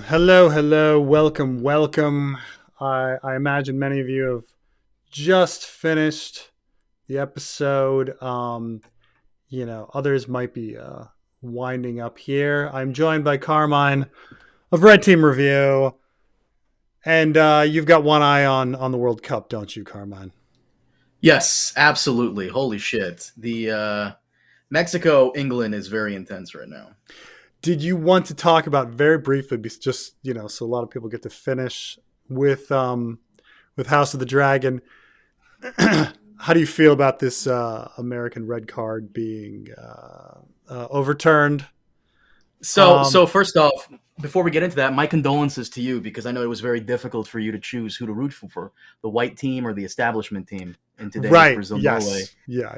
Hello, welcome. I imagine many of you have just finished the episode. Others might be winding up here. I'm joined by Carmine of Red Team Review, and you've got one eye on the World Cup, don't you, Carmine? Yes, absolutely. Holy shit. The Mexico England is very intense right now. Did you want to talk about very briefly, just so a lot of people get to finish with House of the Dragon? How do you feel about this American red card being overturned? So first off, before we get into that, my condolences to you because I know it was very difficult for you to choose who to root for the white team or the establishment team in today's Brazil-Norway. Yeah.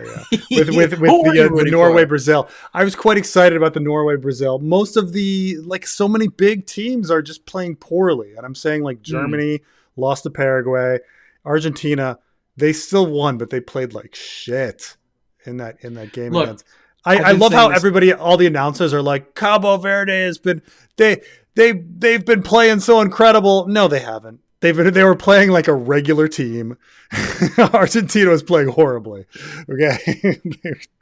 With the Norway-Brazil. I was quite excited about the Norway-Brazil. Most of so many big teams are just playing poorly. And I'm saying Germany lost to Paraguay. Argentina, they still won, but they played like shit in that game. Look, I love how all the announcers are like, Cabo Verde has been they've been playing so incredible. No, they haven't. They were playing like a regular team. Argentina was playing horribly. Okay.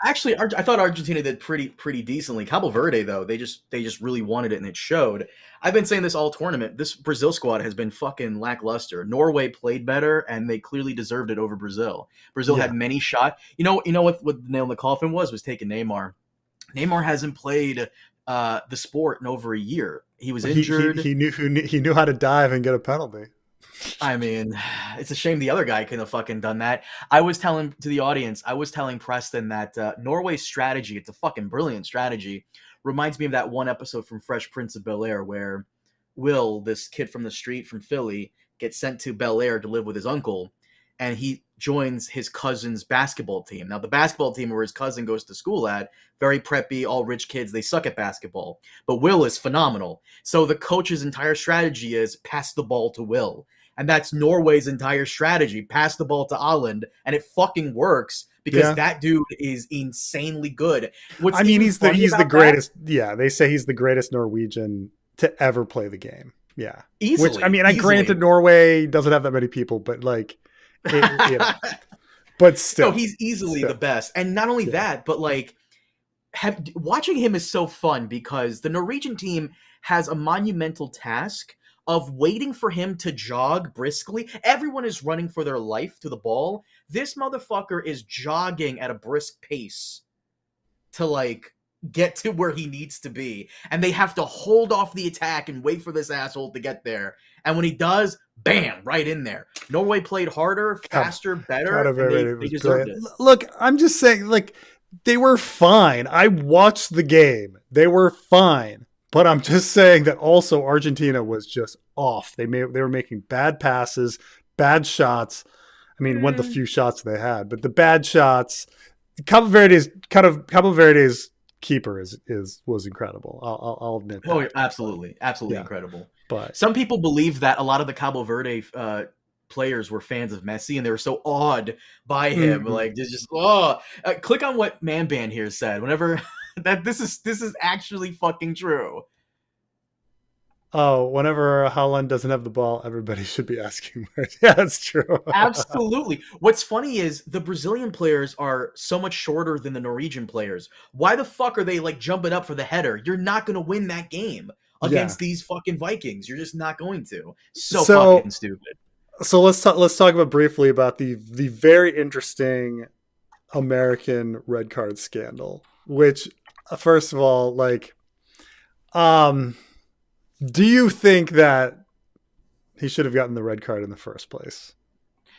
Actually, I thought Argentina did pretty decently. Cabo Verde, though, they just really wanted it and it showed. I've been saying this all tournament. This Brazil squad has been fucking lackluster. Norway played better and they clearly deserved it over Brazil. Brazil had many shots. You know what the nail in the coffin was taking Neymar. Neymar hasn't played the sport in over a year. He was injured. He knew how to dive and get a penalty. I mean, it's a shame the other guy couldn't have fucking done that. I was telling Preston that Norway's strategy, it's a fucking brilliant strategy, reminds me of that one episode from Fresh Prince of Bel-Air where Will, this kid from the street from Philly, gets sent to Bel-Air to live with his uncle, and he joins his cousin's basketball team. Now, the basketball team where his cousin goes to school at, very preppy, all rich kids, they suck at basketball. But Will is phenomenal. So the coach's entire strategy is pass the ball to Will. And that's Norway's entire strategy. Pass the ball to Haaland, and it fucking works because that dude is insanely good. He's the greatest. Yeah, they say he's the greatest Norwegian to ever play the game. Yeah, easily. Granted, Norway doesn't have that many people, but but still, no, he's easily the best. And not only that, but watching him is so fun because the Norwegian team has a monumental task of waiting for him to jog briskly. Everyone is running for their life to the ball. This motherfucker is jogging at a brisk pace to get to where he needs to be. And they have to hold off the attack and wait for this asshole to get there. And when he does, bam, right in there. Norway played harder, faster, better. And they deserved it. Look, I'm just saying, they were fine. I watched the game. They were fine. But I'm just saying that also Argentina was just off. They were making bad passes, bad shots. Went the few shots they had, but the bad shots. Cabo Verde's keeper was incredible. I'll admit that. Oh, absolutely incredible. But some people believe that a lot of the Cabo Verde players were fans of Messi and they were so awed by him. Click on what Man Band here said. Whenever. That this is actually fucking true. Oh, whenever Haaland doesn't have the ball, everybody should be asking where. Yeah, that's true. Absolutely. What's funny is the Brazilian players are so much shorter than the Norwegian players. Why the fuck are they jumping up for the header? You're not going to win that game against these fucking Vikings. You're just not going to. So fucking stupid. So let's talk about briefly about the very interesting American red card scandal, which. First of all, do you think that he should have gotten the red card in the first place?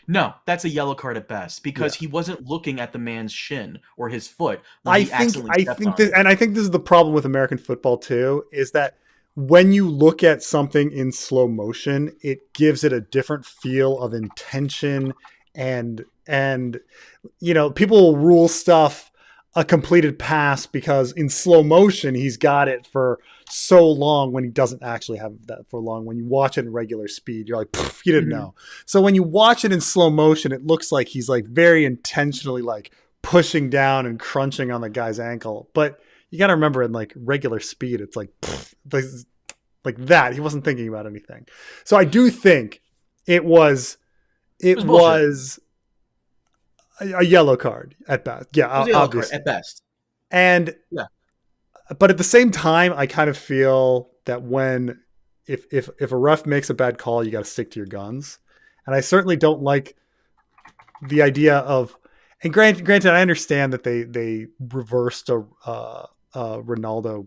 No, that's a yellow card at best because he wasn't looking at the man's shin or his foot. I think this is the problem with American football too, is that when you look at something in slow motion, it gives it a different feel of intention and people will rule stuff a completed pass because in slow motion he's got it for so long when he doesn't actually have that for long. When you watch it in regular speed, you're like, you didn't know. So when you watch it in slow motion, it looks like he's very intentionally pushing down and crunching on the guy's ankle. But you got to remember in regular speed, it's like that. He wasn't thinking about anything. So I do think it was a yellow card at best. Yeah, It was a yellow card obviously. at best. And Yeah. but at the same time, I kind of feel that if a ref makes a bad call, you got to stick to your guns. And I certainly don't like the idea of. And granted, I understand that they reversed a Ronaldo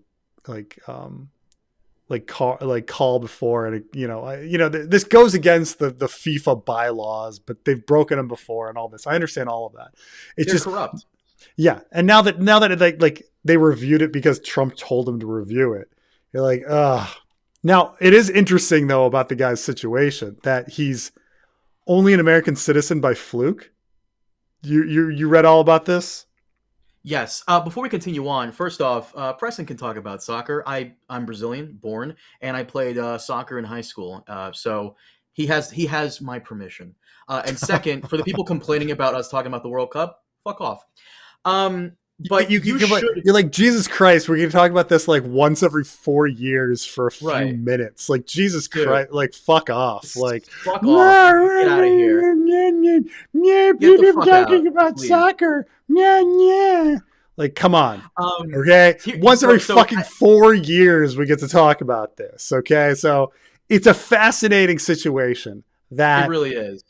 call before, and this goes against the FIFA bylaws, but they've broken them before and all this. I understand all of that. It's They're just corrupt. Yeah, and now that they reviewed it because Trump told them to review it, you're like, ugh. Now it is interesting though about the guy's situation that he's only an American citizen by fluke. You read all about this? Yes. Before we continue on, first off, Preston can talk about soccer. I'm Brazilian born, and I played soccer in high school. So he has my permission. And second, for the people complaining about us talking about the World Cup, fuck off. But you're like, Jesus Christ, we're gonna talk about this like once every 4 years for a few minutes. Like, Jesus Christ, like, fuck off. Like, fuck off. Get out of here. Yeah, people talking about soccer. Yeah. Like, come on. Okay. Once every fucking 4 years we get to talk about this. Okay. So it's a fascinating situation that it really is.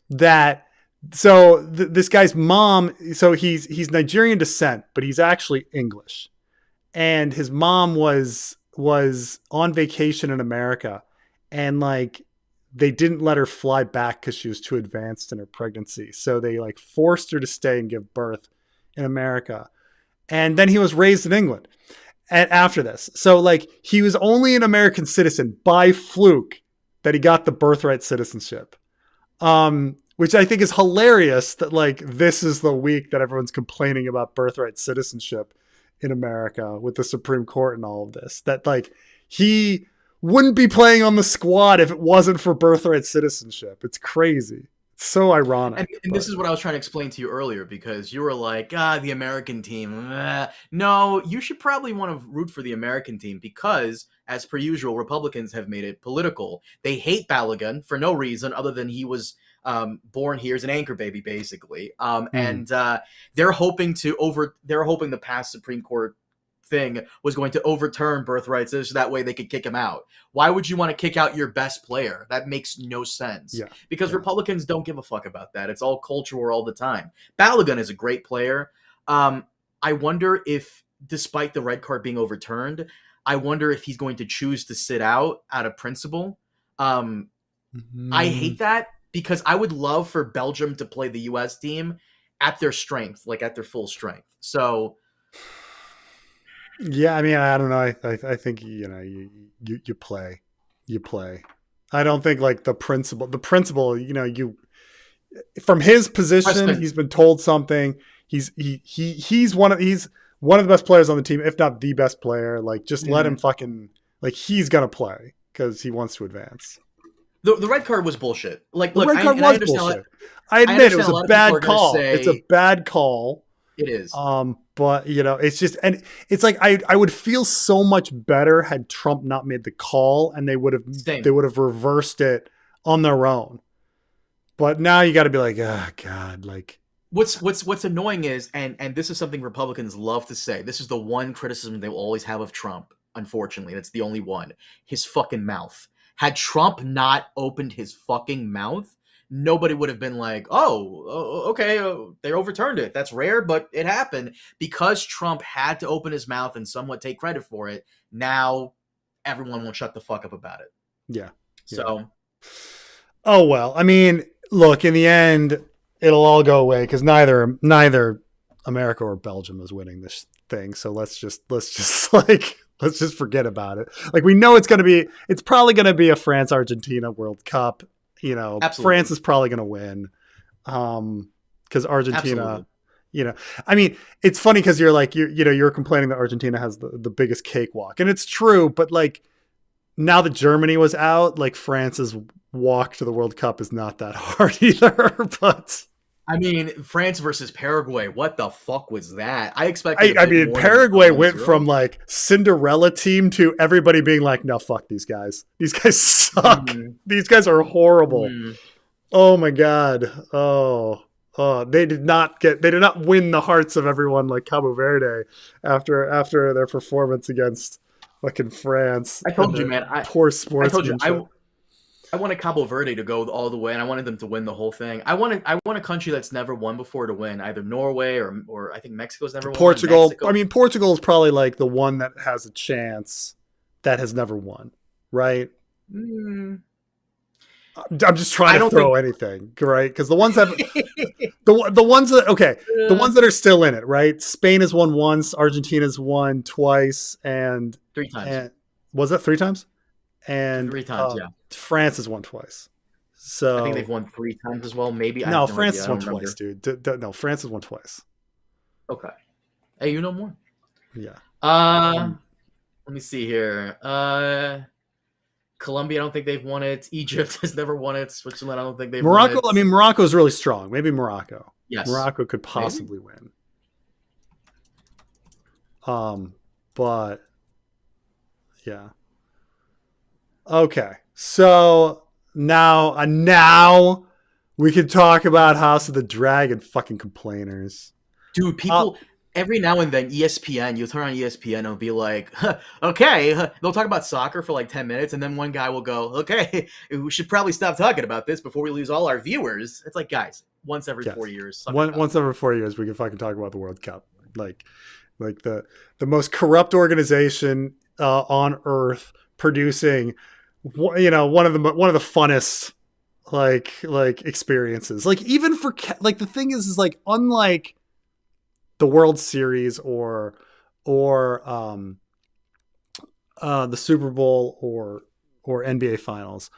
So this guy's mom, so he's Nigerian descent, but he's actually English. And his mom was on vacation in America, and like they didn't let her fly back because she was too advanced in her pregnancy. So they like forced her to stay and give birth in America. And then he was raised in England. And after this, so like he was only an American citizen by fluke that he got the birthright citizenship. Which I think is hilarious that like this is the week that everyone's complaining about birthright citizenship in America with the Supreme Court and all of this. That like he wouldn't be playing on the squad if it wasn't for birthright citizenship. It's crazy. It's so ironic. And this is what I was trying to explain to you earlier, because you were like, the American team. No, you should probably want to root for the American team because, as per usual, Republicans have made it political. They hate Balogun for no reason other than he was born here as an anchor baby, basically. And they're hoping the past Supreme Court thing was going to overturn birthrights so that way they could kick him out. Why would you want to kick out your best player? That makes no sense. Yeah. Because Republicans don't give a fuck about that. It's all culture war all the time. Balogun is a great player. I wonder if, despite the red card being overturned, I wonder if he's going to choose to sit out of principle. I hate that, because I would love for Belgium to play the U.S. team at their strength, like at their full strength. So, yeah, I mean, I don't know. I think you play. I don't think like the principal. From his position, he's been told something. He's one of the best players on the team, if not the best player. Like, just let him fucking, like, he's gonna play because he wants to advance. The red card was bullshit. Like, look, the red card was bullshit. I admit it was a bad call. It's a bad call. It is. But it's just, and it's like I would feel so much better had Trump not made the call, and they would have reversed it on their own. But now you got to be like, oh God, like what's annoying is, and this is something Republicans love to say. This is the one criticism they will always have of Trump. Unfortunately, that's the only one. His fucking mouth. Had Trump not opened his fucking mouth, nobody would have been like, okay, they overturned it. That's rare, but it happened. Because Trump had to open his mouth and somewhat take credit for it, now everyone will shut the fuck up about it. Yeah. So. Oh, well. I mean, look, in the end, it'll all go away because neither America or Belgium is winning this thing. So let's just forget about it. Like, we know it's probably going to be a France-Argentina World Cup. Absolutely. France is probably going to win. Because Argentina, I mean, it's funny because you're like, you're complaining that Argentina has the biggest cakewalk, and it's true. But like, now that Germany was out, like, France's walk to the World Cup is not that hard either. But I mean, France versus Paraguay. What the fuck was that? I expected. I mean, Paraguay went from like Cinderella team to everybody being like, "No, fuck these guys. These guys suck. These guys are horrible." Oh my god. Oh, they did not win the hearts of everyone like Cabo Verde after their performance against fucking France. I told you, man. Poor sportsmanship. I told you, I wanted Cabo Verde to go all the way, and I wanted them to win the whole thing. I want a country that's never won before to win, either Norway or I think Mexico's never won. Portugal. I mean, Portugal is probably like the one that has a chance that has never won, right? I'm just trying to throw anything, right? Because the ones that the ones that are still in it, right? Spain has won once, Argentina's won twice, and 3 times. And, was that 3 times? And 3 times, yeah. France has won twice. So I think they've won 3 times as well. Maybe no, France has won twice, dude. No, France has won twice. Okay. Hey, you know more. Yeah. Let me see here. Colombia, I don't think they've won it. Egypt has never won it. Switzerland, I don't think they've won it. I mean, Morocco's really strong. Maybe Morocco. Yes. Morocco could possibly win. But yeah. Okay. So now we can talk about House of the Dragon fucking complainers. Dude, people every now and then, ESPN, you'll turn on ESPN and it'll be like, okay, they'll talk about soccer for like 10 minutes, and then one guy will go, okay, we should probably stop talking about this before we lose all our viewers. It's like, guys, once every 4 years. Once every 4 years, we can fucking talk about the World Cup. Like the most corrupt organization on earth producing, one of the funnest like experiences. Like even for like the thing is like unlike the World Series or the Super Bowl or NBA Finals,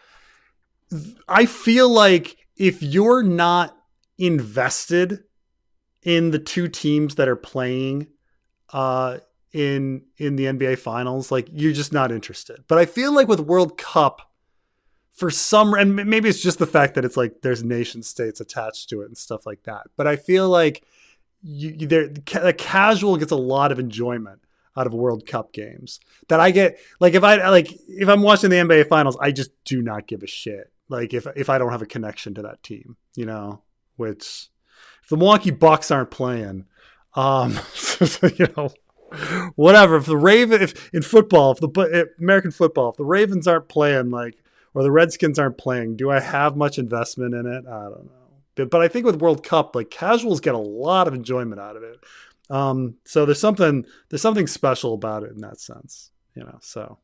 I feel like if you're not invested in the two teams that are playing in the NBA Finals, like you're just not interested. But I feel like with World Cup, for some, and maybe it's just the fact that it's like there's nation states attached to it and stuff like that. But I feel like the casual gets a lot of enjoyment out of World Cup games that I get. Like if I'm watching the NBA Finals, I just do not give a shit. Like if I don't have a connection to that team, which if the Milwaukee Bucks aren't playing, whatever. If in football, American football, if the Ravens aren't playing, or the Redskins aren't playing, do I have much investment in it? I don't know. But I think with World Cup, like casuals get a lot of enjoyment out of it. So there's something special about it in that sense, so.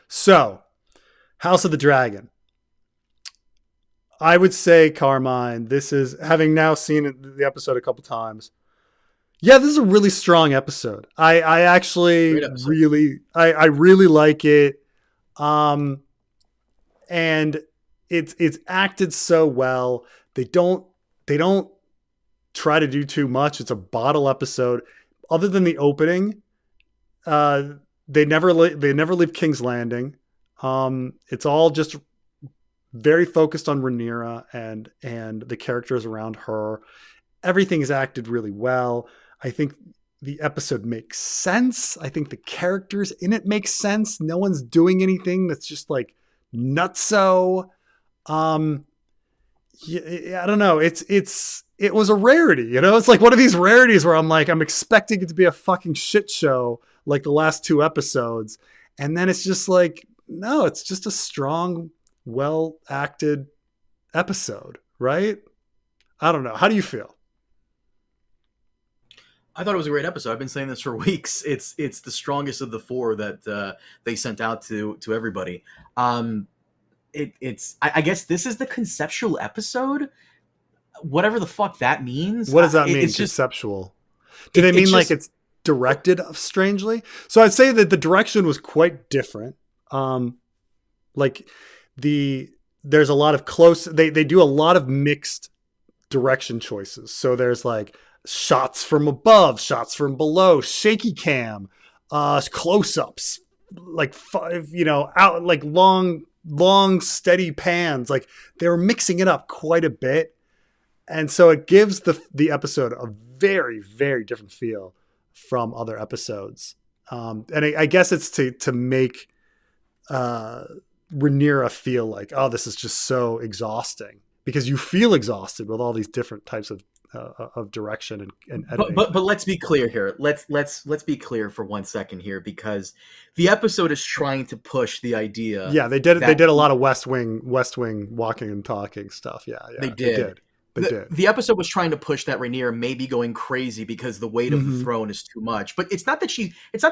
So House of the Dragon. I would say, Carmine, this is, having now seen the episode a couple times. Yeah, this is a really strong episode. I actually really like it. And it's acted so well. They don't try to do too much. It's a bottle episode. Other than the opening, they never leave King's Landing. It's all just very focused on Rhaenyra and the characters around her. Everything is acted really well. I think the episode makes sense. I think the characters in it make sense. No one's doing anything that's just like nutso. I don't know. It was a rarity, It's like one of these rarities where I'm expecting it to be a fucking shit show like the last 2 episodes, and then it's just like, no, it's just a strong, well acted episode, right? I don't know. How do you feel? I thought it was a great episode. I've been saying this for weeks. It's the strongest of the 4 that they sent out to everybody. I guess this is the conceptual episode. Whatever the fuck that means. What does that mean? It's conceptual. Do they mean like it's directed strangely? So I'd say that the direction was quite different. There's a lot of close. They do a lot of mixed direction choices. So there's like shots from above, shots from below, shaky cam, close-ups, like 5, out like long long, steady pans. Like they were mixing it up quite a bit. And so it gives the episode a very, very different feel from other episodes. And I guess it's to make Rhaenyra feel like, oh, this is just so exhausting, because you feel exhausted with all these different types of direction and editing. But let's be clear here. Let's be clear for 1 second here, because the episode is trying to push the idea. Yeah, they did a lot of West Wing walking and talking stuff. Yeah, they did. The episode was trying to push that Rhaenyra may be going crazy because the weight of the throne is too much. But it's not that it's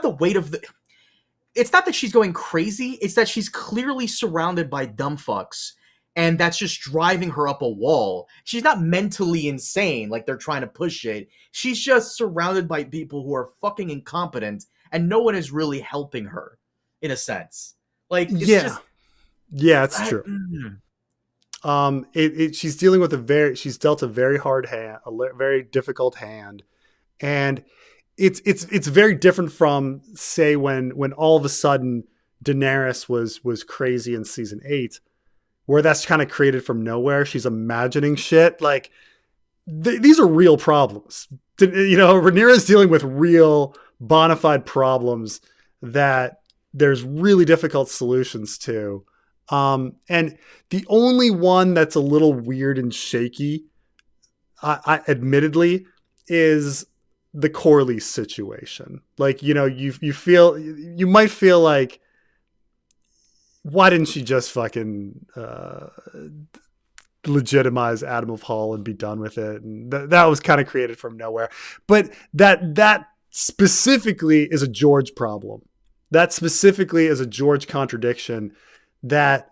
not that she's going crazy. It's that she's clearly surrounded by dumb fucks, and that's just driving her up a wall. She's not mentally insane like they're trying to push it. She's just surrounded by people who are fucking incompetent, and no one is really helping her, in a sense. Like, it's just... Yeah, it's true. She's dealing with she's dealt a very hard hand, very difficult hand. And it's very different from, say, when all of a sudden Daenerys was crazy in season 8, where that's kind of created from nowhere. She's imagining shit. Like these are real problems. Rhaenyra is dealing with real bona fide problems that there's really difficult solutions to. And the only one that's a little weird and shaky, I admittedly, is the Corlys situation. Like, you might feel like, why didn't she just fucking legitimize Adam of Hall and be done with it? And that was kind of created from nowhere. But that specifically is a George problem. That specifically is a George contradiction that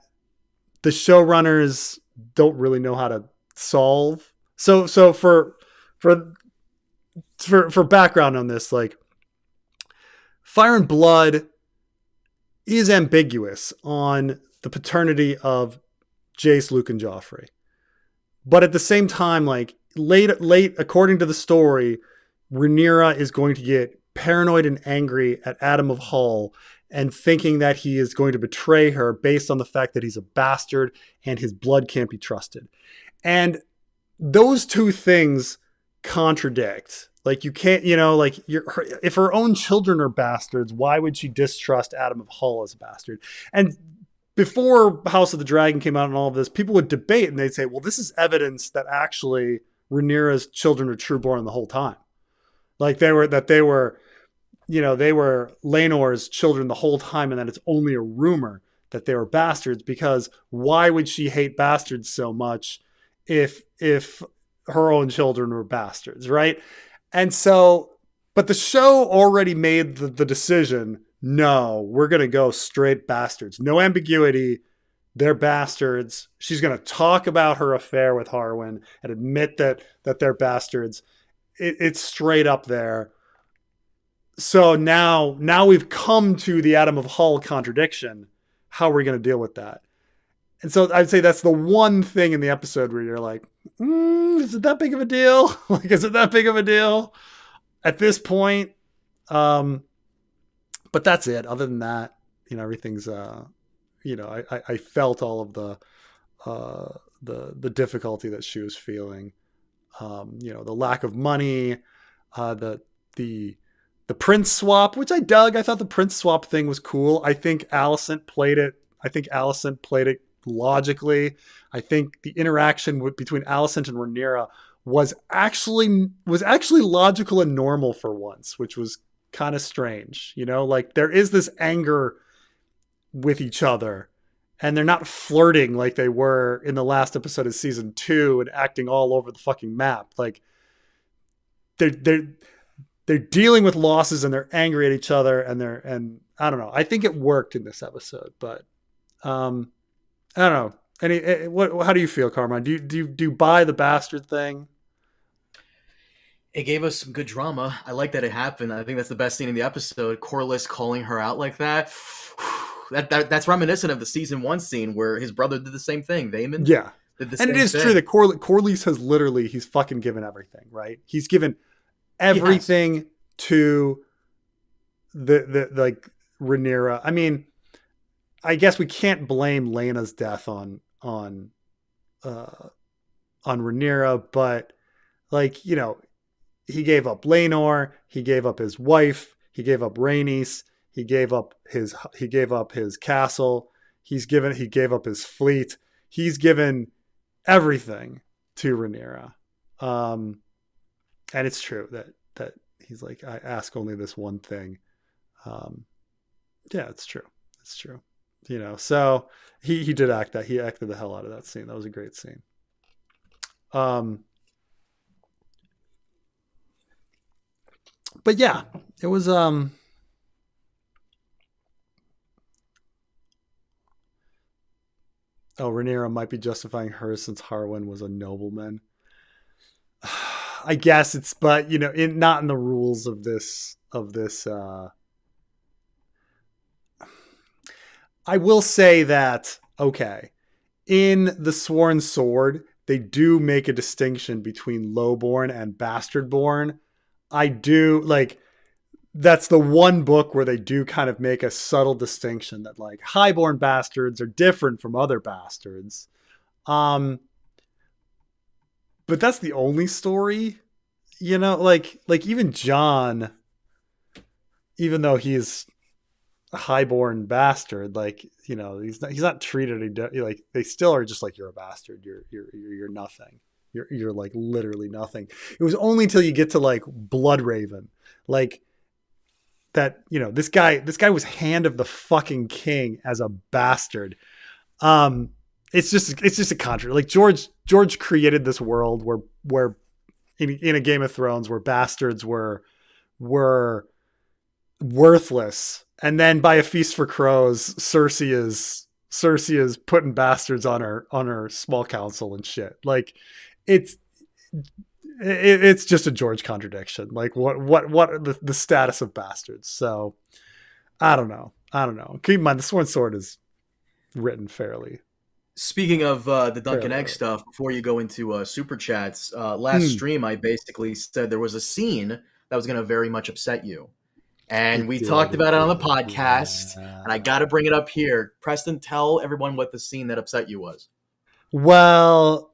the showrunners don't really know how to solve. So for background on this, like, Fire and Blood is ambiguous on the paternity of Jace, Luke, and Joffrey. But at the same time, like, late, according to the story, Rhaenyra is going to get paranoid and angry at Adam of Hall and thinking that he is going to betray her based on the fact that he's a bastard and his blood can't be trusted. And those two things contradict. Like, you can't, if her own children are bastards, why would she distrust Adam of Hall as a bastard? And before House of the Dragon came out and all of this, people would debate and they'd say, well, this is evidence that actually Rhaenyra's children are trueborn the whole time. Like they were Laenor's children the whole time, and that it's only a rumor that they were bastards, because why would she hate bastards so much if her own children were bastards, right? And so, but the show already made the decision, no, we're going to go straight bastards. No ambiguity. They're bastards. She's going to talk about her affair with Harwin and admit that they're bastards. It's straight up there. So now we've come to the Adam of Hall contradiction. How are we going to deal with that? And so I'd say that's the one thing in the episode where you're like, is it that big of a deal? Like, is it that big of a deal at this point? But that's it. Other than that, everything's, I felt all of the difficulty that she was feeling. The lack of money, the prince swap, which I dug. I thought the prince swap thing was cool. I think Alicent played it logically. I think the interaction between Alicent and Rhaenyra was actually logical and normal for once, which was kind of strange. Like, there is this anger with each other, and they're not flirting like they were in the last episode of season 2 and acting all over the fucking map. Like, they're dealing with losses and they're angry at each other, and I don't know. I think it worked in this episode, but I don't know. How do you feel, Carmine? Do you buy the bastard thing? It gave us some good drama. I like that it happened. I think that's the best scene in the episode. Corlys calling her out like that. That's reminiscent of the season 1 scene where his brother did the same thing. Vaemond. Yeah. And it is true that Corlys has he's fucking given everything, right? He's given everything to the Rhaenyra. I mean, I guess we can't blame Lena's death uh, on Rhaenyra, but like, you know, he gave up Laenor, he gave up his wife, he gave up Rhaenys, he gave up his castle, he gave up his fleet, he's given everything to Rhaenyra. And it's true that he's like, I ask only this one thing. Yeah, it's true. It's true. You know, so he did act that. He acted the hell out of that scene. That was a great scene. But yeah, it was oh, Rhaenyra might be justifying her since Harwin was a nobleman. I guess it's, but you know, not in the rules of this I will say that, okay, in the Sworn Sword, they do make a distinction between lowborn and bastardborn. I do like, that's the one book where they do kind of make a subtle distinction that like highborn bastards are different from other bastards. But that's the only story, you know, like even John, even though he's a highborn bastard, like, you know, he's not treated like, they still are just like, you're a bastard. You're nothing. You're like literally nothing. It was only until you get to like Bloodraven, like that, you know, this guy was Hand of the fucking King as a bastard. It's just a contrast. Like George created this world where in a Game of Thrones where bastards were worthless, and then by a feast for crows, Cersei is putting bastards on her small council and shit. Like it's just a George contradiction. Like what the status of bastards. So I don't know. Keep in mind the Sworn Sword is written fairly. Speaking of the Duncan Egg stuff, before you go into super chats, last stream I basically said there was a scene that was going to very much upset you. And we talked about it on the podcast, and I got to bring it up here. Preston, tell everyone what the scene that upset you was. Well,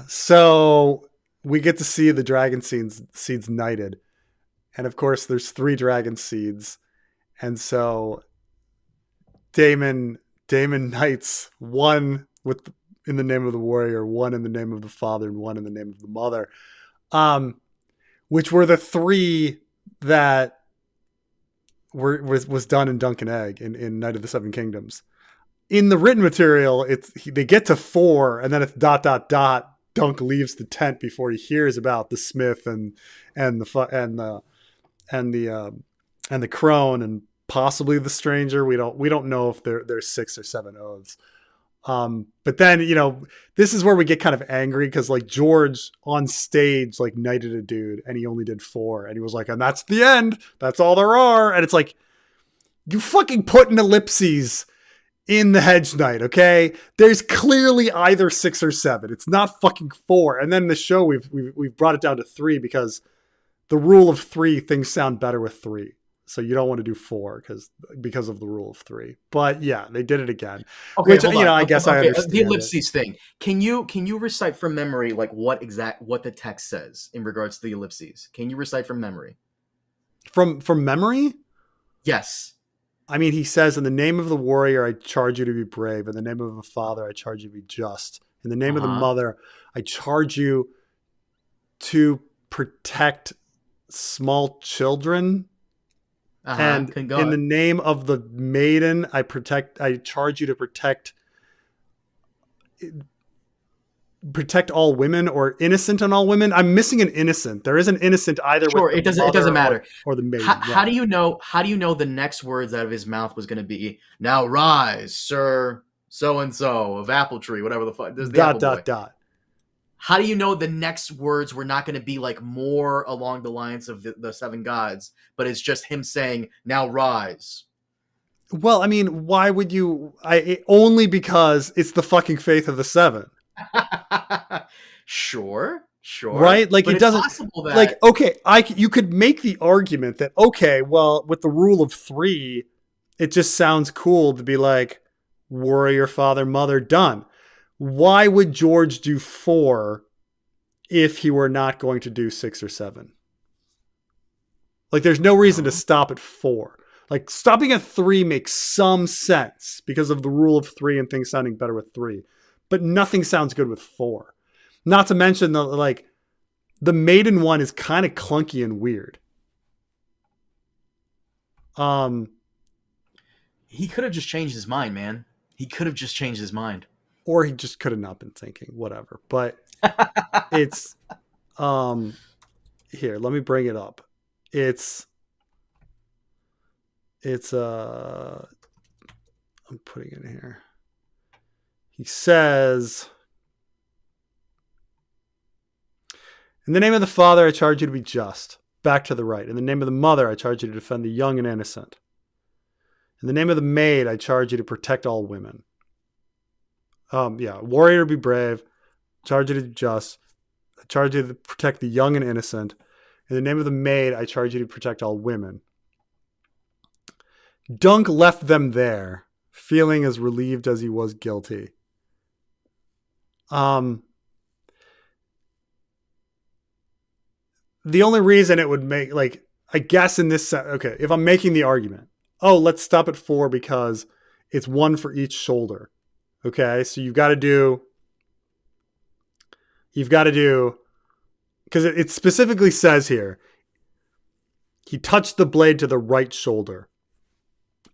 so we get to see the dragon seeds knighted. And of course, there's 3 dragon seeds. And so Daemon knights, one in the name of the warrior, one in the name of the father, and one in the name of the mother, which were the 3 that was done in Duncan Egg in Night of the Seven Kingdoms. In the written material, they get to 4, and then it's ... Dunk leaves the tent before he hears about the smith and the crone and possibly the stranger. We don't know if there's 6 or 7 oaths. But then, you know, this is where we get kind of angry because like George on stage like knighted a dude and he only did 4, and he was like, and that's the end. That's all there are. And it's like, you fucking put an ellipses in the Hedge Knight, okay? There's clearly either 6 or 7. It's not fucking 4. And then the show we've brought it down to 3 because the rule of 3, things sound better with 3. So you don't want to do 4 because of the rule of 3. But yeah, they did it again. Okay, which, you know, I guess I understand the ellipses thing. Can you recite from memory like what the text says in regards to the ellipses? Can you recite from memory? From memory? Yes. I mean, he says, in the name of the warrior, I charge you to be brave. In the name of the father, I charge you to be just. In the name of the mother, I charge you to protect small children. And in the name of the maiden, I charge you to protect all women, or innocent on all women. I'm missing an innocent. There is an innocent either. Sure, it doesn't matter. Or the maiden. How do you know the next words out of his mouth was going to be, now rise, sir, so and so of Appletree, whatever the fuck. There's the How do you know the next words were not going to be like more along the lines of the 7 gods, but it's just him saying, now rise? Well, I mean, why would you? Only because it's the fucking faith of the 7. Sure. Right? Like, but it doesn't, that... like, okay, you could make the argument that, okay, well, with the rule of 3, It just sounds cool to be like, warrior, father, mother, done. Why would George do 4 if he were not going to do 6 or 7? Like, there's no reason to stop at 4. Like, stopping at 3 makes some sense because of the rule of 3 and things sounding better with 3. But nothing sounds good with 4. Not to mention, the maiden one is kind of clunky and weird. He could have just changed his mind, man. He could have just changed his mind. Or he just could have not been thinking, whatever. But it's, here, let me bring it up. It's I'm putting it in here. He says, in the name of the Father, I charge you to be just. Back to the right. In the name of the Mother, I charge you to defend the young and innocent. In the name of the maid, I charge you to protect all women. Warrior to be brave. Charge you to be just. I charge you to protect the young and innocent. In the name of the maid, I charge you to protect all women. Dunk left them there, feeling as relieved as he was guilty. The only reason it would make, like, I guess in this set, okay, if I'm making the argument, let's stop at 4 because it's 1 for each shoulder. Okay, so you've got to do, because it specifically says here, he touched the blade to the right shoulder.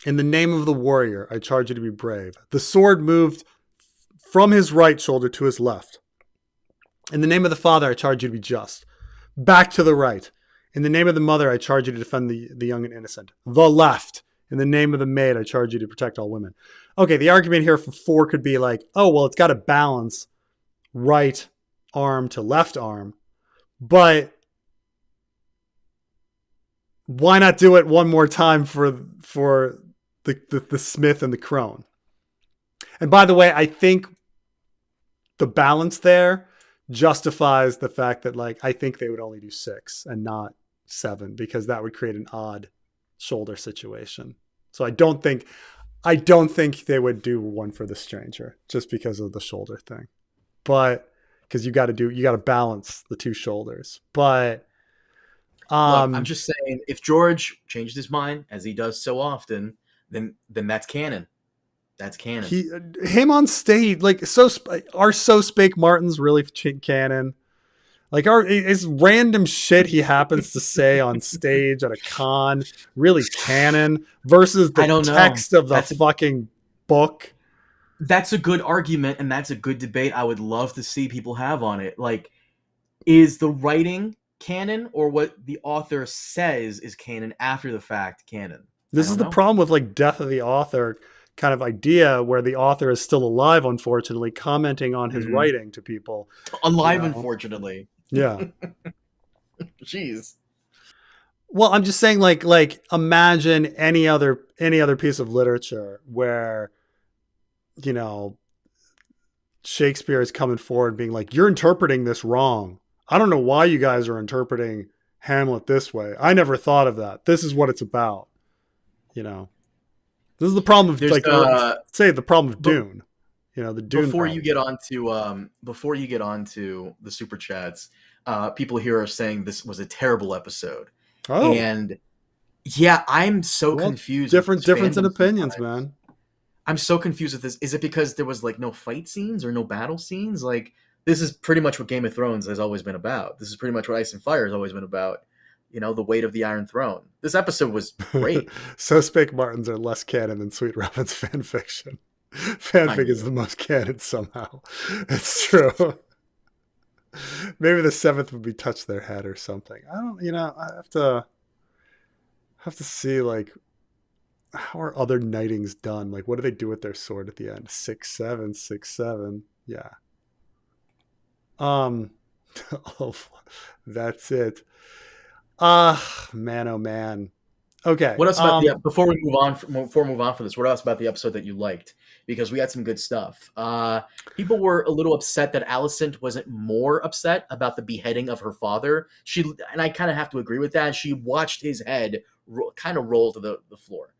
In the name of the warrior, I charge you to be brave. The sword moved from his right shoulder to his left. In the name of the Father, I charge you to be just. Back to the right. In the name of the Mother, I charge you to defend the young and innocent. The left. In the name of the maid, I charge you to protect all women. Okay, the argument here for 4 could be like, it's got to balance right arm to left arm. But why not do it one more time for the smith and the crone? And by the way, I think the balance there justifies the fact that, like, I think they would only do 6 and not 7 because that would create an odd shoulder situation. So I don't think they would do 1 for the stranger just because of the shoulder thing. But because you got to balance the 2 shoulders. But look, I'm just saying, if George changed his mind, as he does so often, then that's canon. That's canon. Him on stage, like, so spake Martin's really canon. Like, is random shit he happens to say on stage at a con really canon versus the text of the fucking book? That's a good argument, and that's a good debate I would love to see people have on it. Like, is the writing canon, or what the author says is canon after the fact canon? This is the problem with, like, death of the author kind of idea, where the author is still alive, unfortunately, commenting on his writing to people. Unfortunately. Yeah. Jeez. Well, I'm just saying, like imagine any other piece of literature where, Shakespeare is coming forward being like, you're interpreting this wrong. I don't know why you guys are interpreting Hamlet this way. I never thought of that. This is what it's about. This is the problem of the problem of Dune. The Dune. Before you get onto the super chats, people here are saying this was a terrible episode. Oh. And yeah, I'm so confused. Difference in opinions, man. I'm so confused with this. Is it because there was, like, no fight scenes or no battle scenes? Like, this is pretty much what Game of Thrones has always been about. This is pretty much what Ice and Fire has always been about. The weight of the Iron Throne. This episode was great. So spake Martins are less canon than Sweet Robin's fan fiction. Fanfic is the most canon somehow. It's true. Maybe the 7th would be touch their head or something. I don't, I have to see, like, how are other knightings done? Like, what do they do with their sword at the end? 6-7, 6-7. Yeah. That's it. Man, oh man. Okay. What else about before we move on for this? What else about the episode that you liked? Because we had some good stuff. People were a little upset that Alicent wasn't more upset about the beheading of her father. And I kind of have to agree with that. She watched his head kind of roll to the floor.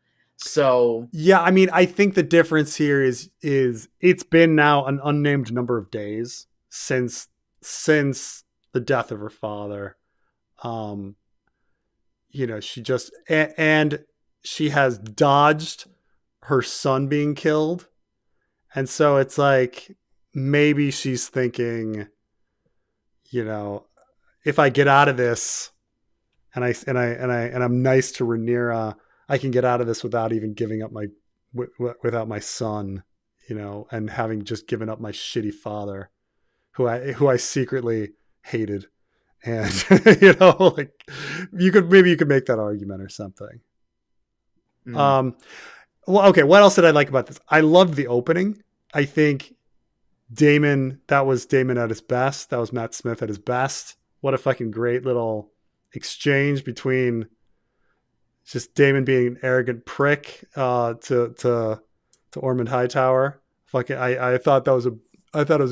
So Yeah, I mean, I think the difference here is it's been now an unnamed number of days since the death of her father. Um, she just and she has dodged her son being killed, and so it's like maybe she's thinking, you know, if I get out of this and I'm nice to Rhaenyra, I can get out of this without even giving up without my son, and having just given up my shitty father, who I secretly hated, and like you could make that argument or something. mm. Well, okay. What else did I like about this? I loved the opening. I think that was Damon at his best. That was Matt Smith at his best. What a fucking great little exchange between just Damon being an arrogant prick to Ormond Hightower. Fucking, I thought it was a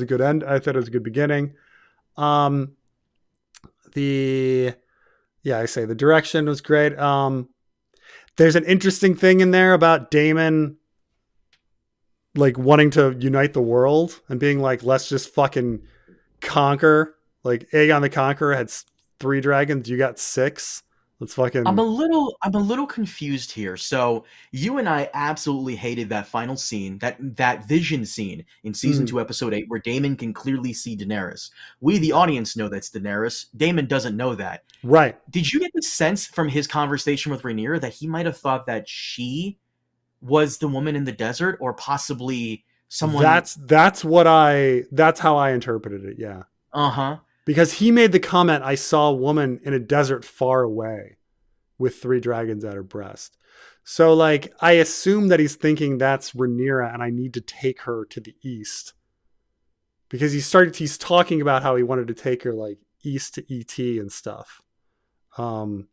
good end. I thought it was a good beginning. The direction was great. There's an interesting thing in there about Damon like wanting to unite the world and being like, let's just fucking conquer. Like Aegon the Conqueror had 3 dragons, you got 6. Let's fucking. I'm a little confused here. So you and I absolutely hated that final scene, that vision scene in season 2, episode 8, where Daemon can clearly see Daenerys. We, the audience, know that's Daenerys. Daemon doesn't know that. Right. Did you get the sense from his conversation with Rhaenyra that he might have thought that she was the woman in the desert, or possibly someone? That's how I interpreted it. Yeah. Uh-huh. Because he made the comment, I saw a woman in a desert far away with 3 dragons at her breast. So like, I assume that he's thinking that's Rhaenyra and I need to take her to the east. Because he's talking about how he wanted to take her like east to ET and stuff. And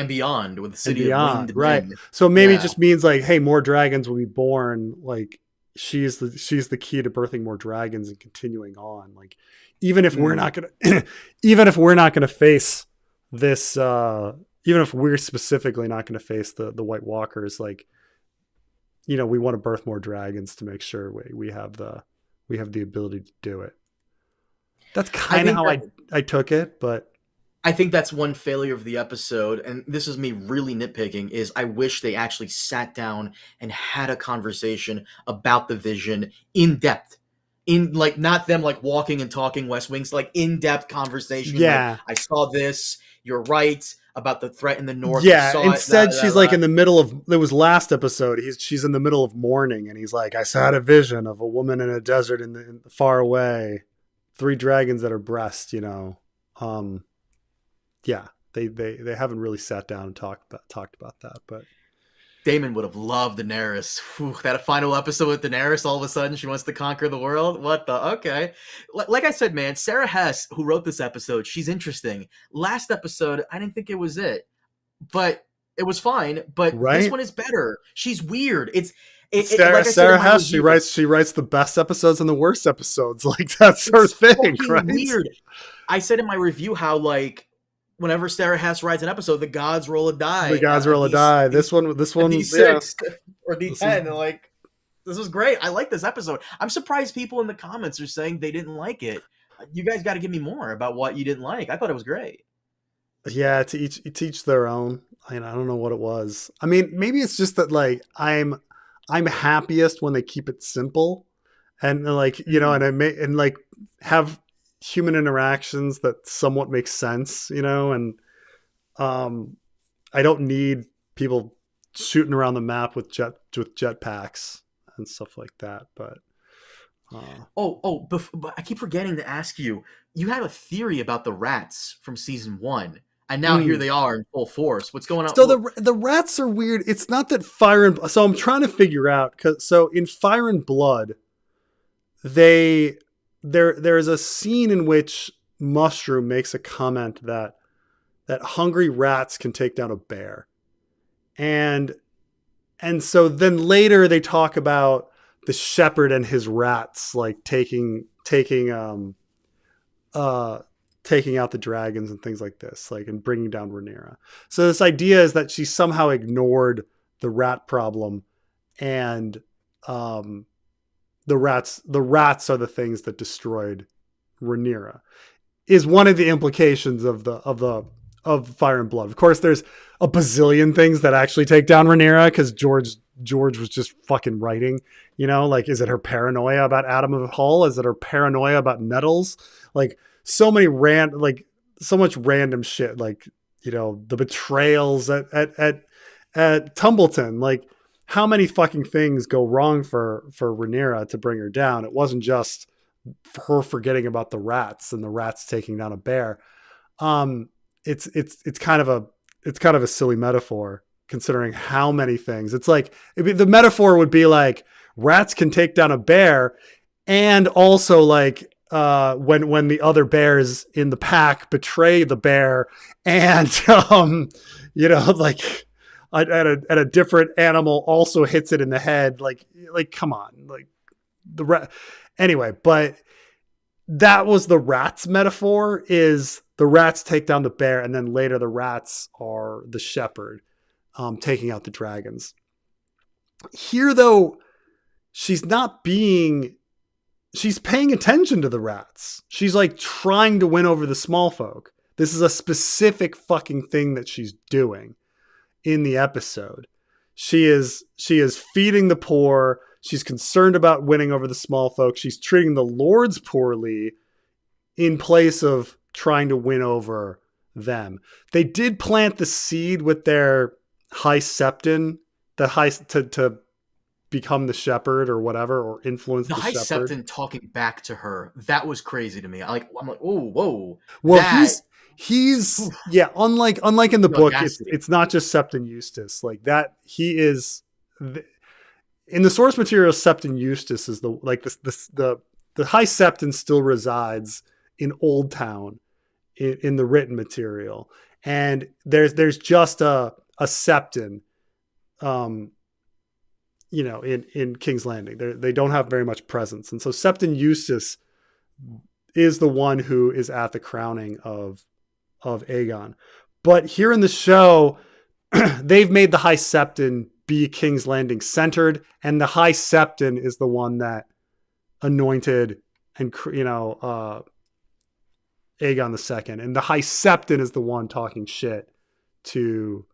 beyond, with the city of Winged right. Men. So maybe it just means like, hey, more dragons will be born. Like she's the key to birthing more dragons and continuing on. Like, even if we're not gonna face this, even if we're specifically not gonna face the White Walkers, like, we want to birth more dragons to make sure we have the ability to do it. That's kind of how I took it, but I think that's one failure of the episode, and this is me really nitpicking, is I wish they actually sat down and had a conversation about the vision in depth. In like, not them like walking and talking West Wings, like in-depth conversation. Yeah. Like, I saw this, you're right about the threat in the north. Yeah, instead she's like in the middle of, it was last episode, she's in the middle of mourning and he's like, I saw a vision of a woman in a desert in far away, 3 dragons at her breast, yeah, they haven't really sat down and talked about that, but Daemon would have loved Daenerys. Whew, that final episode with Daenerys, all of a sudden she wants to conquer the world. What the? Okay. Like I said, man, Sarah Hess, who wrote this episode, she's interesting. Last episode, I didn't think it was it, but it was fine. But this one is better. She's weird. Sarah Hess, she writes the best episodes and the worst episodes. Like, that's her thing, right? Weird. I said in my review how, like, whenever Sarah Hess writes an episode, the gods roll a die. The gods roll a die. This one, D6 or D10. Like, this was great. I like this episode. I'm surprised people in the comments are saying they didn't like it. You guys got to give me more about what you didn't like. I thought it was great. Yeah, to each their own. I don't know what it was. I mean, maybe it's just that like I'm happiest when they keep it simple, and like and like have human interactions that somewhat make sense, and I don't need people shooting around the map with jetpacks and stuff like that. But but I keep forgetting to ask you. You had a theory about the rats from season 1, and now here they are in full force. What's going on? So the rats are weird. It's not that Fire and so I'm trying to figure out so in Fire and Blood, there's a scene in which Mushroom makes a comment that hungry rats can take down a bear. And so then later they talk about the shepherd and his rats like taking out the dragons and things like this, like, and bringing down Rhaenyra. So this idea is that she somehow ignored the rat problem, and the rats are the things that destroyed Rhaenyra, is one of the implications of Fire and Blood. Of course, there's a bazillion things that actually take down Rhaenyra, because George was just fucking writing, like, is it her paranoia about Adam of Hull? Is it her paranoia about Nettles? Like, so much random shit, like, the betrayals at Tumbleton. Like, how many fucking things go wrong for Rhaenyra to bring her down? It wasn't just her forgetting about the rats and the rats taking down a bear. It's kind of a silly metaphor, considering how many things. It's like, the metaphor would be like, rats can take down a bear, and also, like, when the other bears in the pack betray the bear, and like, at a different animal also hits it in the head. Like come on, like, anyway. But that was the rats metaphor, is the rats take down the bear, and then later the rats are the shepherd, taking out the dragons. Here, though, she's paying attention to the rats. She's like trying to win over the small folk. This is a specific fucking thing that she's doing in the episode. She is feeding the poor. She's concerned about winning over the small folk. She's treating the lords poorly in place of trying to win over them. They did plant the seed with their high septon, to become the shepherd or whatever, or influence the high shepherd. septon talking back to her, that was crazy to me. I'm like, oh, whoa. Well, he's yeah. Unlike in the book, it's not just Septon Eustace like that. He is in the source material. Septon Eustace is the high septon still resides in Old Town in the written material, and there's just a septon, in King's Landing. They don't have very much presence, and so Septon Eustace is the one who is at the crowning of Aegon. But here in the show, they've made the High Septon be King's Landing centered, and the High Septon is the one that anointed and Aegon II, and the High Septon is the one talking shit to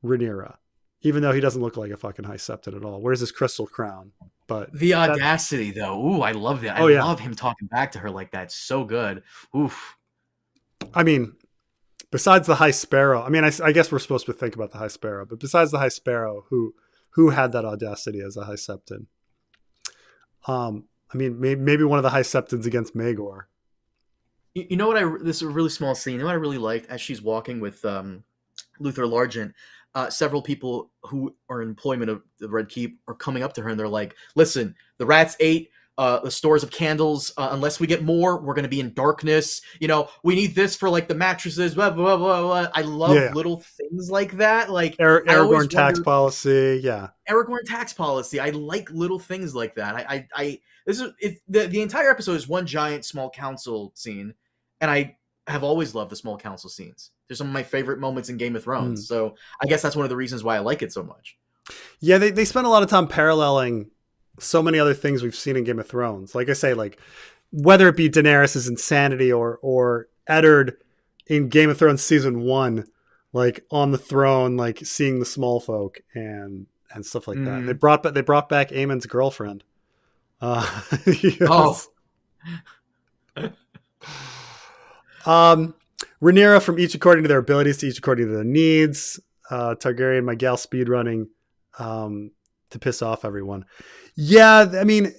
Rhaenyra, even though he doesn't look like a fucking High Septon at all. Where's his crystal crown? But the audacity, though. Ooh, I love that. I love him talking back to her like that. So good. Oof. I mean, besides the High Sparrow, I mean, I guess we're supposed to think about the High Sparrow, but besides the High Sparrow, who had that audacity as a High Septon? I mean, maybe one of the High Septons against Maegor. You know what? This is a really small scene. You know what I really liked? As she's walking with Luther Largent, several people who are in employment of the Red Keep are coming up to her, and they're like, listen, the rats ate the stores of candles. Unless we get more, we're going to be in darkness. We need this for like the mattresses, blah, blah, blah, blah. I love little things like that. Like Aragorn tax policy. Yeah. Aragorn tax policy. I like little things like that. The entire episode is one giant small council scene. And I have always loved the small council scenes. They're some of my favorite moments in Game of Thrones. So I guess that's one of the reasons why I like it so much. Yeah. They spend a lot of time paralleling so many other things we've seen in Game of Thrones. Like I say, like whether it be Daenerys' insanity or Eddard in Game of Thrones season 1, like on the throne, like seeing the small folk and stuff like that. They brought back Aemon's girlfriend. Oh. Rhaenyra from each according to their abilities to each according to their needs. Targaryen, my gal speedrunning to piss off everyone. Yeah, I mean,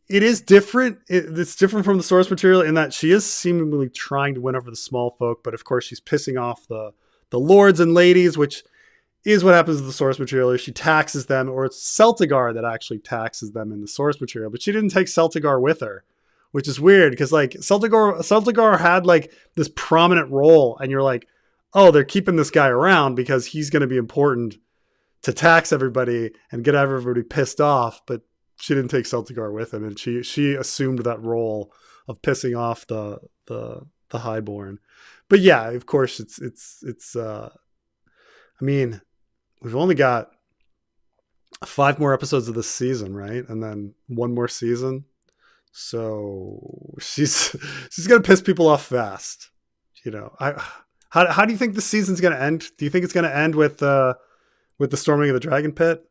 it is different. It's different from the source material in that she is seemingly trying to win over the small folk, but of course she's pissing off the lords and ladies, which is what happens to the source material. She taxes them, or it's Celtigar that actually taxes them in the source material, but she didn't take Celtigar with her, which is weird because like Celtigar had like this prominent role, and you're like, oh, they're keeping this guy around because he's going to be important to tax everybody and get everybody pissed off, but she didn't take Celtigar with him, and she assumed that role of pissing off the highborn. But yeah, of course it's I mean, we've only got 5 more episodes of this season, right? And then 1 more season. So she's gonna piss people off fast. You know, how do you think the season's gonna end? Do you think it's gonna end with the storming of the dragon pit?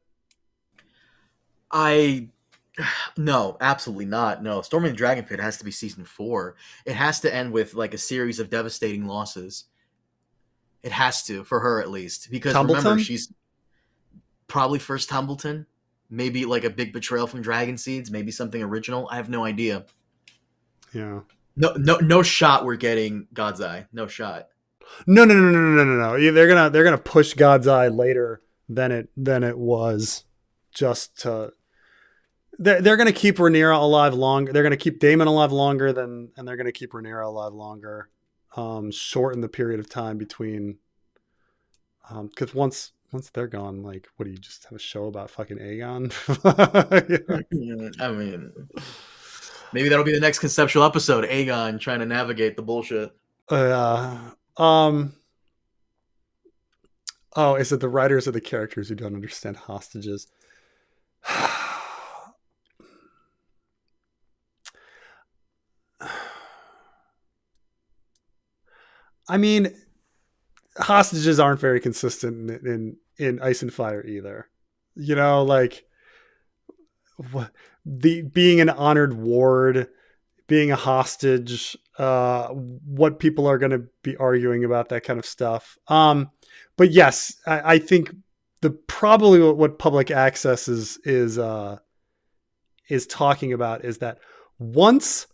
No, absolutely not. No, Storming the Dragon Pit has to be season 4. It has to end with like a series of devastating losses. It has to, for her at least, because remember, Tumbleton? she's probably first Tumbleton, maybe like a big betrayal from Dragon Seeds, maybe something original. I have no idea. Yeah. No shot. We're getting God's Eye. No shot. No. They're gonna push God's Eye later than it was. Just to they're gonna keep Rhaenyra alive longer. They're gonna keep Daemon alive longer and they're gonna keep Rhaenyra alive longer. Shorten the period of time between. Because once they're gone, like, what do you just have a show about fucking Aegon? I mean, maybe that'll be the next conceptual episode. Aegon trying to navigate the bullshit. Oh, is it the writers or the characters who don't understand hostages? I mean, hostages aren't very consistent in Ice and Fire either. You know, like the being an honored ward, being a hostage, what people are going to be arguing about, that kind of stuff. But yes, I think probably what public access is talking about is that once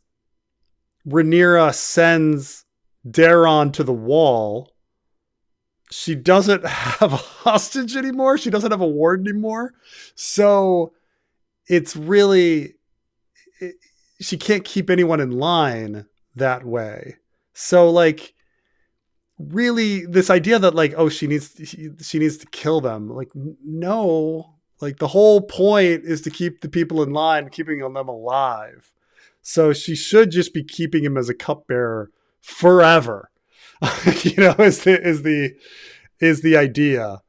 Rhaenyra sends Daeron to the wall, she doesn't have a hostage anymore. She doesn't have a ward anymore. So it's really, she can't keep anyone in line that way. So like, really, this idea that like, oh, she needs to kill them. Like, no, like the whole point is to keep the people in line, keeping them alive. So she should just be keeping him as a cupbearer forever. You know, is the idea.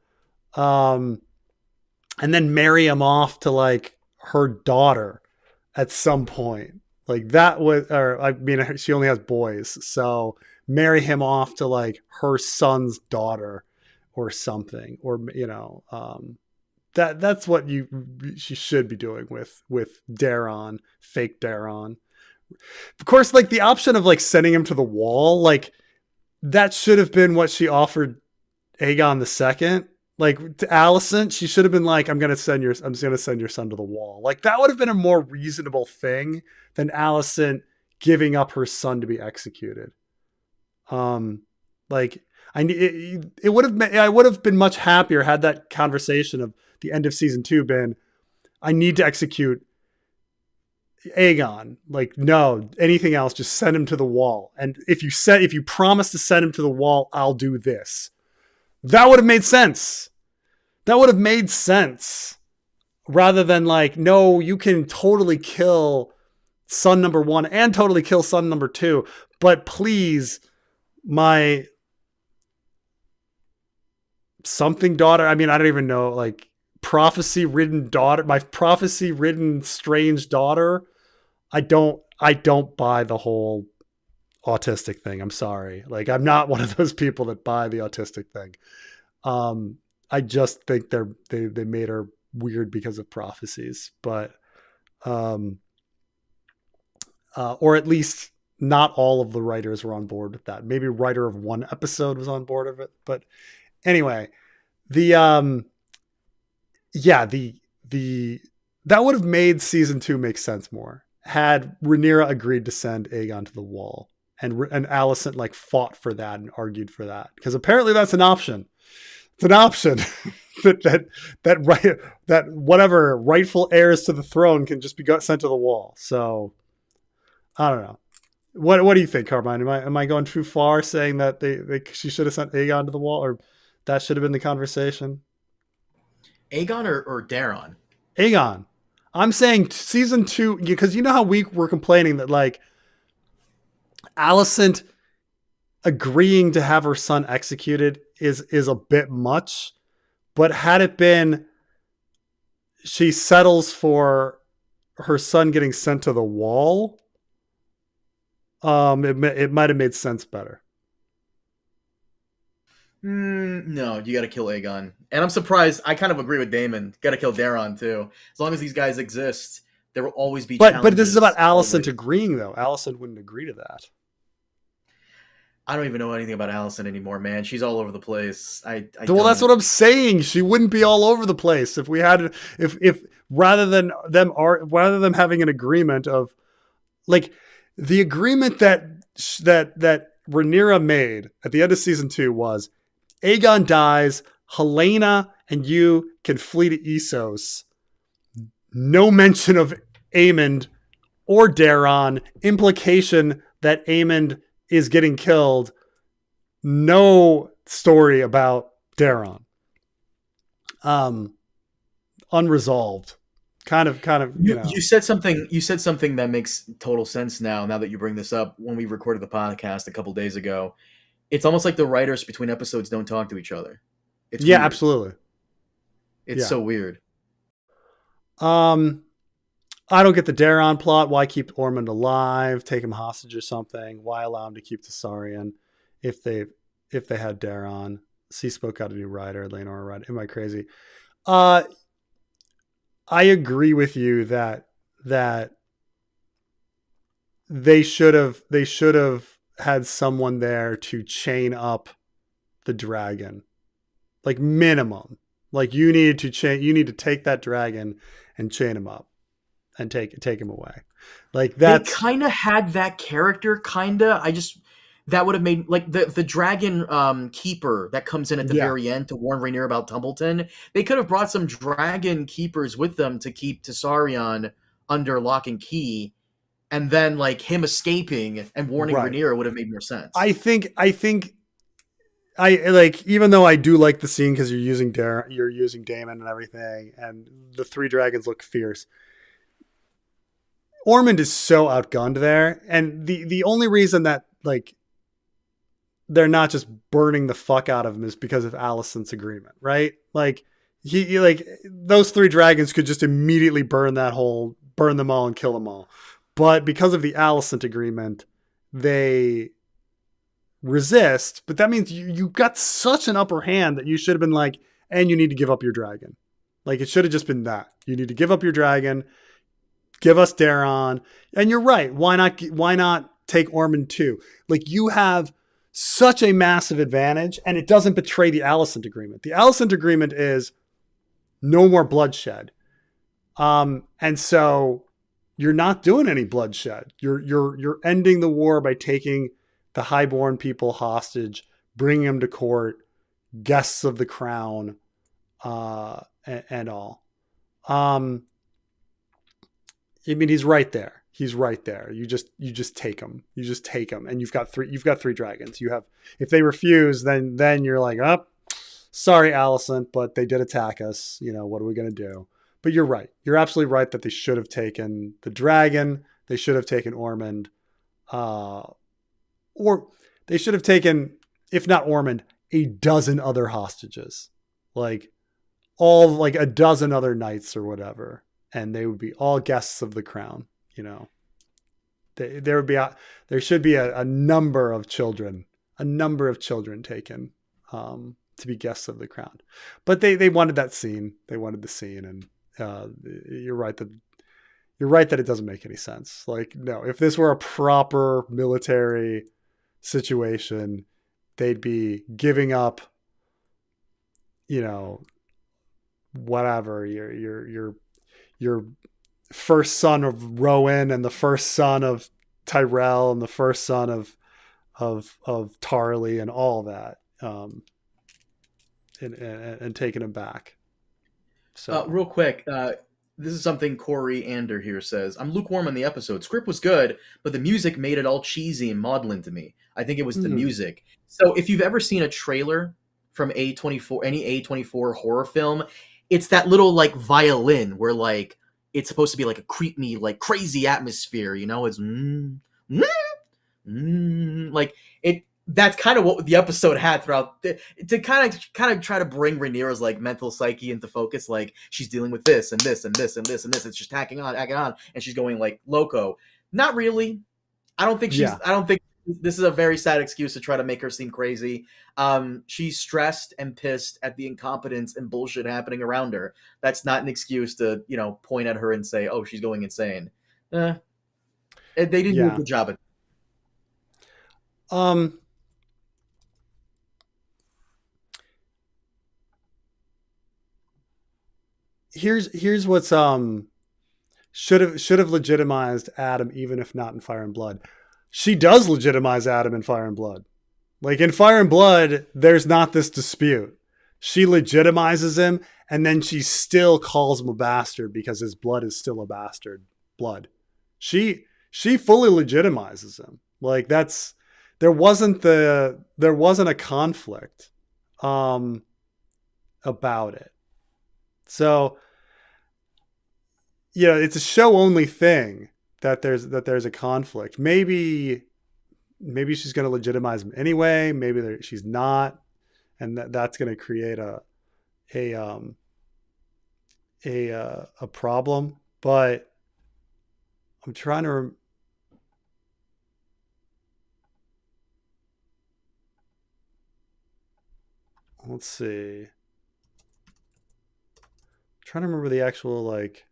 And then marry him off to like her daughter at some point. Like that was, or I mean, she only has boys, so marry him off to like her son's daughter or something, or you know, that's what she should be doing with Daeron, fake Daeron. Of course, like the option of like sending him to the wall, like that should have been what she offered Aegon the Second. Like to Alicent, she should have been like, I'm just gonna send your son to the wall. Like that would have been a more reasonable thing than Alicent giving up her son to be executed. Like it would have I would have been much happier had that conversation of the end of season 2 been, I need to execute Aegon. Like, no, anything else, just send him to the wall. And if you promise to send him to the wall, I'll do this. That would have made sense. Rather than like, no, you can totally kill son number 1 and totally kill son number 2, but please, my something daughter. I mean, I don't even know, like prophecy-ridden daughter, my prophecy-ridden strange daughter. I don't buy the whole autistic thing. I'm sorry. Like, I'm not one of those people that buy the autistic thing. I just think they made her weird because of prophecies, but, or at least not all of the writers were on board with that. Maybe a writer of 1 episode was on board of it, but anyway, that would have made season 2 make sense more had Rhaenyra agreed to send Aegon to the wall, and Alicent like fought for that and argued for that, because apparently that's an option. It's an option that whatever rightful heirs to the throne can just be sent to the wall. So I don't know. What do you think, Carmine? Am I going too far saying that she should have sent Aegon to the wall, or that should have been the conversation? Aegon or Daeron? Aegon. I'm saying season 2, because you know how we were complaining that like Alicent agreeing to have her son executed is a bit much, but had it been she settles for her son getting sent to the wall, it might have made sense better. No, you got to kill Aegon, and I'm surprised. I kind of agree with Damon. Got to kill Daron too. As long as these guys exist, there will always be But this is about challenges. Alicent Always. agreeing, though. Alicent wouldn't agree to that. I don't even know anything about Alicent anymore, man. She's all over the place. I Well, that's don't. what I'm saying. She wouldn't be all over the place if we had if rather than having an agreement of like the agreement that Rhaenyra made at the end of season 2 was Aegon dies, Helena and you can flee to Essos. No mention of Aemond or Daron. Implication that Aemond is getting killed. No story about Daron. Unresolved. Kind of, you know. You said something. You said something that makes total sense now. Now that you bring this up, when we recorded the podcast a couple days ago, it's almost like the writers between episodes don't talk to each other. It's Yeah, weird. absolutely. It's so weird. I don't get the Daron plot. Why keep Ormond alive? Take him hostage or something? Why allow him to keep the Sarian if they had Daron? C-Spoke got a new writer, Leonora writer. Am I crazy? I agree with you that they should have had someone there to chain up the dragon. Like minimum. Like you need to take that dragon and chain him up and take him away. Like that's They kind of had that character, kinda. That would have made like the dragon keeper that comes in at the very end to warn Rhaenyra about Tumbleton. They could have brought some dragon keepers with them to keep Tessarion under lock and key, and then like him escaping and warning Rhaenyra would have made more sense. I think I like, even though I do like the scene because you're using Daemon and everything, and the three dragons look fierce. Ormond is so outgunned there, and the only reason that like they're not just burning the fuck out of him is because of Alicent's agreement, right? Like he like those three dragons could just immediately burn them all and kill them all, but because of the Alicent agreement, they resist. But that means you got such an upper hand that you should have been like, and you need to give up your dragon. Like it should have just been that you need to give up your dragon. Give us Daron. And you're right. Why not take Ormond too? Like you have such a massive advantage, and it doesn't betray the Alicent agreement. The Alicent agreement is no more bloodshed. And so you're not doing any bloodshed. You're ending the war by taking the highborn people hostage, bringing them to court, guests of the crown, and all. I mean, he's right there. He's right there. You just take him. You just take him, and you've got three dragons. If they refuse, then you're like, oh, sorry, Alicent, but they did attack us. You know, what are we gonna do? But you're right. You're absolutely right that they should have taken the dragon. They should have taken Ormond, or they should have taken, if not Ormond, a dozen other hostages, like a dozen other knights or whatever. And they would be all guests of the crown. You know, there should be a number of children taken to be guests of the crown. But they wanted that scene. They wanted the scene, and you're right that it doesn't make any sense. Like, no, if this were a proper military situation, they'd be giving up, you know, whatever your first son of Rowan and the first son of Tyrell and the first son of Tarly and all that, and taking him back. So real quick, this is something Corey Ander here says. I'm lukewarm on the episode. Script was good, but the music made it all cheesy and maudlin to me. I think it was the music. So if you've ever seen a trailer from A24, any A24 horror film, it's that little like violin where like it's supposed to be like a creepy, like crazy atmosphere, you know? It's like that's kind of what the episode had throughout to kind of try to bring Rhaenyra's like mental psyche into focus. Like she's dealing with this and this and this and this and this. It's just hacking on, and she's going like loco. Not really. I don't think Yeah. I don't think this is a very sad excuse to try to make her seem crazy. She's stressed and pissed at the incompetence and bullshit happening around her. That's not an excuse to point at her and say, "Oh, she's going insane." They didn't do a Yeah. good job at. Here's what's should have legitimized Adam, even if not in Fire and Blood. She does legitimize Adam in Fire and Blood. Like in Fire and Blood, there's not this dispute. She legitimizes him, and then she still calls him a bastard because his blood is still a bastard blood. She fully legitimizes him. Like there wasn't a conflict about it. So it's a show only thing that there's a conflict. Maybe she's going to legitimize him anyway. Maybe she's not, and that's going to create a problem. But I'm trying to. Let's see. I'm trying to remember the actual like.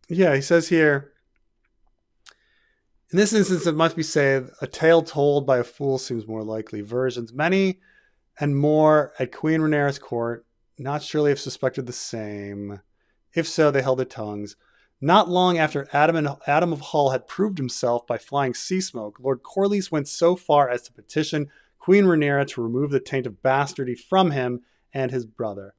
Yeah, he says here. In this instance, it must be said, a tale told by a fool seems more likely. Versions, many and more at Queen Rhaenyra's court, not surely have suspected the same. If so, they held their tongues. Not long after Adam of Hull had proved himself by flying sea smoke, Lord Corlys went so far as to petition Queen Rhaenyra to remove the taint of bastardy from him and his brother.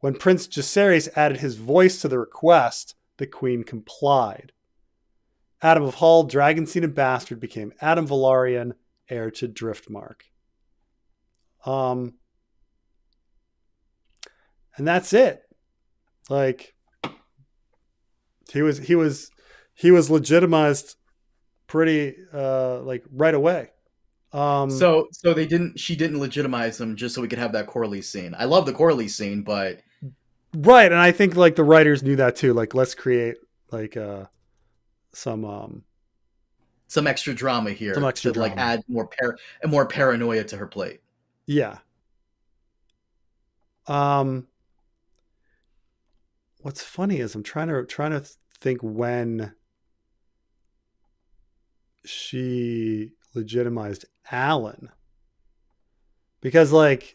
When Prince Jacaerys added his voice to the request, the queen complied. Adam of Hull, dragon-seeded bastard, became Adam Velaryon, heir to Driftmark. And that's it. Like he was legitimized pretty like right away. So she didn't legitimize him just so we could have that Corlys scene. I love the Corlys scene, but right, and I think like the writers knew that too. Like let's create like some extra drama here to like add more paranoia to her plate. Yeah. What's funny is I'm trying to think when she legitimized Alan, because like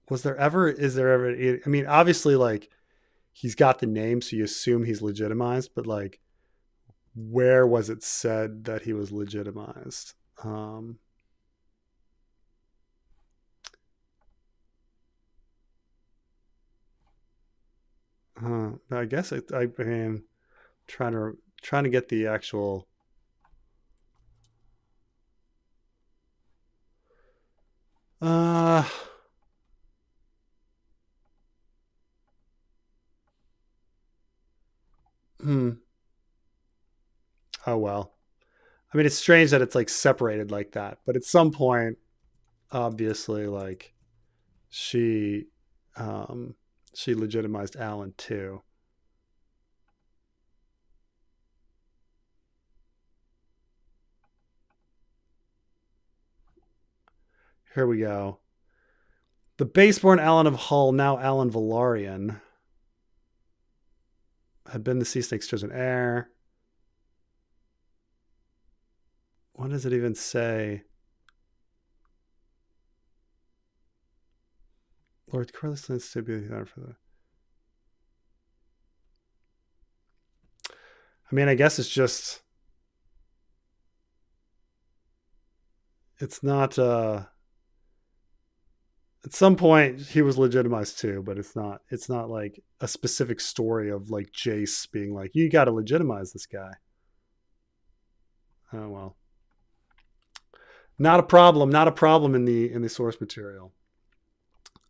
is there ever I mean obviously like he's got the name so you assume he's legitimized, but like where was it said that he was legitimized? I guess I mean trying to get the actual Oh well. I mean it's strange that it's like separated like that, but at some point obviously like she legitimized Alan too. Here we go. The baseborn Alan of Hull, now Alan Velaryon, had been the Sea Snake's chosen heir. What does it even say? Lord Corlys lends to be the honor for the. I mean, I guess it's just. It's not. At some point, he was legitimized too, but it's not. It's not like a specific story of like Jace being like, "You got to legitimize this guy." Oh well. Not a problem. Not a problem in the source material.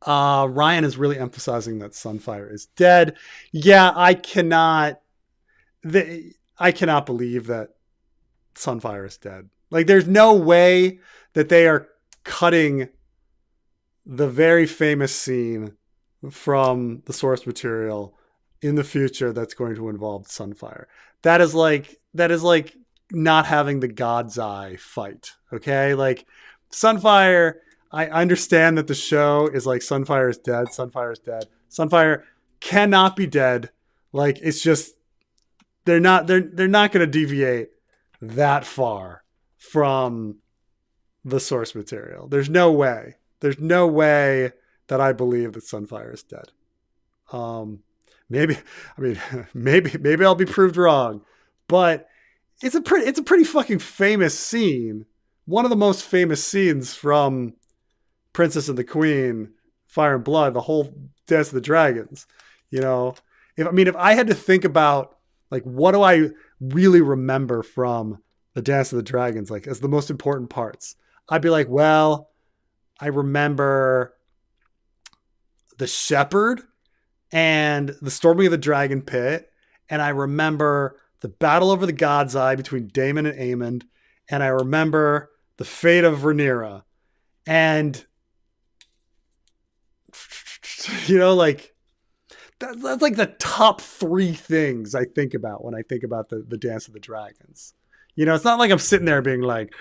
Ryan is really emphasizing that Sunfire is dead. Yeah, I cannot. I cannot believe that Sunfire is dead. Like, there's no way that they are cutting the very famous scene from the source material in the future that's going to involve Sunfire. That is like not having the God's Eye fight. Okay, like Sunfire. I understand that the show is like Sunfire is dead. Sunfire is dead. Sunfire cannot be dead. Like, it's just they're not going to deviate that far from the source material. There's no way. There's no way that I believe that Sunfire is dead. Maybe, I mean, maybe I'll be proved wrong, but it's a pretty fucking famous scene. One of the most famous scenes from Princess and the Queen, Fire and Blood, the whole Dance of the Dragons. You know, if I had to think about like what do I really remember from the Dance of the Dragons, like as the most important parts, I'd be like, well, I remember the shepherd and the storming of the dragon pit, and I remember the battle over the God's Eye between Daemon and Aemond, and I remember the fate of Rhaenyra, and you know, like that's like the top three things I think about when I think about the Dance of the Dragons. You know, it's not like I'm sitting there being like,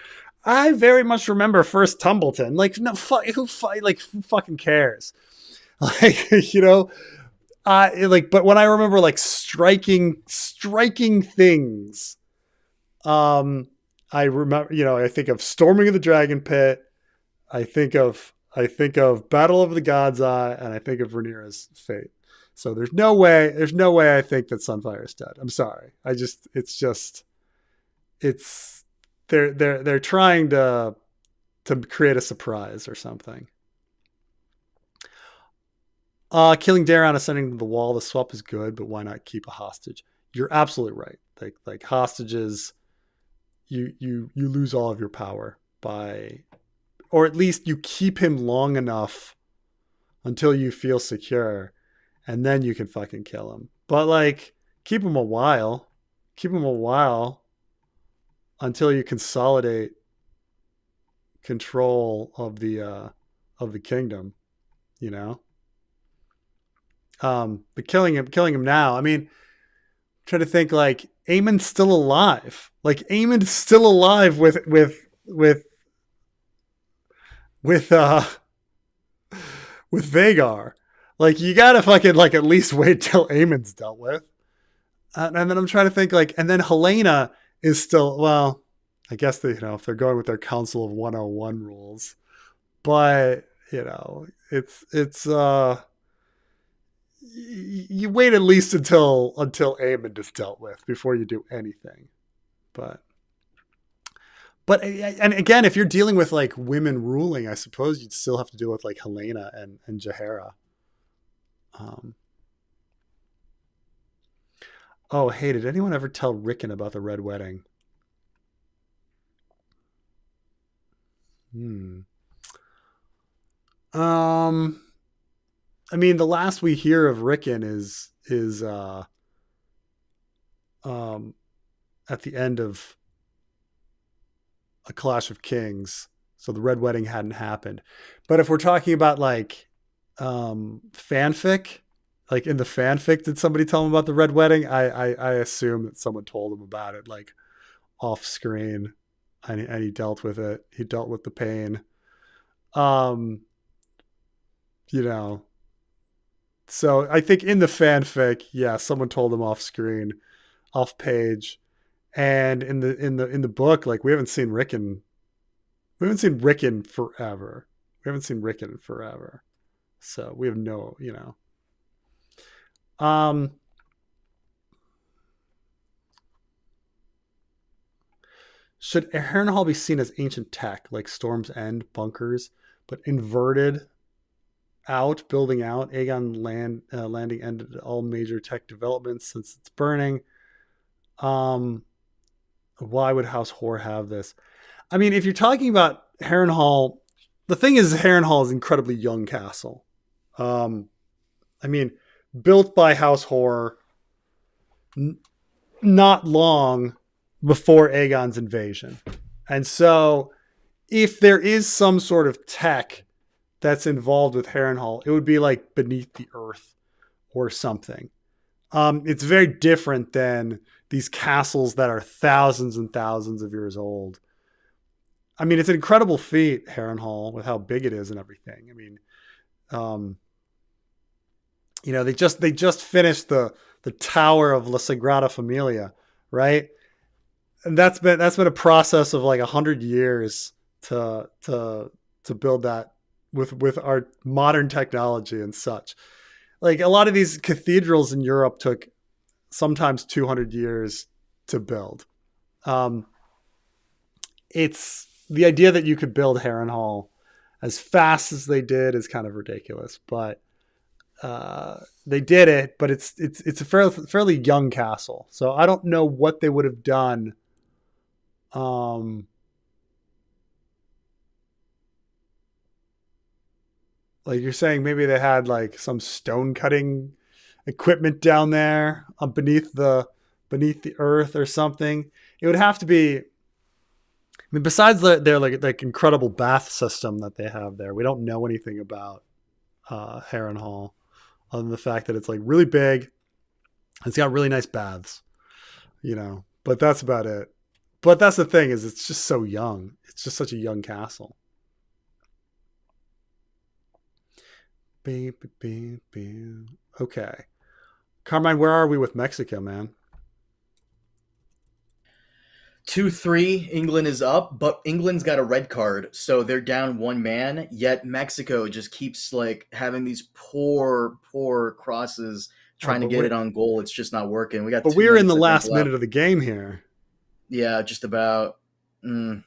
I very much remember First Tumbleton. Like, no, who fucking cares? Like, you know, but when I remember like striking things, I remember, you know, I think of Storming of the Dragon Pit. I think of Battle of the God's Eye, and I think of Rhaenyra's fate. So there's no way I think that Sunfire is dead. I'm sorry. They're trying to create a surprise or something. Killing Daeron, ascending to the wall. The swap is good, but why not keep a hostage? You're absolutely right. Like hostages, you lose all of your power by, or at least you keep him long enough until you feel secure, and then you can fucking kill him. But like, keep him a while until you consolidate control of the kingdom, you know. But killing him now. I mean, I'm trying to think, like, Aemon's still alive. Like, Aemon's still alive with Vhagar. Like, you gotta fucking like at least wait till Aemon's dealt with. And then I'm trying to think, like, and then Helena is still, well, I guess they, you know, if they're going with their Council of 101 rules, but you know, it's you wait at least until Aemond is dealt with before you do anything. But and again, if you're dealing with like women ruling, I suppose you'd still have to deal with like Helena and Jaehaera. Oh, hey, did anyone ever tell Rickon about the Red Wedding? I mean, the last we hear of Rickon is at the end of A Clash of Kings. So the Red Wedding hadn't happened. But if we're talking about like fanfic, like in the fanfic, did somebody tell him about the Red Wedding? I assume that someone told him about it, like off screen, and he dealt with it. He dealt with the pain. You know, so I think in the fanfic, yeah, someone told him off screen, off page, and in the book, like we haven't seen Rickon forever. So we have no, you know. Should Harrenhal be seen as ancient tech, like Storm's End bunkers, but inverted out, building out? Aegon landing ended all major tech developments since it's burning. Why would House Hoare have this? I mean, if you're talking about Harrenhal, the thing is Harrenhal is an incredibly young castle. I mean, built by House Hoare, not long before Aegon's invasion. And so if there is some sort of tech that's involved with Harrenhal, it would be like beneath the earth or something. It's very different than these castles that are thousands and thousands of years old. I mean, it's an incredible feat, Harrenhal, with how big it is and everything. I mean, they just finished the Tower of La Sagrada Familia, right? And that's been a process of like 100 years to build that with our modern technology and such. Like a lot of these cathedrals in Europe took sometimes 200 years to build. It's the idea that you could build Harrenhal as fast as they did is kind of ridiculous, but they did it. But it's a fairly young castle, so I don't know what they would have done. Like you're saying, maybe they had like some stone cutting equipment down there beneath the earth or something. It would have to be. I mean, besides their like incredible bath system that they have there, we don't know anything about Harrenhal, other than the fact that it's like really big. It's got really nice baths, but that's about it. But that's the thing, is it's just so young. It's just such a young castle. Okay. Carmine, where are we with Mexico, man? 2-3, England is up, but England's got a red card, so they're down one man, yet Mexico just keeps like having these poor crosses trying to get it on goal. It's just not working. But we're in the last minute of the game here. Yeah, just about 11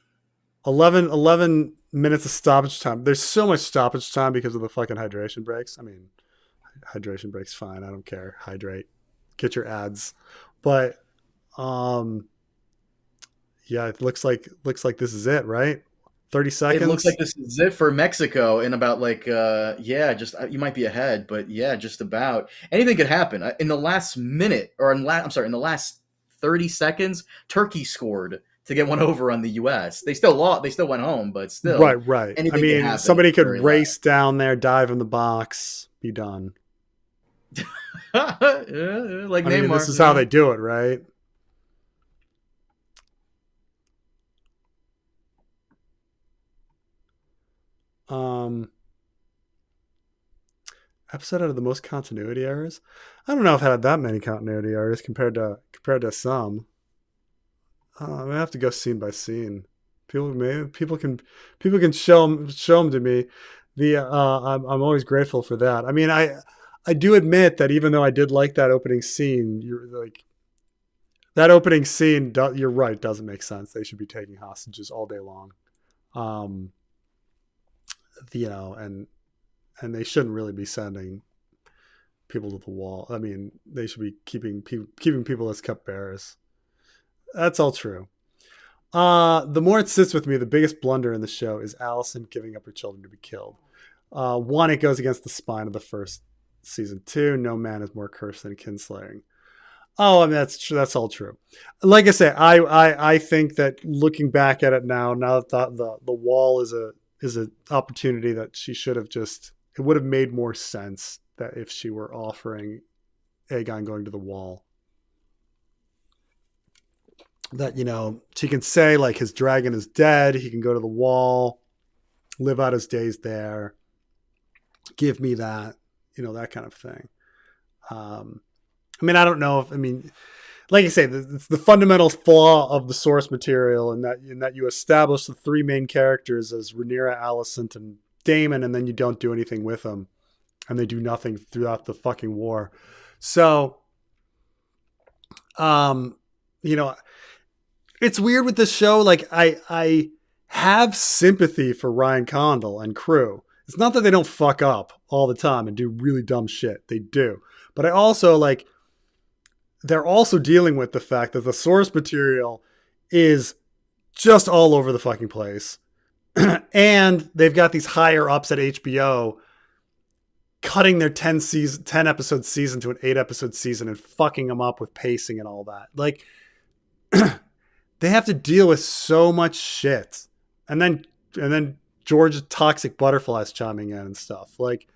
minutes of stoppage time. There's so much stoppage time because of the fucking hydration breaks. I mean, hydration breaks fine. I don't care. Hydrate. Get your ads. But yeah, it looks like this is it, right? 30 seconds. It looks like this is it for Mexico in about like just you might be ahead, but yeah, just about. Anything could happen. In the last minute in the last 30 seconds, Turkey scored to get one over on the US. They still lost, they still went home, but still. Right. I mean, somebody could race down there, dive in the box, be done. Like Neymar. Mean, this is how they do it, right? Episode out of the most continuity errors. I don't know if I had that many continuity errors compared to some. I have to go scene by scene. People can show them to me. I'm always grateful for that. I mean, I do admit that even though I did like that opening scene, that opening scene. You're right, doesn't make sense. They should be taking hostages all day long. And they shouldn't really be sending people to the wall. I mean, they should be keeping people as cupbearers. That's all true. The more it sits with me, the biggest blunder in the show is Alicent giving up her children to be killed. One, it goes against the spine of the first season. Two, no man is more cursed than kinslaying. Oh, I mean, that's true. That's all true. Like I say, I think that looking back at it now that the wall is an opportunity that she should have just. It would have made more sense that if she were offering Aegon going to the wall, that, she can say like his dragon is dead. He can go to the wall, live out his days there. Give me that, that kind of thing. I mean, I don't know like I say, the fundamental flaw of the source material in that you establish the three main characters as Rhaenyra, Alicent, and Daemon, and then you don't do anything with them, and they do nothing throughout the fucking war. So, it's weird with this show. Like I have sympathy for Ryan Condal and crew. It's not that they don't fuck up all the time and do really dumb shit. They do. But I also they're also dealing with the fact that the source material is just all over the fucking place. And they've got these higher ups at HBO cutting their 10 episode season to an 8 episode season and fucking them up with pacing and all that. Like, they have to deal with so much shit. And then George's toxic butterflies chiming in and stuff. Like,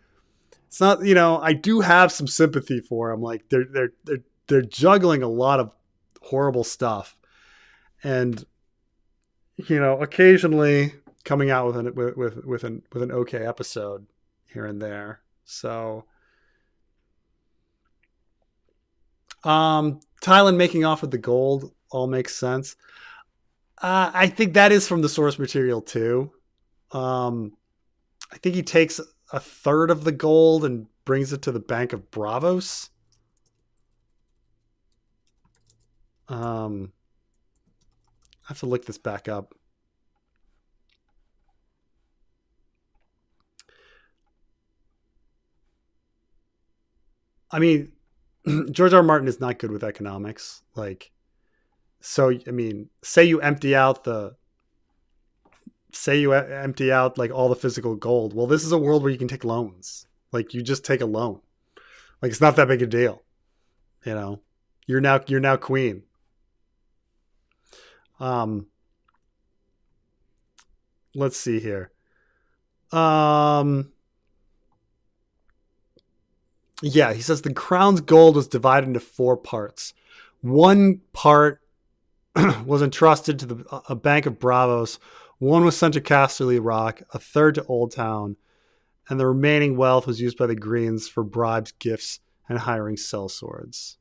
it's not, I do have some sympathy for them. Like, they're juggling a lot of horrible stuff. And, occasionally coming out with an okay episode here and there. So, Tylan making off with the gold all makes sense. I think that is from the source material too. I think he takes a third of the gold and brings it to the Bank of Bravos. I have to look this back up. I mean, George R.R. Martin is not good with economics. Like, so, I mean, say you empty out like all the physical gold. Well, this is a world where you can take loans. Like, you just take a loan. Like, it's not that big a deal. You're now queen. Let's see here. Yeah, he says the crown's gold was divided into 4 parts. One part was entrusted to a Bank of Bravos. One was sent to Casterly Rock, a third to Old Town, and the remaining wealth was used by the Greens for bribes, gifts, and hiring sellswords.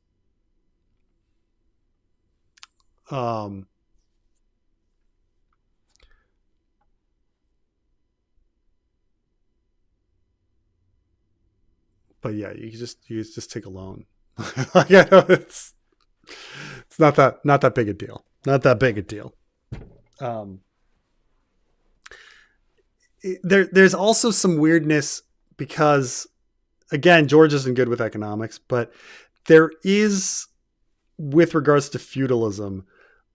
But yeah, you just take a loan. It's not that big a deal. Not that big a deal. There's also some weirdness because, again, George isn't good with economics, but there is, with regards to feudalism,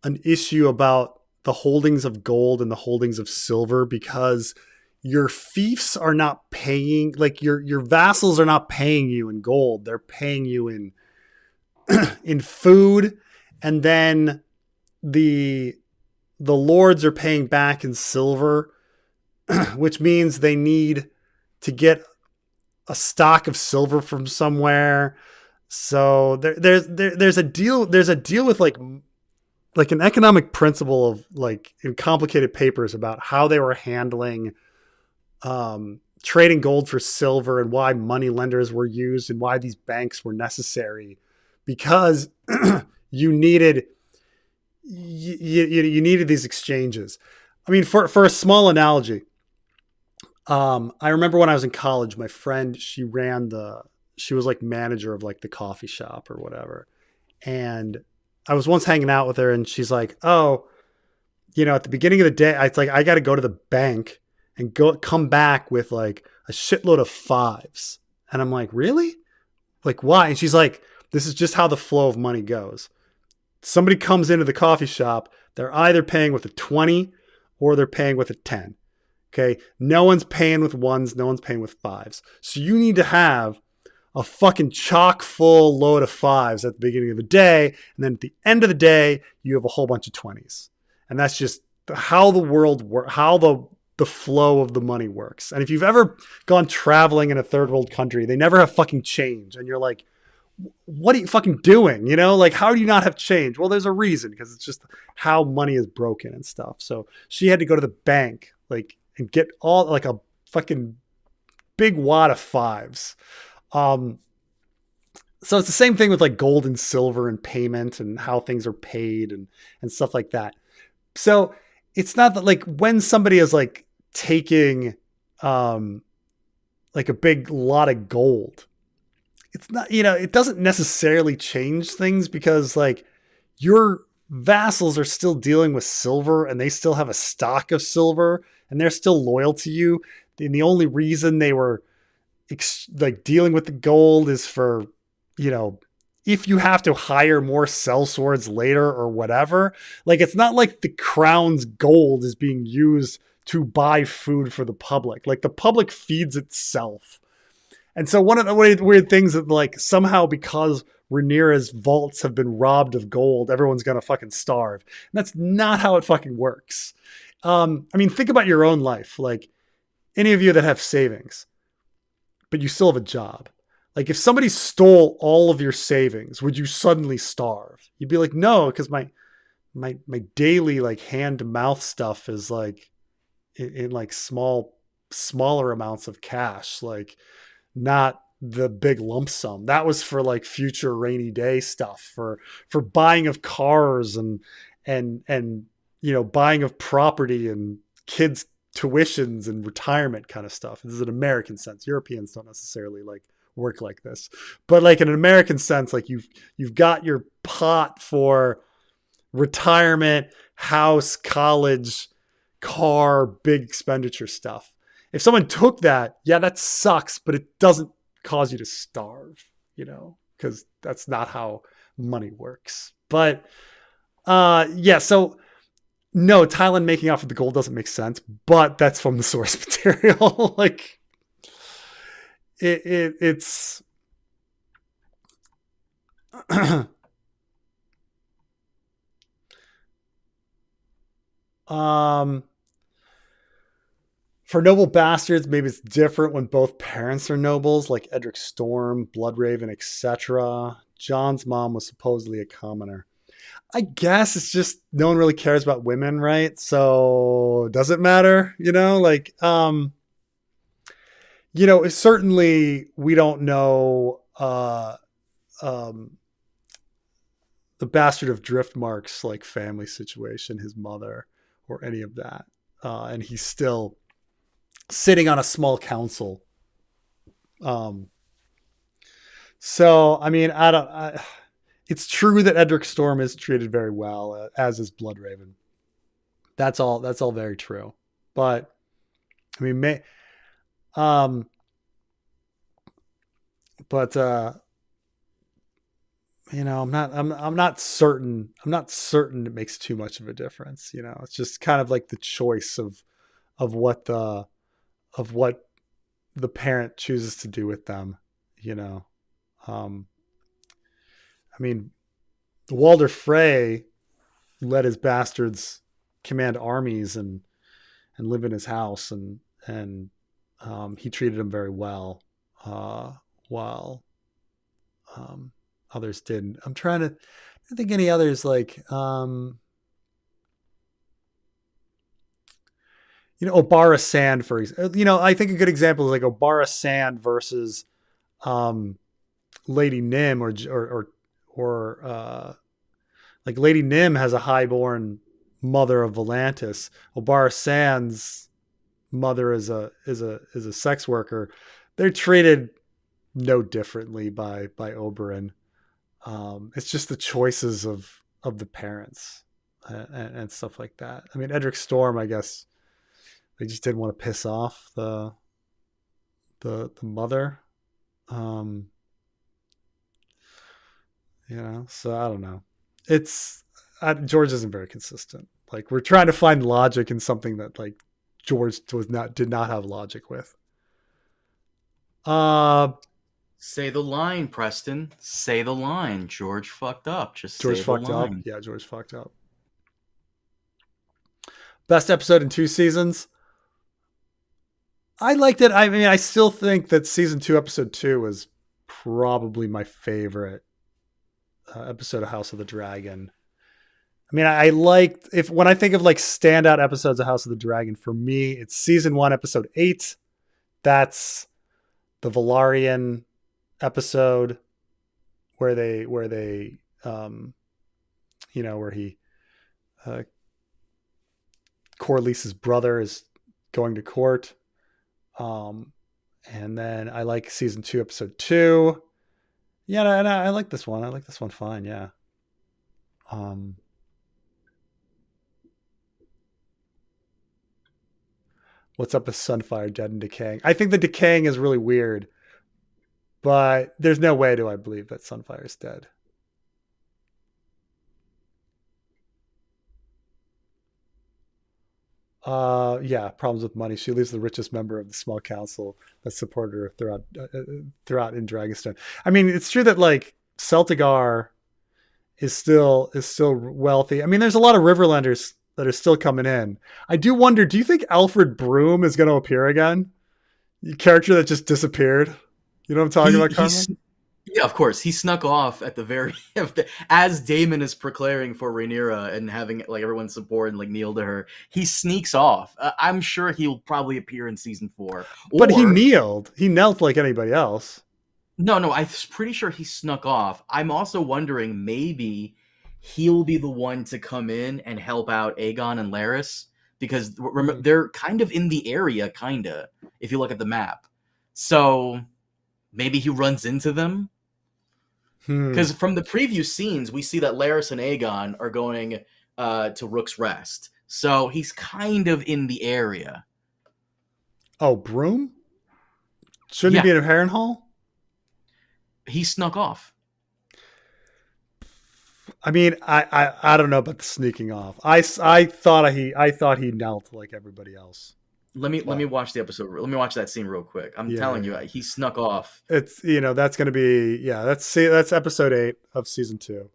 an issue about the holdings of gold and the holdings of silver, because your fiefs are not paying, like your vassals are not paying you in gold. They're paying you in food. And then the lords are paying back in silver, which means they need to get a stock of silver from somewhere. So there's a deal with like an economic principle of, like, in complicated papers about how they were handling trading gold for silver and why money lenders were used and why these banks were necessary, because you needed these exchanges. I mean, for a small analogy, I remember when I was in college, my friend, she was like manager of like the coffee shop or whatever. And I was once hanging out with her and she's like, oh, at the beginning of the day, it's like, I got to go to the bank and come back with like a shitload of 5s. And I'm like, really? Like, why? And she's like, this is just how the flow of money goes. Somebody comes into the coffee shop, they're either paying with a 20 or they're paying with a 10. Okay. No one's paying with 1s. No one's paying with 5s. So you need to have a fucking chock full load of 5s at the beginning of the day. And then at the end of the day, you have a whole bunch of 20s. And that's just how the world works, how the flow of the money works. And if you've ever gone traveling in a third world country, they never have fucking change. And you're like, what are you fucking doing? Like, how do you not have change? Well, there's a reason, because it's just how money is broken and stuff. So she had to go to the bank, like, and get all like a fucking big wad of 5s. So it's the same thing with like gold and silver and payment and how things are paid and stuff like that. So it's not that, like, when somebody is like taking like a big lot of gold, it's not, it doesn't necessarily change things, because like your vassals are still dealing with silver and they still have a stock of silver and they're still loyal to you. And the only reason they were like dealing with the gold is for, if you have to hire more sellswords later or whatever. Like, it's not like the crown's gold is being used to buy food for the public. Like, the public feeds itself. And so one of the weird things that like somehow because Rhaenyra's vaults have been robbed of gold, everyone's gonna fucking starve. And that's not how it fucking works. I mean, think about your own life. Like any of you that have savings, but you still have a job. Like if somebody stole all of your savings, would you suddenly starve? You'd be like, no, because my daily like hand to mouth stuff is like in like smaller amounts of cash, like not the big lump sum. That was for like future rainy day stuff, for buying of cars and you know, buying of property and kids tuitions and retirement kind of stuff. This is an American sense. Europeans don't necessarily like work like this, but like in an American sense, like you've got your pot for retirement, house, college, car, big expenditure stuff. If someone took that, yeah, that sucks, but it doesn't cause you to starve, you know, because that's not how money works. But yeah, so no, Thailand making off with the gold doesn't make sense, but that's from the source material. Like it's for noble bastards, maybe it's different when both parents are nobles, like Edric Storm, Bloodraven, etc. John's mom was supposedly a commoner. I guess it's just no one really cares about women, right? So does it matter? You know, like you know, certainly we don't know um the bastard of Driftmark's like family situation, his mother, or any of that. And he's still sitting on a small council. Um so I mean, it's true that Edric Storm is treated very well, as is Bloodraven. That's all very true. But I mean, um, but you know, I'm not certain. I'm not certain it makes too much of a difference. You know, it's just kind of like the choice of what the parent chooses to do with them. You know, um, I mean, Walder Frey let his bastards command armies and live in his house, and he treated him very well, while others didn't. I'm trying to think any others like you know, Obara Sand, for example. You know, I think a good example is like Obara Sand versus um, Lady Nim, or like Lady Nim has a highborn mother of Volantis. Obara Sand's mother is a sex worker. They're treated no differently by Oberyn. It's just the choices of the parents, and stuff like that. I mean, Edric Storm, I guess they just didn't want to piss off the mother. Um, you know, so I don't know. It's George isn't very consistent. Like we're trying to find logic in something that like George did not have logic with. Uh, Say the line, Preston. Say the line. George fucked up. Just George say the fucked up. line. Yeah, George fucked up. Best episode in 2 seasons. I liked it. I mean, I still think that season 2, episode 2 was probably my favorite episode of House of the Dragon. I mean, I liked, if when I think of like standout episodes of House of the Dragon, for me, it's season 1, episode 8. That's the Velaryon episode where they you know, where he uh, Corlys's brother is going to court. And then I like season 2, episode 2. Yeah, and I like this one. I like this one fine. Yeah. What's up with Sunfire dead and decaying? I think the decaying is really weird, but there's no way do I believe that Sunfire is dead. Yeah, problems with money. She leaves the richest member of the small council that supported her throughout in Dragonstone. I mean, it's true that like Celtigar is still wealthy. I mean, there's a lot of Riverlanders that are still coming in. I do wonder, do you think Alfred Broom is going to appear again? The character that just disappeared. You know what I'm talking about, He's Carmen? Yeah, of course. He snuck off at the very as Damon is proclairing for Rhaenyra and having like everyone support and like kneel to her. He sneaks off. I'm sure he'll probably appear in season 4. But he Or kneeled. He knelt like anybody else. no, I'm pretty sure he snuck off. I'm also wondering maybe he'll be the one to come in and help out Aegon and Larys because they're kind of in the area, kinda. If you look at the map, so maybe he runs into them. Because from the preview scenes, we see that Larys and Aegon are going to Rook's Rest. So he's kind of in the area. Oh, Broom? Shouldn't Yeah. he be in Harrenhal? He snuck off. I mean, I don't know about the sneaking off. I thought he knelt like everybody else. Let me watch the episode. Let me watch that scene real quick. I'm telling you, he snuck off. It's that's going to be that's episode 8 of season 2.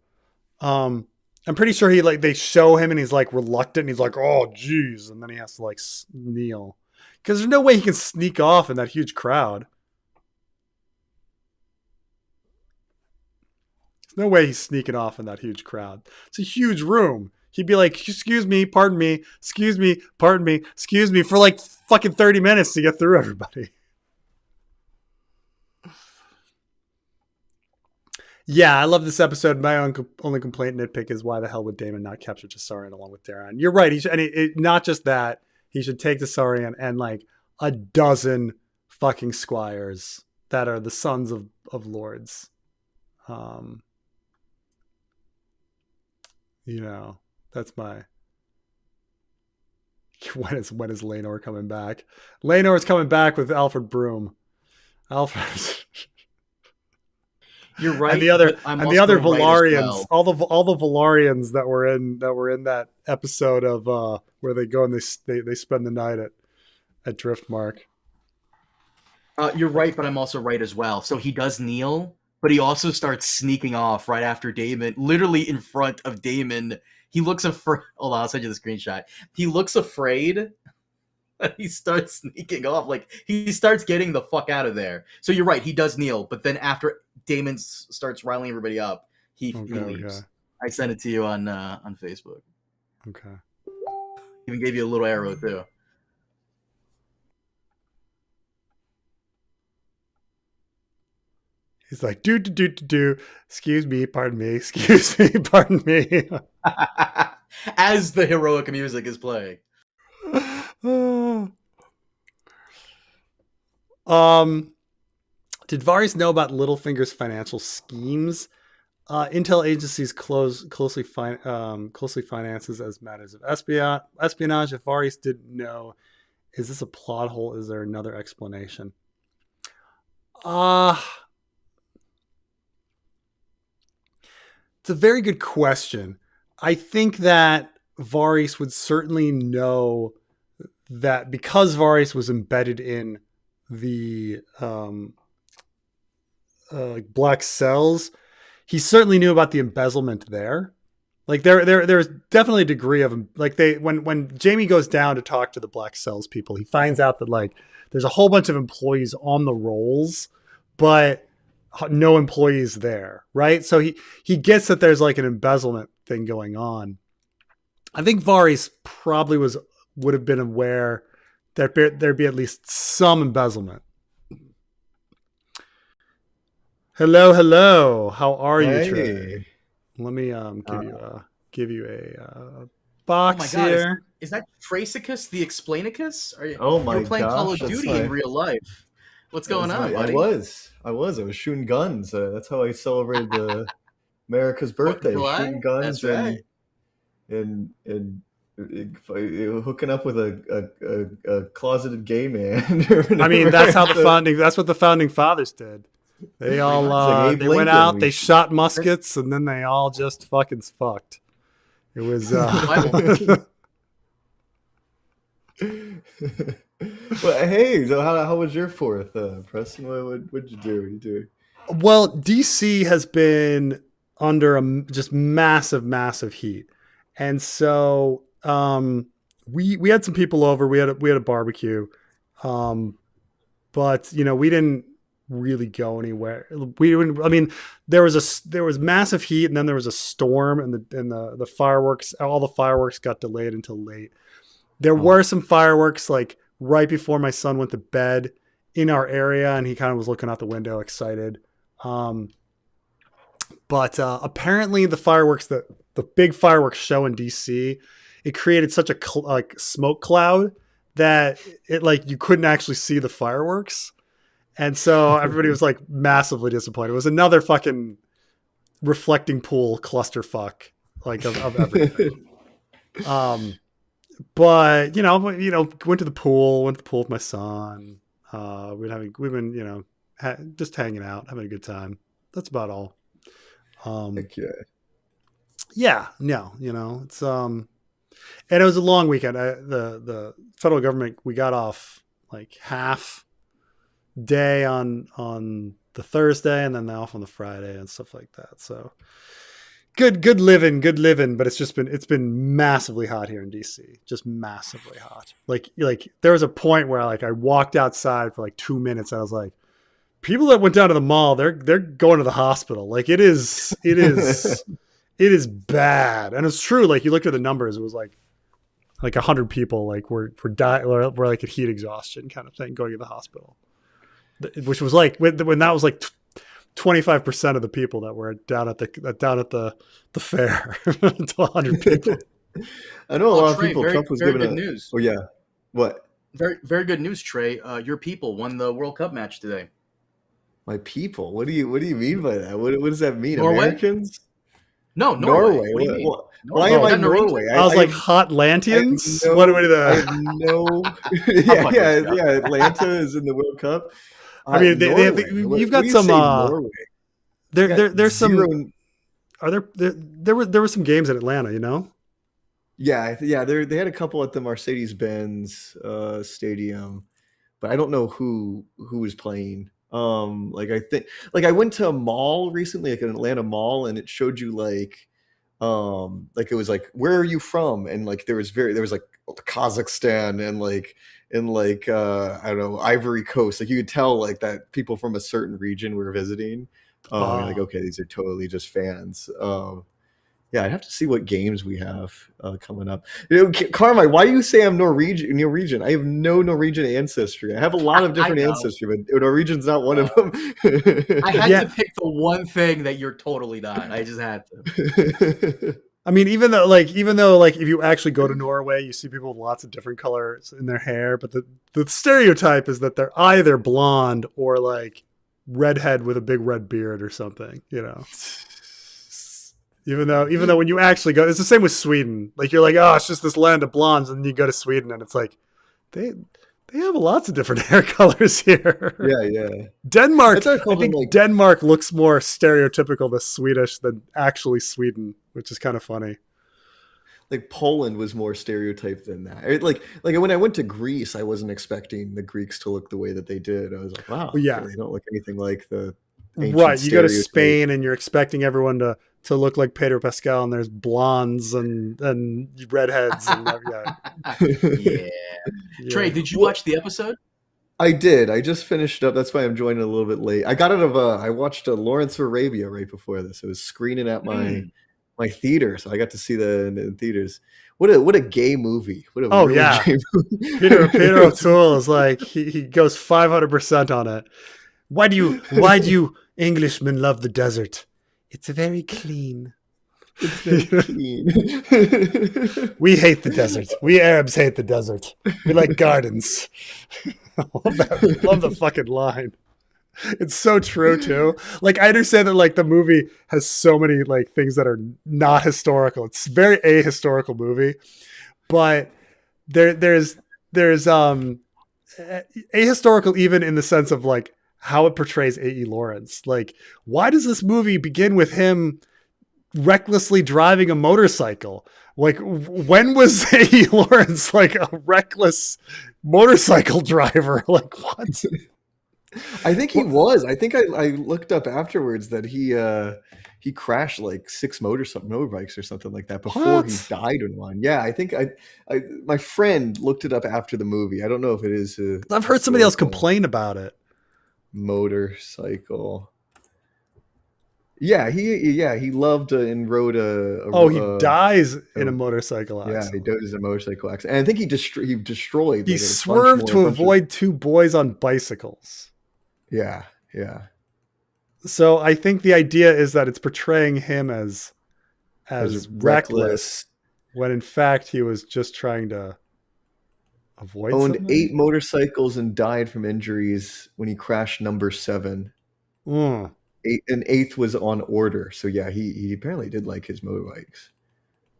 I'm pretty sure they show him and he's like reluctant and he's like, oh geez, and then he has to like kneel because there's no way he can sneak off in that huge crowd. There's no way he's sneaking off in that huge crowd. It's a huge room. He'd be like, excuse me, pardon me, excuse me, pardon me, excuse me, for like fucking 30 minutes to get through everybody. Yeah, I love this episode. My only complaint nitpick is why the hell would Daemon not capture Tessarion along with Daeron? You're right. He should, and not just that. He should take Tessarion and like a dozen fucking squires that are the sons of lords. That's my. When is Laenor coming back? Laenor is coming back with Alfred Broom. Alfred. You're right. And the other Valarians, well. all the Valarians that were in that episode of where they go and they spend the night at Driftmark. You're right, but I'm also right as well. So he does kneel, but he also starts sneaking off right after Daemon, literally in front of Daemon. He looks afraid. Hold on, I'll send you the screenshot. He looks afraid. He starts sneaking off. Like, he starts getting the fuck out of there. So you're right, he does kneel, but then after Daemon starts riling everybody up, he leaves. Okay. I sent it to you on Facebook. Okay. Even gave you a little arrow, too. He's like, do. Excuse me, pardon me. Excuse me, pardon me. As the heroic music is playing. Did Varys know about Littlefinger's financial schemes? Intel agencies closely finances as matters of espionage. If Varys didn't know, is this a plot hole? Is there another explanation? It's a very good question. I think that Varys would certainly know that because Varys was embedded in the black cells, he certainly knew about the embezzlement there. Like there's definitely a degree of like when Jaime goes down to talk to the black cells people, he finds out that like there's a whole bunch of employees on the rolls, but no employees there, right? So he gets that there's like an embezzlement thing going on. I think Varys probably would have been aware that there'd be at least some embezzlement. Hello. How are you, Trey? Let me give you a box here. Is that Tracicus the Explainicus? You're playing Call of Duty in real life. What's going on, buddy? I was shooting guns. That's how I celebrated America's birthday. Shooting guns and hooking up with a closeted gay man. I mean, that's what the founding fathers did. They all they went out, they shot muskets, and then they all just fucking fucked. It was Well, hey, so how was your fourth, Preston? What'd you do? What you do? Well, DC has been under just massive heat, and so we had some people over. We had a barbecue, but we didn't really go anywhere. I mean, there was massive heat, and then there was a storm, and the fireworks, all the fireworks got delayed until late. There were some fireworks like right before my son went to bed in our area, and he kind of was looking out the window excited. But apparently the big fireworks show in DC, it created such a smoke cloud that it you couldn't actually see the fireworks. And so everybody was massively disappointed. It was another fucking reflecting pool clusterfuck of everything. But went to the pool with my son. We've been just hanging out, having a good time. That's about all. Yeah, no, it's and it was a long weekend. The federal government, we got off half day on the Thursday, and then off on the Friday and stuff like that. So good living, but it's been massively hot here in DC, just massively hot. Like there was a point where I walked outside for 2 minutes, and I was like, people that went down to the mall, they're going to the hospital. It is bad. And it's true. You looked at the numbers, it was like 100 people were dying, or at heat exhaustion kind of thing, going to the hospital, which was when that was 25% of the people that were down at the fair to 100 people. I know a lot of people. Trump was giving good news. Oh yeah. What? Very, very good news, Trey. Your people won the World Cup match today. My people? What do you mean by that? What does that mean? Norway? Americans? No, Norway. What do you mean? Why am I Norway? I was Hotlantians? What are the? I have no. yeah. Atlanta is in the World Cup. I mean, you've got some. There's some. Are there were some games in Atlanta? Yeah. They had a couple at the Mercedes-Benz stadium, but I don't know who was playing. I think I went to a mall recently, an Atlanta mall, and it showed you it was where are you from? And there was Kazakhstan and I don't know, Ivory Coast. You could tell that people from a certain region were visiting. Okay, these are totally just fans. Yeah, I'd have to see what games we have coming up. Carmine, why do you say I'm Norwegian? I have no Norwegian ancestry. I have a lot of different ancestry, but Norwegian's not one of them. I had to pick the one thing that you're totally not. I just had to. I mean, even though if you actually go to Norway, you see people with lots of different colors in their hair, but the stereotype is that they're either blonde or redhead with a big red beard or something, Even though when you actually go, it's the same with Sweden. You're oh, it's just this land of blondes, and you go to Sweden, and it's they have lots of different hair colors here. Yeah. Denmark, I think Denmark looks more stereotypical to Swedish than actually Sweden, which is kind of funny. Poland was more stereotyped than that. When I went to Greece, I wasn't expecting the Greeks to look the way that they did. I was like, wow, they don't look anything like the ancient right. You go to Spain, and you're expecting everyone to look like Pedro Pascal, and there's blondes and redheads. And yeah. Trey, did you watch the episode? I did. I just finished up. That's why I'm joining a little bit late. I got out of I watched Lawrence of Arabia right before this. It was screening at my theater, so I got to see that in theaters. What a gay movie! What a gay movie. Peter O'Toole is he goes 500% on it. Why do you Englishmen love the desert? It's very clean. It's very clean. We hate the desert. We Arabs hate the desert. We like gardens. Love the fucking line. It's so true too. I understand that the movie has so many things that are not historical. It's a very ahistorical movie, but there's ahistorical even in the sense of how it portrays A.E. Lawrence. Why does this movie begin with him recklessly driving a motorcycle. Like, when was A.E. Lawrence like a reckless motorcycle driver? Like, what? I think he was. I think I looked up afterwards that he crashed like 6 motorbikes or something like that before he died in one. Yeah, I think my friend looked it up after the movie. I don't know if it is. I've heard somebody else complain about it. Motorcycle. Yeah, he loved and rode he dies in a motorcycle accident. Yeah, he dies in a motorcycle accident. And I think he destroyed. He swerved to avoid 2 boys on bicycles. Yeah. So I think the idea is that it's portraying him as reckless, when in fact he was just trying to avoid. Owned something? 8 motorcycles and died from injuries when he crashed number 7. An 8th was on order. So yeah, he apparently did like his motorbikes.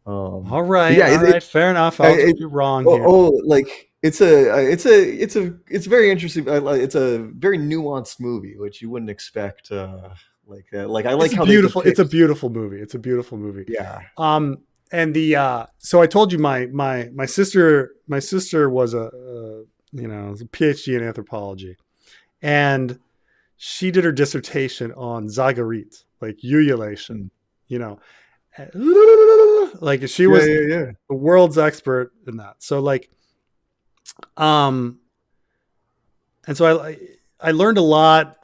All right, fair enough. I'll be wrong here. Like it's very interesting. It's a very nuanced movie, which you wouldn't expect. Like that. Like I like how beautiful. It's a beautiful movie. Yeah. And so I told you my sister was a PhD in anthropology, and she did her dissertation on zagarit, like ululation, like she was the world's expert in that. So like, and so I learned a lot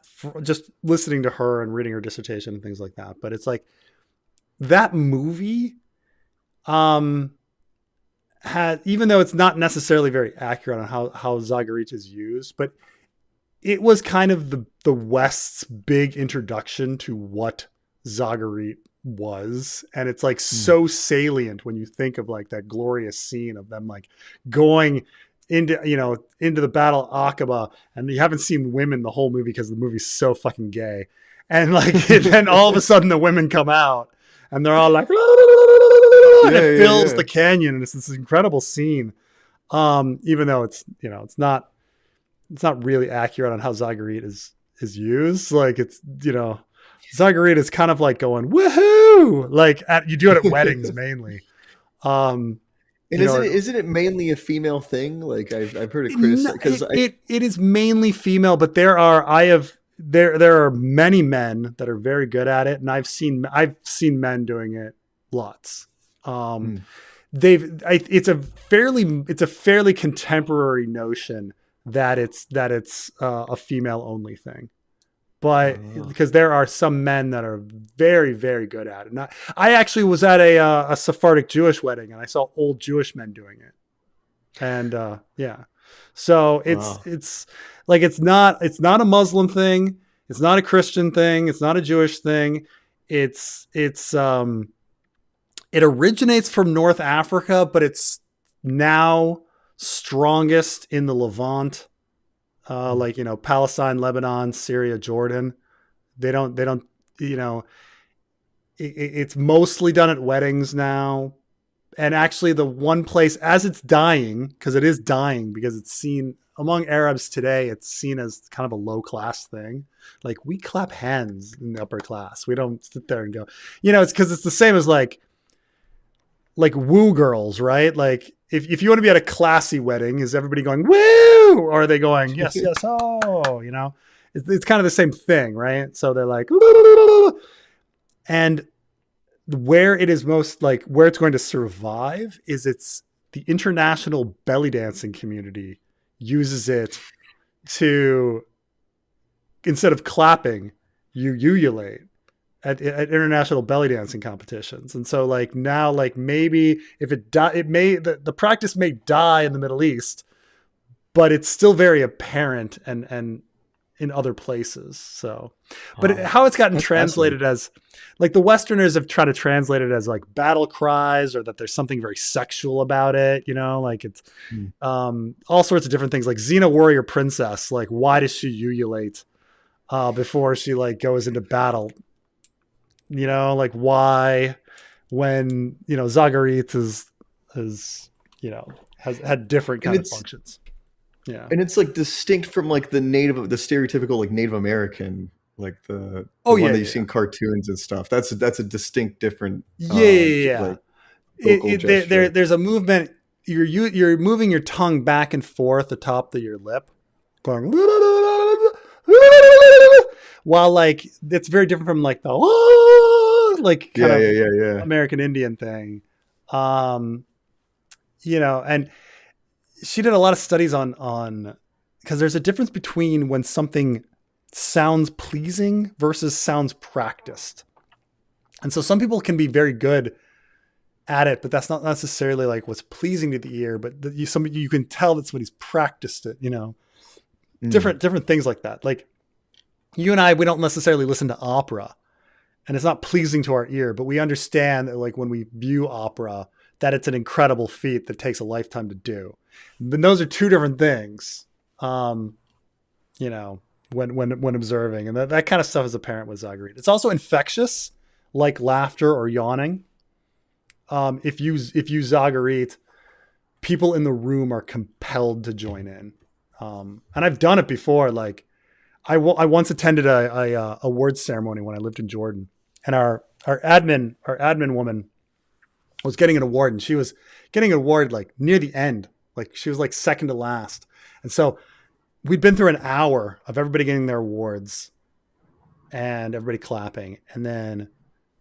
just listening to her and reading her dissertation and things like that. But it's like that movie, had, even though it's not necessarily very accurate on how zagarit is used, but it was kind of the West's big introduction to what zagarit was. And it's like so salient when you think of like that glorious scene of them like going into the Battle of Aqaba, and you haven't seen women the whole movie because the movie's so fucking gay. And like, then all of a sudden the women come out and they're all like, and it fills the canyon, and it's this incredible scene. Even though it's not really accurate on how zagarit is used. Like it's, zagarit is kind of like going, woohoo! Like you do it at weddings mainly. And isn't it mainly a female thing? Like I've heard it criticized because it is mainly female, but there are many men that are very good at it, and I've seen men doing it lots. It's a fairly contemporary notion that it's a female only thing, but because there are some men that are very, very good at it. And I actually was at a Sephardic Jewish wedding, and I saw old Jewish men doing it. And so it's like, it's not a Muslim thing. It's not a Christian thing. It's not a Jewish thing. It originates from North Africa, but it's now strongest in the Levant, like, Palestine, Lebanon, Syria, Jordan. It's mostly done at weddings now. And actually the one place, as it's dying, because it is dying, because it's seen among Arabs today, it's seen as kind of a low class thing. Like, we clap hands in the upper class. We don't sit there and go, it's because it's the same as like woo girls, right? Like if you want to be at a classy wedding, is everybody going woo, or are they going yes, oh, it's kind of the same thing, right? So they're like, and where it is most like where it's going to survive is it's the international belly dancing community uses it to, instead of clapping, you ululate at international belly dancing competitions. And so like now, like maybe if the practice may die in the Middle East, but it's still very apparent and in other places. So, but how it's gotten translated as, like, the Westerners have tried to translate it as like battle cries, or that there's something very sexual about it, like it's all sorts of different things, like Xena Warrior Princess. Like, why does she ululate before she like goes into battle? Like, why, when, zagarit has had different kind of functions. Yeah. And it's like distinct from like the stereotypical like Native American like the Oh one yeah, that yeah, you see in cartoons and stuff. That's a distinct different yeah. like vocal gesture. There's a movement. You're moving your tongue back and forth atop your lip, going while like it's very different from like the like kind Yeah, of yeah, yeah, yeah. American Indian thing. You know, and she did a lot of studies on because there's a difference between when something sounds pleasing versus sounds practiced. And so some people can be very good at it, but that's not necessarily like what's pleasing to the ear, but you can tell that somebody's practiced it, you know, different things like that. Like you and I, we don't necessarily listen to opera and it's not pleasing to our ear, but we understand that like when we view opera, that it's an incredible feat that takes a lifetime to do. But those are two different things, you know, when observing, and that kind of stuff is apparent with Zagorit. It's also infectious, like laughter or yawning. If you Zagorit, people in the room are compelled to join in. And I've done it before. Like I once attended a awards ceremony when I lived in Jordan, and our admin woman was getting an award, and she was getting an award like near the end. Like she was like second to last. And so we'd been through an hour of everybody getting their awards and everybody clapping. And then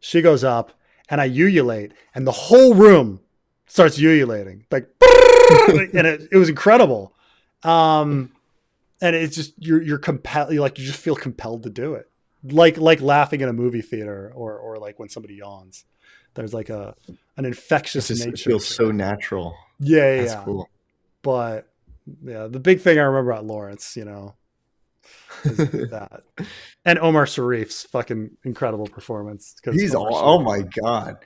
she goes up and I ululate and the whole room starts ululating like, and it was incredible. And it's just, you're compelled, you just feel compelled to do it. Like laughing in a movie theater or like when somebody yawns, there's like an infectious nature. It feels so natural. Yeah. That's cool. But yeah, the big thing I remember about Lawrence, you know, is that, and Omar Sharif's fucking incredible performance. He's oh my god,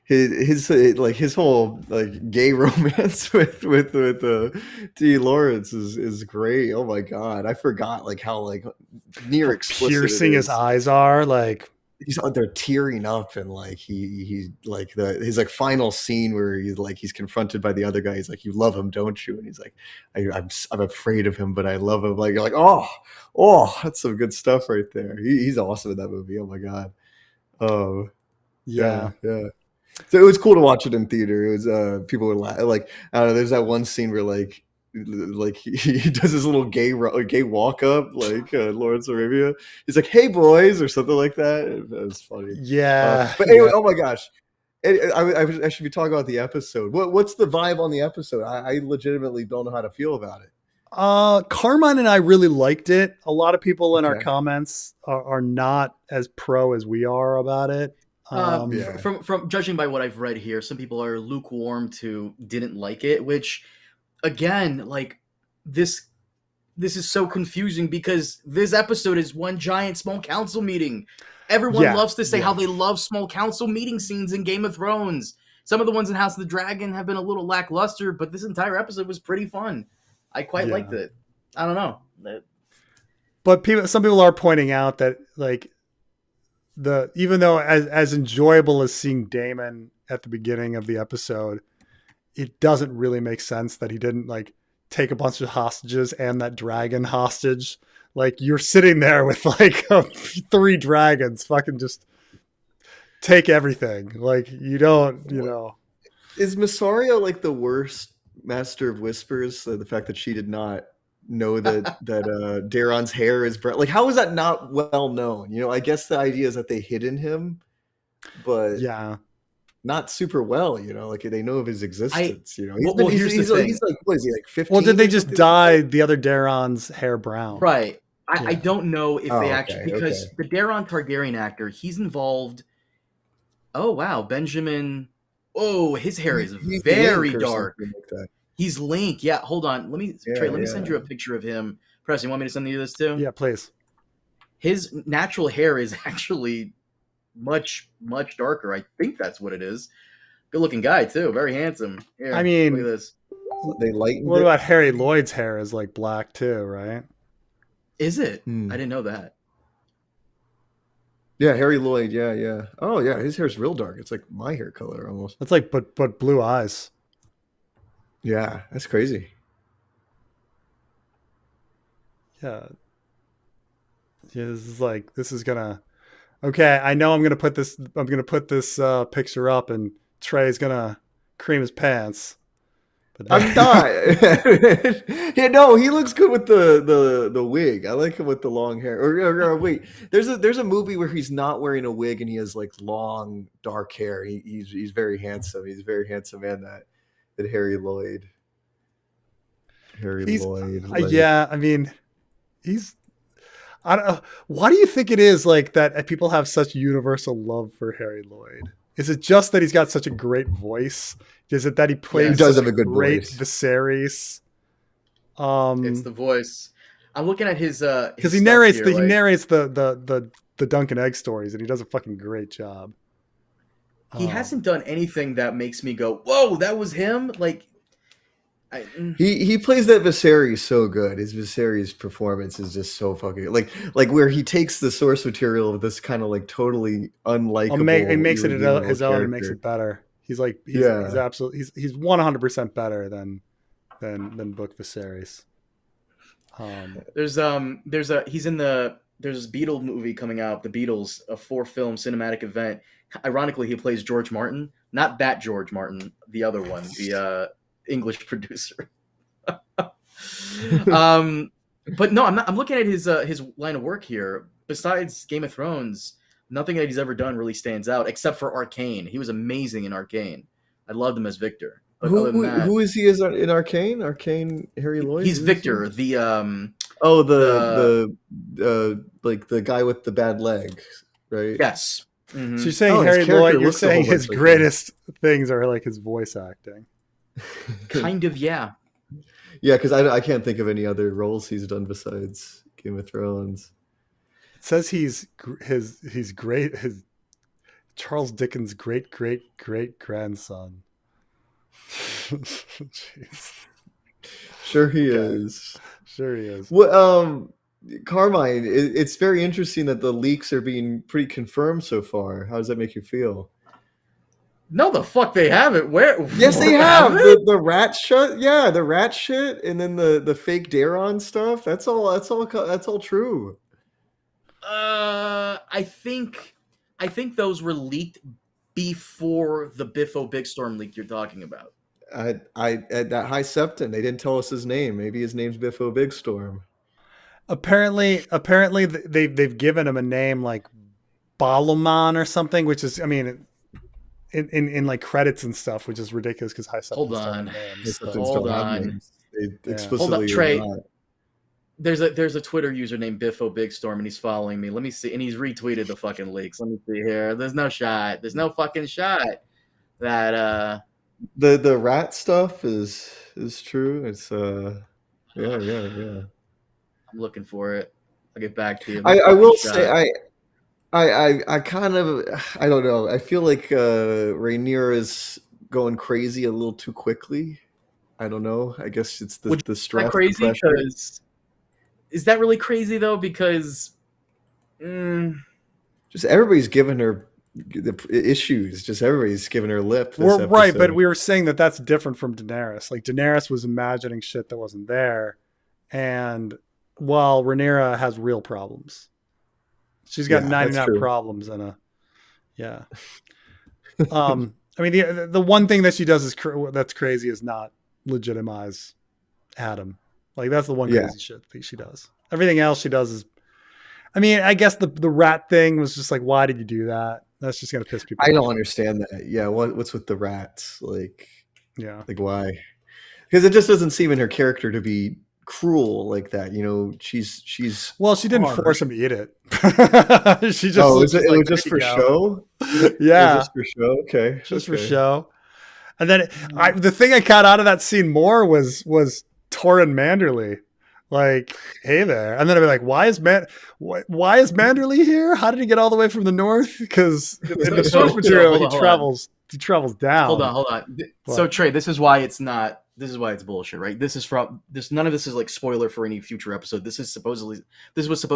his whole like gay romance with T. Lawrence is great. Oh my god, I forgot like how like near explicit piercing his eyes are. Like he's out there tearing up, and like he like his like final scene where he's confronted by the other guy. He's like, "You love him, don't you?" And he's like, "I'm afraid of him, but I love him." Like you're like, oh, that's some good stuff right there. He's awesome in that movie. Oh my god. Yeah. So it was cool to watch it in theater. It was people were like, I don't know. There's that one scene where like he does his little gay walk up like Lawrence Arabia. He's like, "Hey boys," or something like that. It was funny. Yeah. But anyway, oh my gosh, I should be talking about the episode. What's the vibe on the episode? I legitimately don't know how to feel about it. Carmine and I really liked it. A lot of people in our comments are not as pro as we are about it. From judging by what I've read here, some people are lukewarm to didn't like it, which again, like this is so confusing because this episode is one giant small council meeting. Everyone loves to say how they love small council meeting scenes in Game of Thrones. Some of the ones in House of the Dragon have been a little lackluster, but this entire episode was pretty fun. I quite liked it. I don't know. But some people are pointing out that like even though as enjoyable as seeing Daemon at the beginning of the episode, it doesn't really make sense that he didn't like take a bunch of hostages and that dragon hostage. Like you're sitting there with like 3 dragons, fucking just take everything. Like you don't, you know. Is Massaria like the worst master of whispers? The fact that she did not know that Daeron's hair is brown. Like how is that not well known? You know, I guess the idea is that they hidden him, but not super well, you know, like they know of his existence, you know. He's like, what is he, like 15? Well, did they just dye the other Daeron's hair brown? Right. I don't know if they actually, because the Daeron Targaryen actor, he's involved. Oh, wow. Benjamin. Oh, his hair is very dark. Like he's Link. Yeah, hold on. Let me send you a picture of him. Press, you want me to send you this too? Yeah, please. His natural hair is actually much darker. I think that's what it is. Good looking guy too, very handsome. Here, I mean, look at this. They lightened what about Harry Lloyd's hair is like black too, right? Is it? I didn't know that. Yeah, Harry Lloyd. Yeah. Oh yeah, his hair's real dark. It's like my hair color almost. It's like but blue eyes. Yeah, that's crazy. Yeah. Yeah, this is gonna. Okay, I know I'm gonna put this. I'm gonna put this picture up, and Trey's gonna cream his pants. But I'm not. Yeah, no, he looks good with the wig. I like him with the long hair. Or wait, there's a movie where he's not wearing a wig and he has like long dark hair. He's very handsome. He's a very handsome man. That Harry Lloyd. Yeah, I mean, he's. I don't know. Why do you think it is like that? People have such universal love for Harry Lloyd. Is it just that he's got such a great voice? Is it that he plays he does have a a good great voice. Viserys? It's the voice. I'm looking at his because he narrates the Dunk and Egg stories, and he does a fucking great job. He hasn't done anything that makes me go, "Whoa, that was him!" Like, he plays that Viserys so good. His Viserys performance is just so fucking like where he takes the source material of this kind of like totally unlikable. He makes it his own and character. makes it better. He's 100% better than book Viserys. there's this Beatle movie coming out, The Beatles, a 4-film cinematic event. Ironically, he plays George Martin, not that George Martin, the other one, the English producer. But no, I'm looking at his line of work here. Besides Game of Thrones, nothing that he's ever done really stands out, except for Arcane. He was amazing in Arcane. I loved him as Victor. But who is he as in Arcane? Arcane Harry Lloyd? He's Victor, the like the guy with the bad leg, right? yes. Mm-hmm. So you're saying Harry Lloyd? You're saying his like greatest things are like his voice acting. Kind of, yeah. Yeah, because I can't think of any other roles he's done besides Game of Thrones. It says he's Charles Dickens' great grandson. Jeez. Sure he is. Sure he is. Well, Carmine, it's very interesting that the leaks are being pretty confirmed so far. How does that make you feel? No, the fuck they haven't. Where? Yes, they have the rat shit. Yeah, the rat shit, and then the fake Daron stuff. That's all true. I think those were leaked before the Biffo Big Storm leak you're talking about. At that High Septon, they didn't tell us his name. Maybe his name's Biffo Big Storm. Apparently, they've given him a name like Balaman or something, which is, I mean, in like credits and stuff, which is ridiculous because High Septon. Hold on. Hold on. Hold on, Trey. There's a Twitter user named Biffo Big Storm, and he's following me. Let me see, and he's retweeted the fucking leaks. Let me see here. There's no shot. There's no fucking shot that the rat stuff is true. It's yeah. I'm looking for it. I'll get back to you. I will say I kind of, I don't know. I feel like Rhaenyra is going crazy a little too quickly. I don't know. I guess it's the stress. That crazy? Because is that really crazy though? Because just everybody's giving her the issues. Just everybody's giving her lip. We're right, but we were saying that that's different from Daenerys. Like Daenerys was imagining shit that wasn't there, and while Rhaenyra has real problems. She's got 99 problems and I mean, the one thing that she does that's crazy is not legitimize Adam. Like that's the one crazy shit that she does. Everything else she does is, I mean, I guess the rat thing was just like, why did you do that? That's just gonna piss people off. I don't understand that. Yeah, what's with the rats? Like, yeah, like why? Because it just doesn't seem in her character to be cruel like that. You know, she's well, she didn't force him to eat it. She just it was just for show. Yeah, just for show. Okay, just for show. And then the thing I got out of that scene more was Torrin Manderly, like, hey there. And then I'd be like, why is Manderly here? How did he get all the way from the north? Because in the source material he travels down. Hold on. So Trey, this is why it's bullshit, right? None of this is like spoiler for any future episode. This was supposed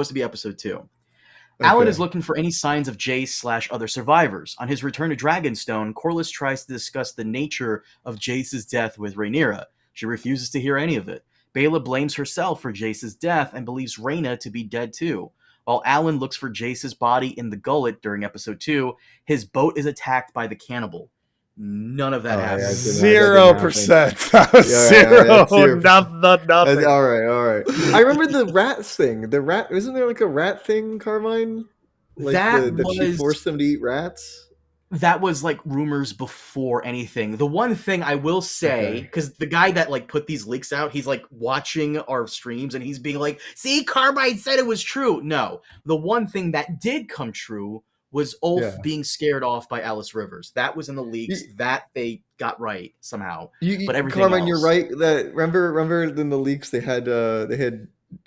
to be episode 2. Okay. Alan is looking for any signs of Jace/other survivors. On his return to Dragonstone, Corlys tries to discuss the nature of Jace's death with Rhaenyra. She refuses to hear any of it. Baela blames herself for Jace's death and believes Rhaena to be dead too. While Alan looks for Jace's body in the gullet during episode 2, his boat is attacked by the cannibal. None of that happens. 0%. That was zero. Nothing. All right. I remember the rats thing. The rat, isn't there like a rat thing, Carmine? Like that she forced them to eat rats? That was like rumors before anything. The one thing I will say, because the guy that like put these leaks out, he's like watching our streams and he's being like, see, Carmine said it was true. No, the one thing that did come true was Ulf being scared off by Alice Rivers. That was in the leaks. That they got right somehow. But everything Carmine, else, you're right. That remember in the leaks they had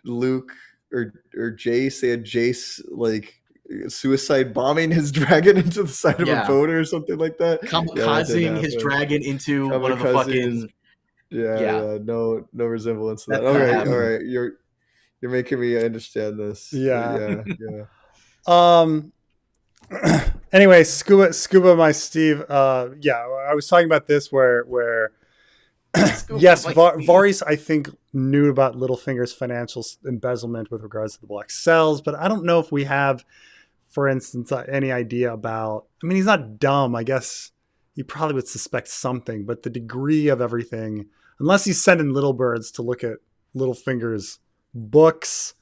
Luke or Jace. They had Jace like suicide bombing his dragon into the side of a boat or something like that. Kamikazing his dragon into one of the fucking. No resemblance to that. All right. You're making me understand this. Yeah. Anyway, scuba my Steve. I was talking about this where yes, Varys I think knew about Littlefinger's financial embezzlement with regards to the Black Cells, but I don't know if we have, for instance, any idea about. I mean, he's not dumb. I guess he probably would suspect something, but the degree of everything, unless he's sending little birds to look at Littlefinger's books,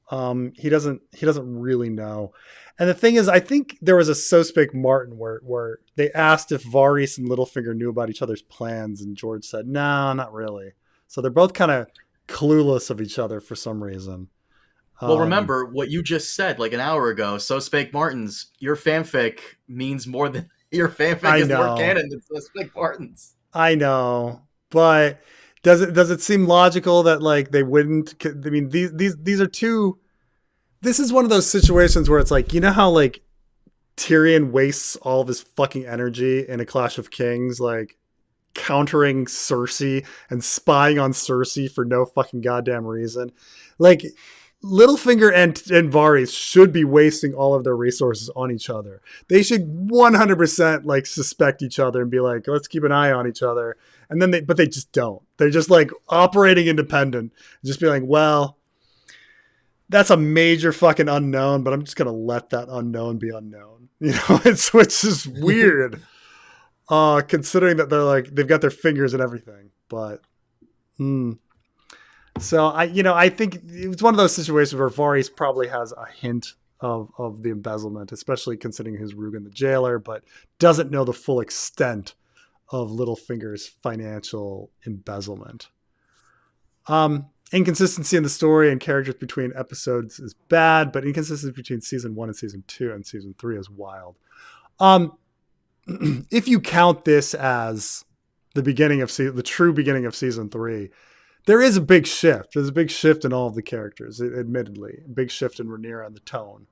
he doesn't really know. And the thing is, I think there was a So Spake Martin where they asked if Varys and Littlefinger knew about each other's plans, and George said, no, not really. So they're both kind of clueless of each other for some reason. Well, remember what you just said like an hour ago. So Spake Martin's, your fanfic means more than your fanfic is more canon than So Spake Martin's. I know, but does it seem logical that like they wouldn't? I mean, these are two. This is one of those situations where it's like, you know how like Tyrion wastes all of his fucking energy in A Clash of Kings, like countering Cersei and spying on Cersei for no fucking goddamn reason. Like Littlefinger and Varys should be wasting all of their resources on each other. They should 100% like suspect each other and be like, let's keep an eye on each other. And then but they just don't. They're just like operating independent, just be like, well, that's a major fucking unknown, but I'm just gonna let that unknown be unknown. You know, which is weird, considering that they're like they've got their fingers in everything. But, so I think it's one of those situations where Varys probably has a hint of the embezzlement, especially considering his Rugen the jailer, but doesn't know the full extent of Littlefinger's financial embezzlement. Inconsistency in the story and characters between episodes is bad, but inconsistency between season 1 and season 2 and season 3 is wild. If you count this as the beginning of the true beginning of season 3, there is a big shift. There's a big shift in all of the characters, admittedly. A big shift in Rhaenyra and the tone.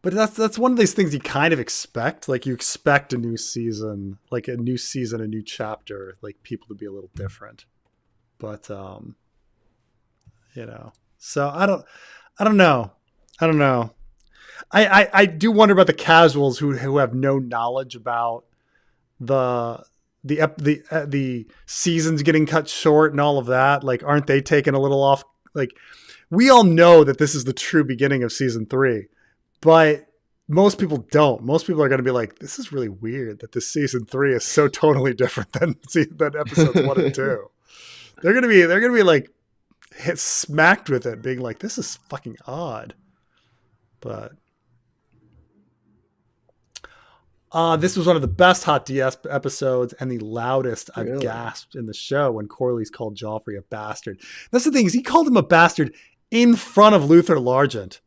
But that's one of these things you kind of expect. Like you expect a new season, a new chapter, like people to be a little different. But so I don't know. I do wonder about the casuals who have no knowledge about the seasons getting cut short and all of that. Like, aren't they taken a little off? Like, we all know that this is the true beginning of season 3. But most people don't. Most people are going to be like, this is really weird that this season 3 is so totally different than episodes 1 and 2. They're going to be like hit smacked with it, being like, this is fucking odd. But this was one of the best Hot DS episodes and the loudest I've gasped in the show when Corlys called Joffrey a bastard. That's the thing, is he called him a bastard in front of Luther Largent.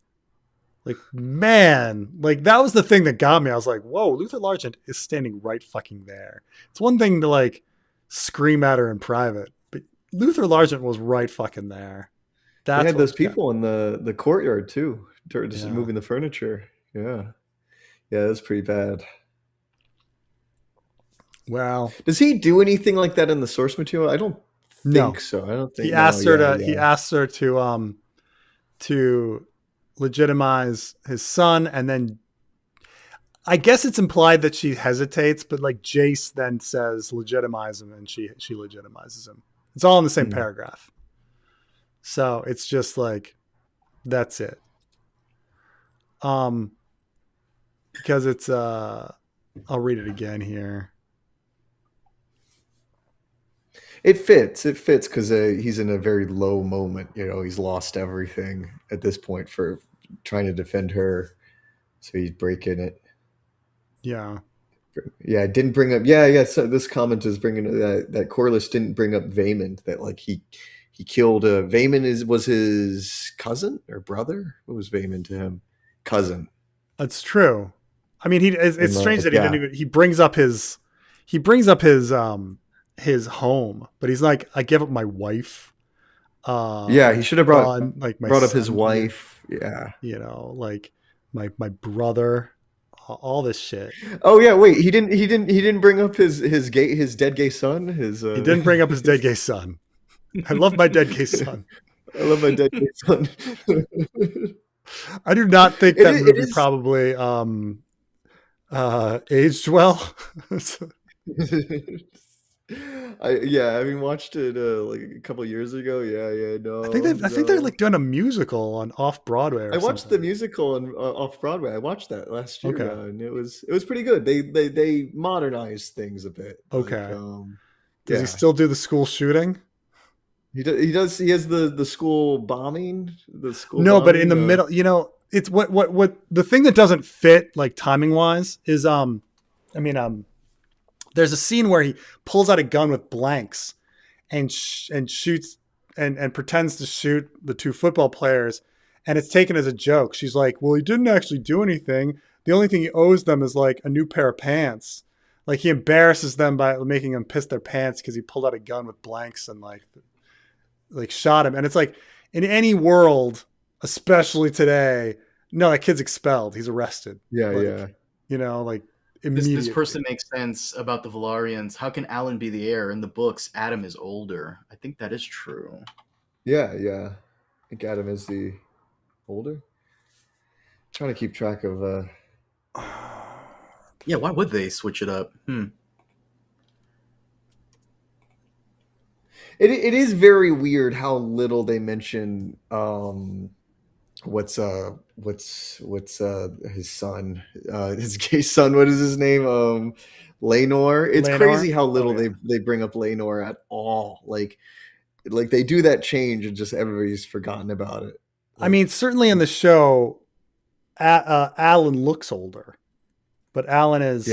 Like, man, like that was the thing that got me. I was like, whoa, Luther Largent is standing right fucking there. It's one thing to like scream at her in private, but Luther Largent was right fucking there. They had those people in the courtyard too, just moving the furniture. Yeah, that's pretty bad. Well, does he do anything like that in the source material? I don't think so. I don't think he asked her he asked her to legitimize his son, and then I guess it's implied that she hesitates, but like Jace then says legitimize him, and she legitimizes him. It's all in the same paragraph. So it's just like, that's it. Because it's I'll read it again here. It fits because he's in a very low moment. He's lost everything at this point for trying to defend her, so he's breaking it. Yeah. It didn't bring up. Yeah. So this comment is bringing that Corliss didn't bring up Vaemond. That like he killed. Vaemond was his cousin or brother. What was Vaemond to him? Cousin. That's true. I mean, it's strange that he didn't even. He brings up his home, but he's like, I give up my wife. He should have brought up his wife. Yeah, like my brother. All this shit. Oh yeah, wait. He didn't bring up his dead gay son. He didn't bring up his dead gay son. I love my dead gay son. I love my dead gay son. I do not think that movie probably aged well. Having watched it like a couple years ago. No. I think they're like doing a musical on off Broadway. I watched the musical on off Broadway. I watched that last year, and it was pretty good. They modernized things a bit. Okay. Does he still do the school shooting? He does. He has the school bombing. But in the middle, it's what the thing that doesn't fit like timing wise is there's a scene where he pulls out a gun with blanks and shoots and pretends to shoot the two football players, and it's taken as a joke. She's like, well, he didn't actually do anything. The only thing he owes them is like a new pair of pants. Like he embarrasses them by making them piss their pants because he pulled out a gun with blanks and like shot him. And it's like, in any world, especially today, no, that kid's expelled. He's arrested. Like, This person makes sense about the Valarians. How can Alan be the heir? In the books, Adam is older. I think that is true. Yeah. I think Adam is the older. I'm trying to keep track of. Yeah, why would they switch it up? It is very weird how little they mention what's his son, his gay son, what is his name, Laenor. It's crazy how little they bring up Laenor at all. Like they do that change and just everybody's forgotten about it. I mean, certainly in the show Alan looks older, but Alan is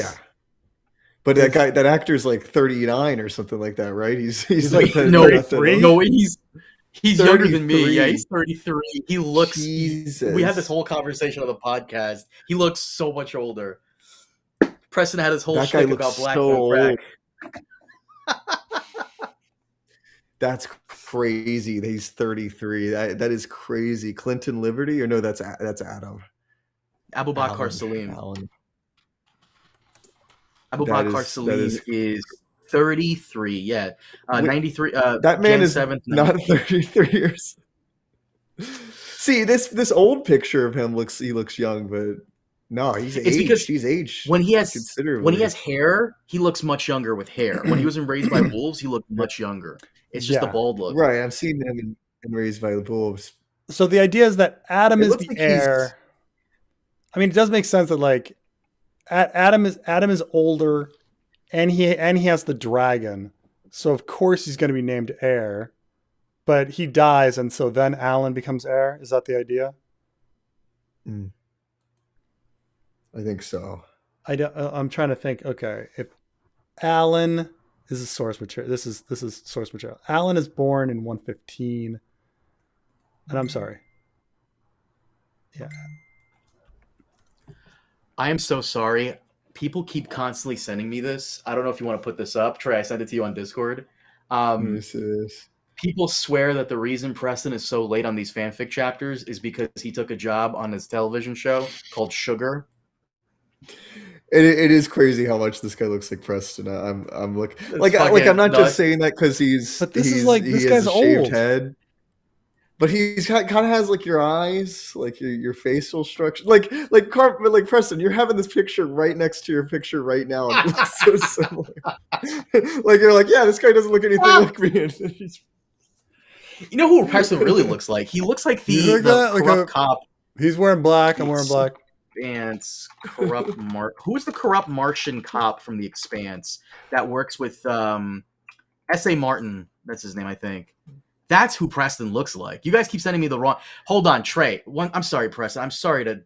but that actor's like 39 or something like that, right? He's like 33. No, he's younger than me. Yeah, he's 33. He looks. We had this whole conversation on the podcast. He looks so much older. Preston had his whole shtick about black and crack. That's crazy. He's 33. That is crazy. Clinton Liberty, or no? That's Adam. Abubakar Salim. Abubakar Salim is 33. Yeah, 93. That man is not 33 years. See, this old picture of him looks young, but no, he's aged. Because he's aged when he has hair, he looks much younger with hair. When he was in Raised by Wolves, he looked much younger. It's just a bald look. Right, I've seen him in Raised by the Wolves. So the idea is that Adam is the heir. I mean, it does make sense that like Adam is older, and he has the dragon, so of course he's going to be named heir. But he dies, and so then Alan becomes heir. Is that the idea? I think so. I'm trying to think. Okay, if Alan is a source material, this is source material. Alan is born in 115, and I'm sorry. Yeah. I am so sorry. People keep constantly sending me this. I don't know if you want to put this up. Trey, I sent it to you on Discord. People swear that the reason Preston is so late on these fanfic chapters is because he took a job on his television show called Sugar. It is crazy how much this guy looks like Preston. I'm looking like I'm not just saying that because he's. But this is like this guy's old. Head. But he's kind of has like your eyes, like your facial structure, like Preston. You're having this picture right next to your picture right now. And it looks so similar. Like you're like, yeah, this guy doesn't look anything like me. You know who Preston really looks like? He looks like the corrupt cop. He's wearing black. I'm wearing black. Expanse corrupt Who's the corrupt Martian cop from The Expanse that works with S.A. Martin? That's his name, I think. That's who Preston looks like. You guys keep sending me the wrong. Hold on, Trey. I'm sorry, Preston. I'm sorry to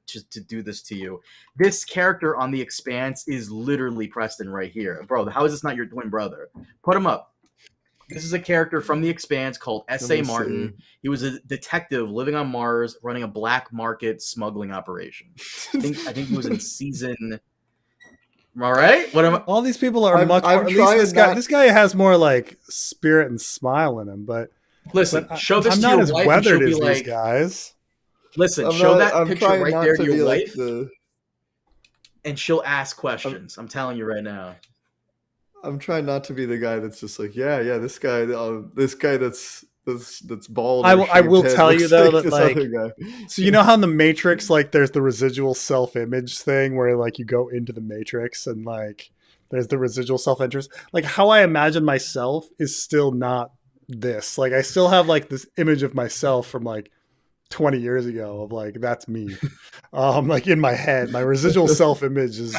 do this to you. This character on The Expanse is literally Preston right here, bro. How is this not your twin brother? Put him up. This is a character from The Expanse called S.A. Martin. He was a detective living on Mars, running a black market smuggling operation. I think he was in season. All right. All these people are much more. At least this guy has more like spirit and smile in him. But listen, show this I'm to not your as wife. weathered as like, these guys. Listen, show that picture right there to your wife, and she'll ask questions. I'm telling you right now. I'm trying not to be the guy that's just like, yeah, this guy that's bald. I will tell you though that like, so you know how in the Matrix, like there's the residual self-image thing where like you go into the Matrix and like there's the residual self-interest. Like how I imagine myself is still not this. Like I still have like this image of myself from like 20 years ago of like that's me. Like in my head, my residual self-image is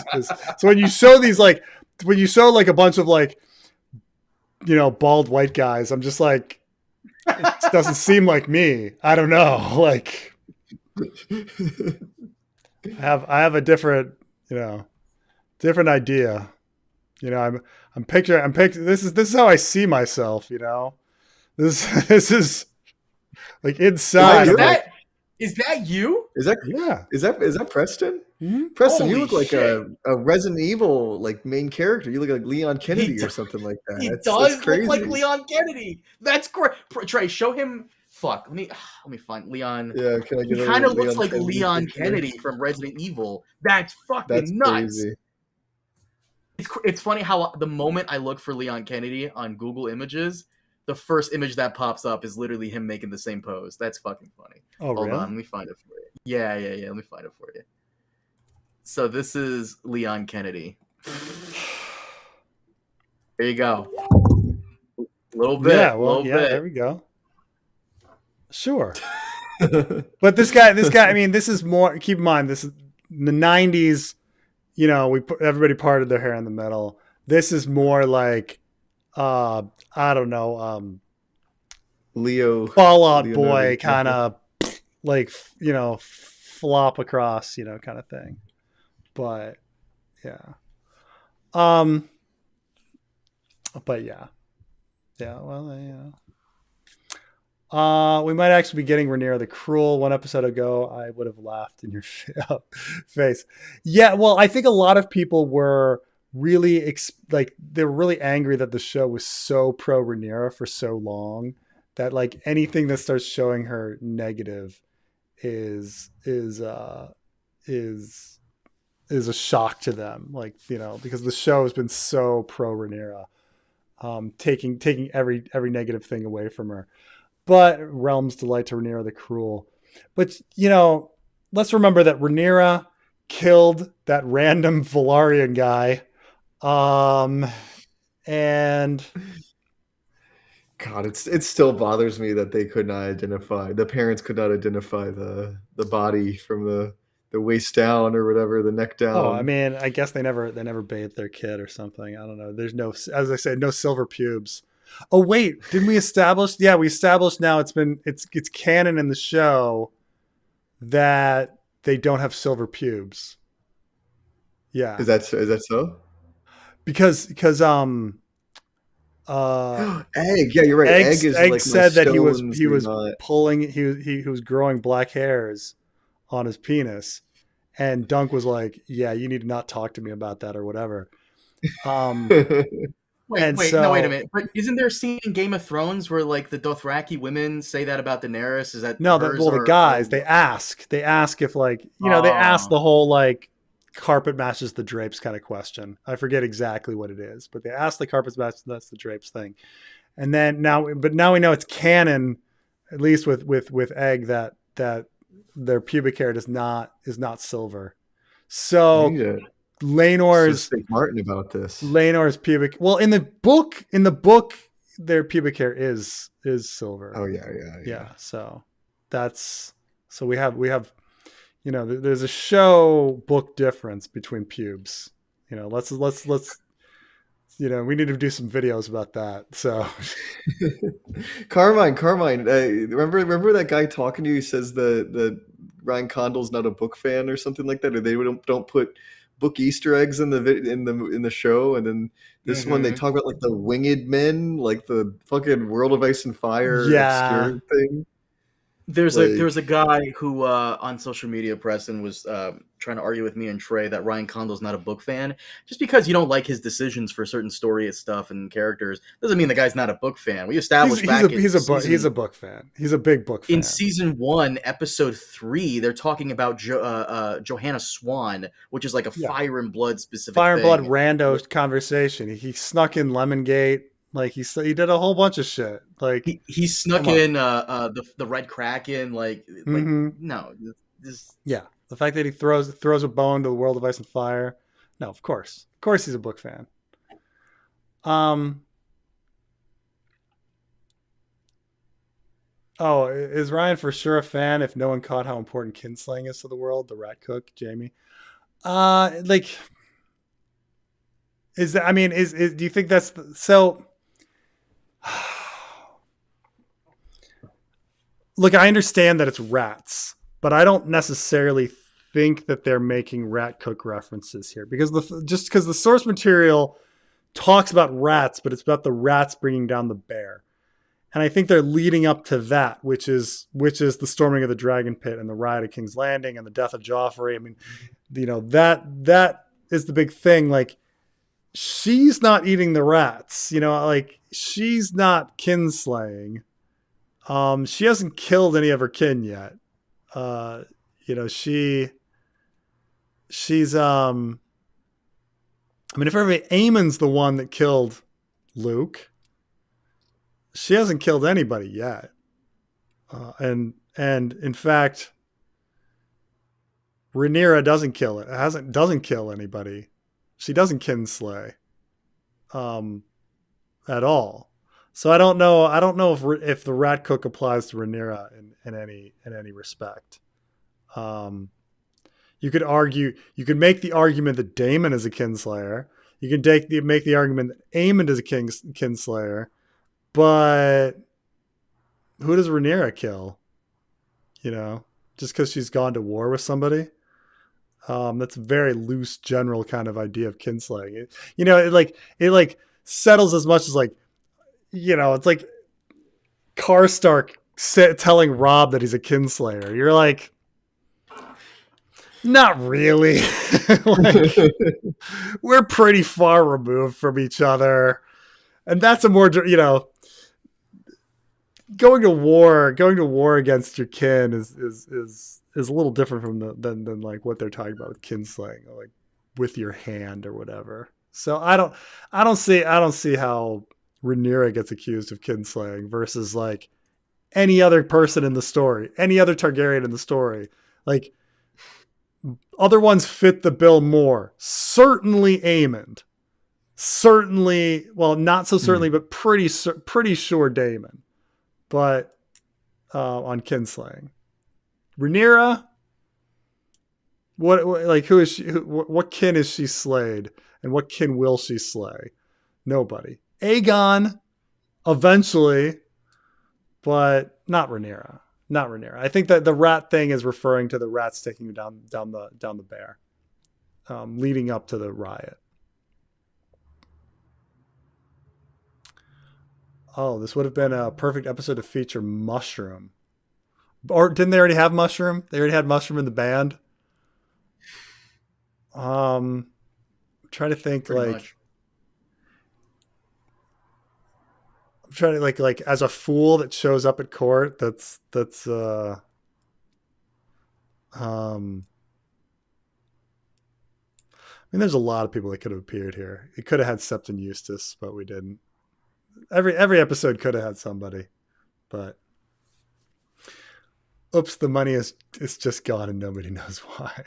so when you show these like. When you show like a bunch of like, you know, bald white guys, I'm just like, it doesn't seem like me. I don't know. Like, I have a different, you know, different idea. You know, I'm picturing. This is how I see myself. You know, this is like inside. Is that you? Is that Preston? Mm-hmm. Preston, Holy you look like shit. a Resident Evil like main character. You look like Leon Kennedy or something like that. He does look like Leon Kennedy. That's great. Trey, show him. Fuck. Let me find Leon. Yeah, can I get he kind of looks like Leon Kennedy from Resident Evil. That's fucking nuts. Crazy. It's funny how the moment I look for Leon Kennedy on Google Images, the first image that pops up is literally him making the same pose. That's fucking funny. Oh, Hold really? on, let me find it for you. Yeah. Let me find it for you. So this is Leon Kennedy. There you go. A little bit. Yeah, well, there we go. Sure. But this guy, I mean, this is more, keep in mind, this is the 90s, you know, everybody parted their hair in the middle. This is more like, I don't know, Leo Fallout Boy kind of like, you know, flop across, you know, kind of thing. But yeah. But yeah. Well, yeah. We might actually be getting Rhaenyra the Cruel. One episode ago, I would have laughed in your face. Yeah, well, I think a lot of people were really they were really angry that the show was so pro Rhaenyra for so long that like anything that starts showing her negative is a shock to them. Like, you know, because the show has been so pro Rhaenyra, taking every negative thing away from her. But realms delight to Rhaenyra the Cruel. But, you know, let's remember that Rhaenyra killed that random Velaryon guy. And God, it still bothers me that they could not identify, the parents could not identify the body from the waist down or whatever, the neck down. Oh, I mean, I guess they never bathed their kid or something. I don't know. There's no, as I said, no silver pubes. Oh wait, didn't we establish? Yeah, we established now it's canon in the show that they don't have silver pubes. Yeah. Is that so? Because Egg, yeah, you're right. Egg said that he was pulling, he was growing black hairs on his penis, and Dunk was like, yeah, you need to not talk to me about that or whatever. Wait a minute. But isn't there a scene in Game of Thrones where like the Dothraki women say that about Daenerys? Is that no? The guys they ask if like, you know, they ask the whole like carpet matches the drapes kind of question. I forget exactly what it is, but they ask the carpet matches the drapes thing, and then now we know it's canon, at least with Egg, that their pubic hair is not silver. So. Laenor's Martin about this. Laenor's pubic. Well, in the book, their pubic hair is silver. Oh yeah. Yeah. So we have there's a show book difference between pubes. Let's we need to do some videos about that. So Carmine, remember that guy talking to you? He says the Ryan Condal's not a book fan or something like that, or they don't put book Easter eggs in the show. And then this one they talk about like the winged men, like the fucking World of Ice and Fire obscure thing. There's a guy who on social media, Preston, was trying to argue with me and Trey that Ryan Condal's not a book fan. Just because you don't like his decisions for certain story stuff and characters doesn't mean the guy's not a book fan. We established he's a book fan. He's a big book fan. In season 1, episode 3, they're talking about Johanna Swan, which is like a Fire and Blood specific Fire and thing. Blood rando conversation. He snuck in Lemongate. Like he did a whole bunch of shit. Like he snuck in the Red Kraken. No, the fact that he throws a bone to the World of Ice and Fire. No, of course he's a book fan. Oh, is Ryan for sure a fan if no one caught how important kinslaying is to the world? The rat cook, Jamie. Do you think that's so? Look, I understand that it's rats, but I don't necessarily think that they're making rat cook references here because the source material talks about rats, but it's about the rats bringing down the bear. And I think they're leading up to that, which is the storming of the Dragon Pit and the riot of King's Landing and the death of Joffrey. I mean, that is the big thing. Like, she's not eating the rats, like she's not kinslaying. She hasn't killed any of her kin yet. She's if everybody, Aemon's the one that killed Luke. She hasn't killed anybody yet. And in fact, Rhaenyra doesn't kill anybody. She doesn't kinslay at all. So I don't know if the rat cook applies to Rhaenyra in any respect. You could make the argument that Daemon is a kinslayer. You can make the argument that Aemon is a kinslayer, but who does Rhaenyra kill? Just because she's gone to war with somebody. That's a very loose, general kind of idea of kinslaying. It settles as much as it's like Karstark telling Robb that he's a kinslayer. You're like, not really. We're pretty far removed from each other, and that's a more going to war against your kin is a little different than like what they're talking about with kinslaying, like with your hand or whatever. So I don't see how Rhaenyra gets accused of kinslaying versus like any other person in the story, any other Targaryen in the story. Like other ones fit the bill more. Certainly Aemond. Certainly, well, not so certainly, but pretty sure Daemon. But on kinslaying. Rhaenyra, who is she? What kin is she slayed, and what kin will she slay? Nobody. Aegon, eventually, but not Rhaenyra. Not Rhaenyra. I think that the rat thing is referring to the rats taking down the bear, leading up to the riot. Oh, this would have been a perfect episode to feature Mushroom. Or didn't they already have Mushroom? They already had Mushroom in the band. I'm trying to think. Pretty much. I'm trying to like as a fool that shows up at court. That's I mean, there's a lot of people that could have appeared here. It could have had Septon Eustace, but we didn't. Every episode could have had somebody, but. Oops, the money is just gone and nobody knows why.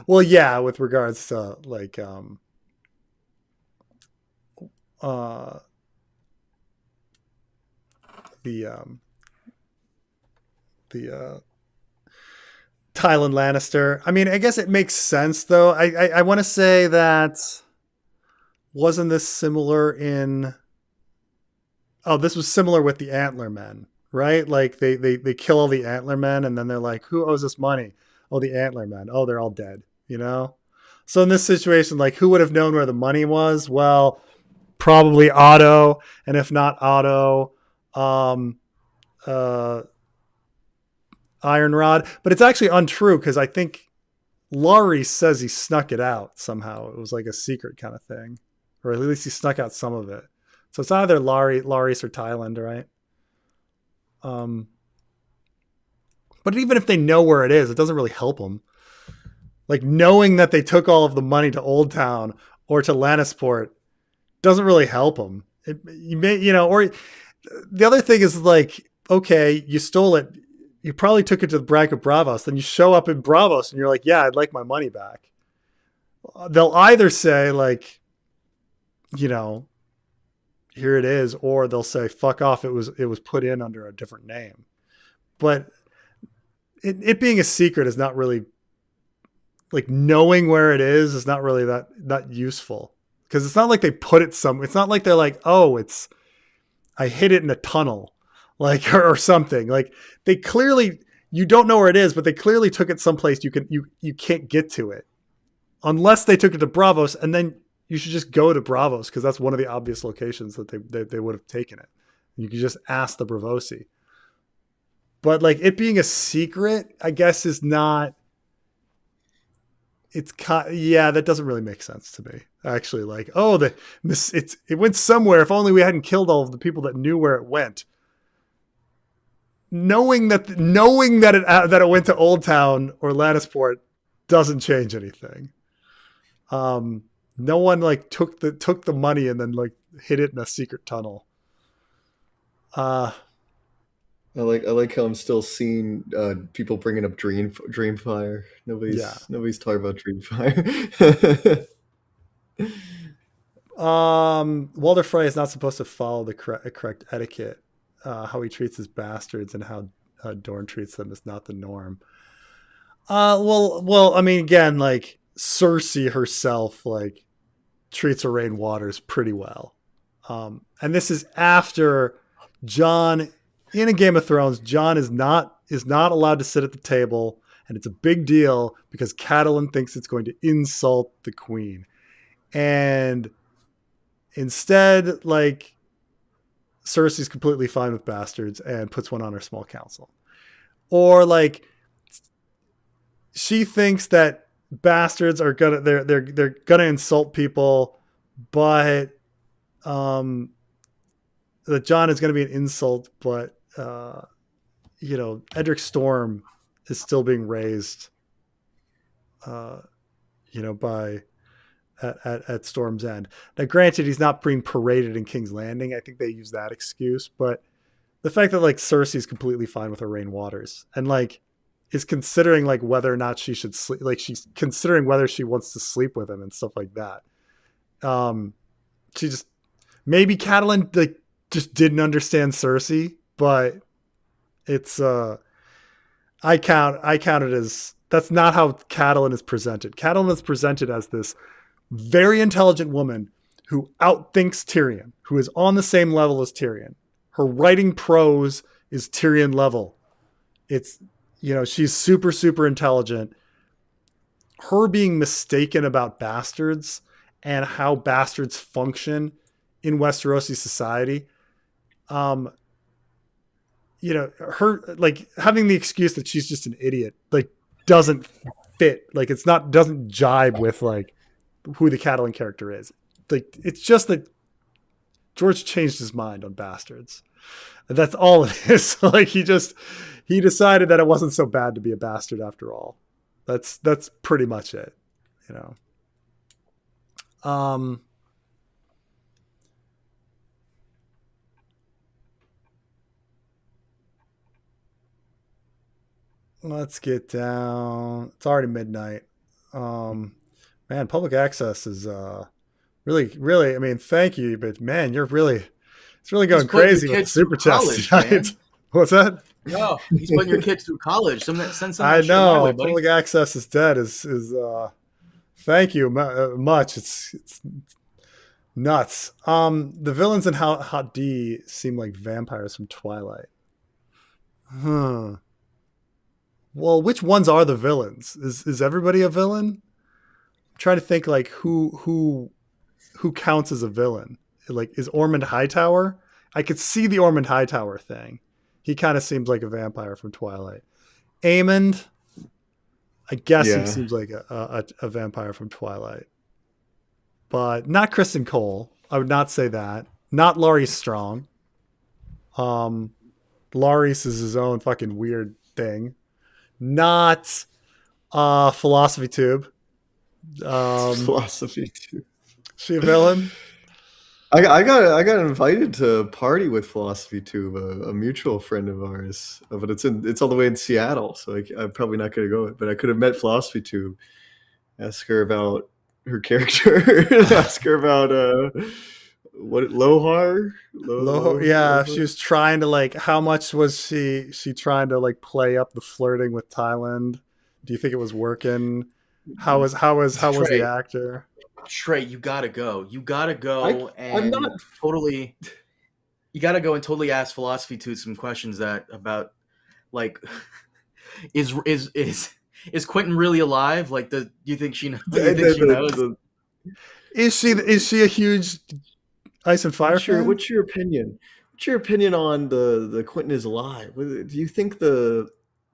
Well, yeah, with regards to like the the Tywin Lannister. I mean, I guess it makes sense though. I want to say that wasn't this similar in. Oh, this was similar with the Antler Men, right? Like they kill all the Antler Men, and then they're like, who owes us money? Oh, the Antler Men. Oh, they're all dead. You know. So in this situation, like, who would have known where the money was? Well, probably Otto, and if not Otto, uh, Iron Rod. But it's actually untrue because I think Laurie says he snuck it out somehow. It was like a secret kind of thing, or at least he snuck out some of it. So it's either Laurice or Thailand, right? But even if they know where it is, it doesn't really help them. Like knowing that they took all of the money to Old Town or to Lannisport doesn't really help them. You may, or the other thing is like, okay, you stole it. You probably took it to the Brank of Bravos. Then you show up in Bravos and you're like, yeah, I'd like my money back. They'll either say like, here it is, or they'll say, fuck off. It was put in under a different name. But it being a secret is not really, like, knowing where it is not really that useful. Because it's not like they put it somewhere. It's not like they're like, oh, I hid it in a tunnel, like, or something. Like, they clearly, you don't know where it is, but they clearly took it someplace you can't get to it, unless they took it to Bravos, and then you should just go to Bravos because that's one of the obvious locations that they would have taken it. You could just ask the Bravosi. But like it being a secret, I guess is not. That doesn't really make sense to me. Actually, like, oh, it went somewhere. If only we hadn't killed all of the people that knew where it went. Knowing that it went to Old Town or Lannisport doesn't change anything. No one like took the money and then like hid it in a secret tunnel. I like how I'm still seeing people bringing up Dreamfire. Nobody's talking about Dreamfire. Walder Frey is not supposed to follow the correct etiquette. How he treats his bastards and how Dorne treats them is not the norm. Well, I mean, again, like Cersei herself, like treats Rain Waters pretty well. And this is after Jon. In a Game of Thrones, Jon is not allowed to sit at the table, and it's a big deal because Catelyn thinks it's going to insult the queen. And instead, like, Cersei's completely fine with bastards and puts one on her small council. Or like she thinks that bastards are they're gonna insult people, but that Jon is gonna be an insult, but Edric Storm is still being raised, by at Storm's End. Now, granted, he's not being paraded in King's Landing. I think they use that excuse, but the fact that like Cersei's completely fine with her Rain Waters and like is considering like whether or not she should sleep, like she's considering whether she wants to sleep with him and stuff like that. She just maybe Catelyn like just didn't understand Cersei. But it's I count it as that's not how Catelyn is presented. Catelyn is presented as this very intelligent woman who outthinks Tyrion, who is on the same level as Tyrion. Her writing prose is Tyrion level. It's she's super, super intelligent. Her being mistaken about bastards and how bastards function in Westerosi society. Her like having the excuse that she's just an idiot, like doesn't fit. Like doesn't jibe with like who the Catelyn character is. Like it's just that George changed his mind on bastards. And that's all it is. Like he decided that it wasn't so bad to be a bastard after all. That's pretty much it, Let's get down. It's already midnight. Public access is really, really, I mean, thank you, but man, you're really It's really going crazy with the super chats tonight. What's that? No, he's putting your kids through college. Send some I know. way, Public access is dead. Is thank you much. It's nuts. The villains in Hot D seem like vampires from Twilight. Huh. Well, which ones are the villains? Is everybody a villain? I'm trying to think like who counts as a villain. Like, is Ormond Hightower? I could see the Ormond Hightower thing. He kind of seems like a vampire from Twilight. Aemond, I guess he seems like a vampire from Twilight. But not Kristen Cole. I would not say that. Not Laurie Strong. Laurice is his own fucking weird thing. Not Philosophy Tube. Philosophy Tube. She a villain? I got invited to a party with Philosophy Tube, a mutual friend of ours, but it's all the way in Seattle, so I'm probably not going to go. But I could have met Philosophy Tube, ask her about her character, ask her about what Lohar. Yeah, if she was trying to like, how much was she trying to like play up the flirting with Thailand? Do you think it was working? How was the actor? Trey, you gotta go. You gotta go I'm not totally. You gotta go and totally ask Philosophy Tube some questions about, like, is Quentin really alive? Like, do you think she knows? Is she a huge Ice and Fire fan? What's your opinion? What's your opinion on the Quentin is alive? Do you think the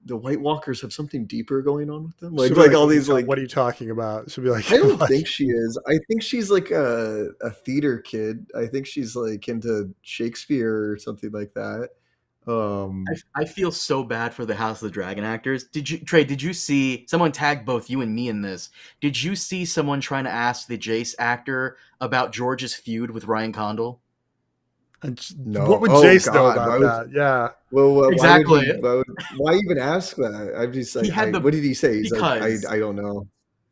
White Walkers have something deeper going on with them? Like all these like, what are you talking about? She'll be like, I don't think she is. I think she's like a theater kid. I think she's like into Shakespeare or something like that. I feel so bad for the House of the Dragon actors. Did you see someone tagged both you and me in this? Did you see someone trying to ask the Jace actor about George's feud with Ryan Condal? No. What would Jace know about that? Yeah. Well, exactly. Why even ask that? I'm just like, what did he say? He's like, I don't know.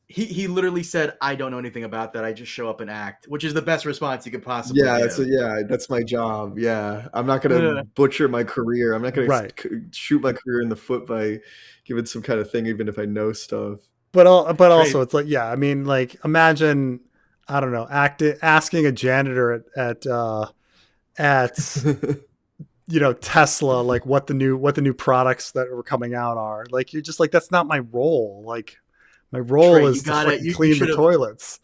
He literally said, I don't know anything about that. I just show up and act, which is the best response you could possibly give. That's my job. Yeah. I'm not going to butcher my career. I'm not going to shoot my career in the foot by giving some kind of thing, even if I know stuff. But also it's like, yeah, I mean, like, imagine, I don't know, asking a janitor at Tesla, like what the new products that were coming out are. Like, you're just like, that's not my role. Like, my role is to clean the toilets.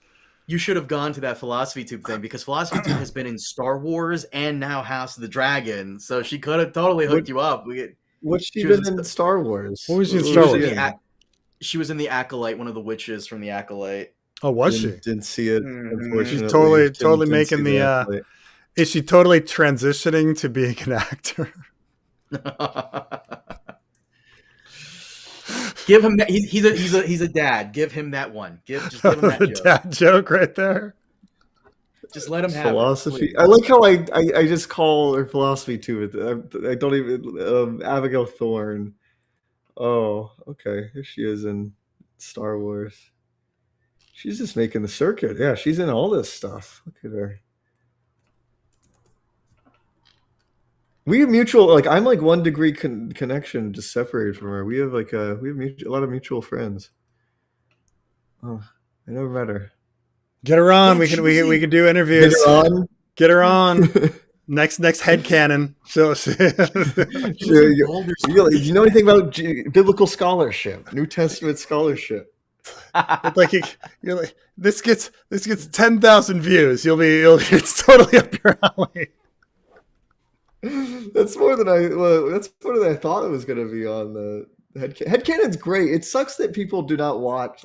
You should have gone to that Philosophy Tube thing, because Philosophy Tube has been in Star Wars and now House of the Dragon, so she could have totally hooked you up. What's she been in Star Wars? What was she in Star Wars? She was in the Acolyte, one of the witches from the Acolyte. Oh, was she? Didn't see it. Unfortunately, she's totally making the. Is she totally transitioning to being an actor? Give him that. He's a dad. Give him that one. Just give him that joke. Dad joke right there. Just let him have Philosophy. I like how I just call her Philosophy Tube. I don't even Abigail Thorne. Oh, okay. Here she is in Star Wars. She's just making the circuit. Yeah, she's in all this stuff. Look at her. We have mutual, like, I'm like 1 degree connection just separated from her. We have like a lot of mutual friends. Oh, I never met her. Get her on. We can do interviews. Get her on. Next headcanon. So you know anything about biblical scholarship, New Testament scholarship? Like, you're like, this gets 10,000 views. It's totally up your alley. That's more than I thought it was going to be on the headcanon's great. It sucks that people do not watch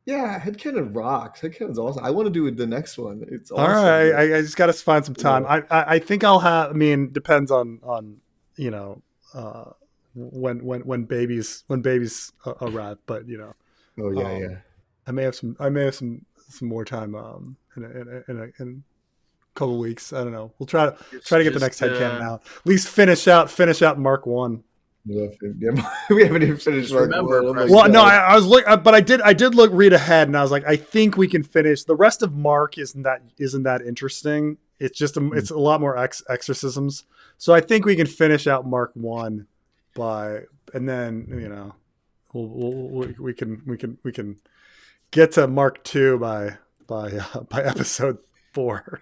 yeah, headcanon rocks. Headcanon's awesome. I want to do the next one. It's awesome. All right. I just got to find some time. Yeah. I think I'll have. I mean, depends on when babies arrive. But Oh yeah, yeah. I may have some more time in a couple weeks. I don't know. We'll try to get the next headcanon out. At least finish out Mark 1. Yeah, we haven't even finished Mark 1. Well, no, I was looking, but I did read ahead, and I was like, I think we can finish. The rest of Mark isn't that interesting. It's just it's a lot more exorcisms. So I think we can finish out Mark 1 and then we can get to Mark 2 by episode 4.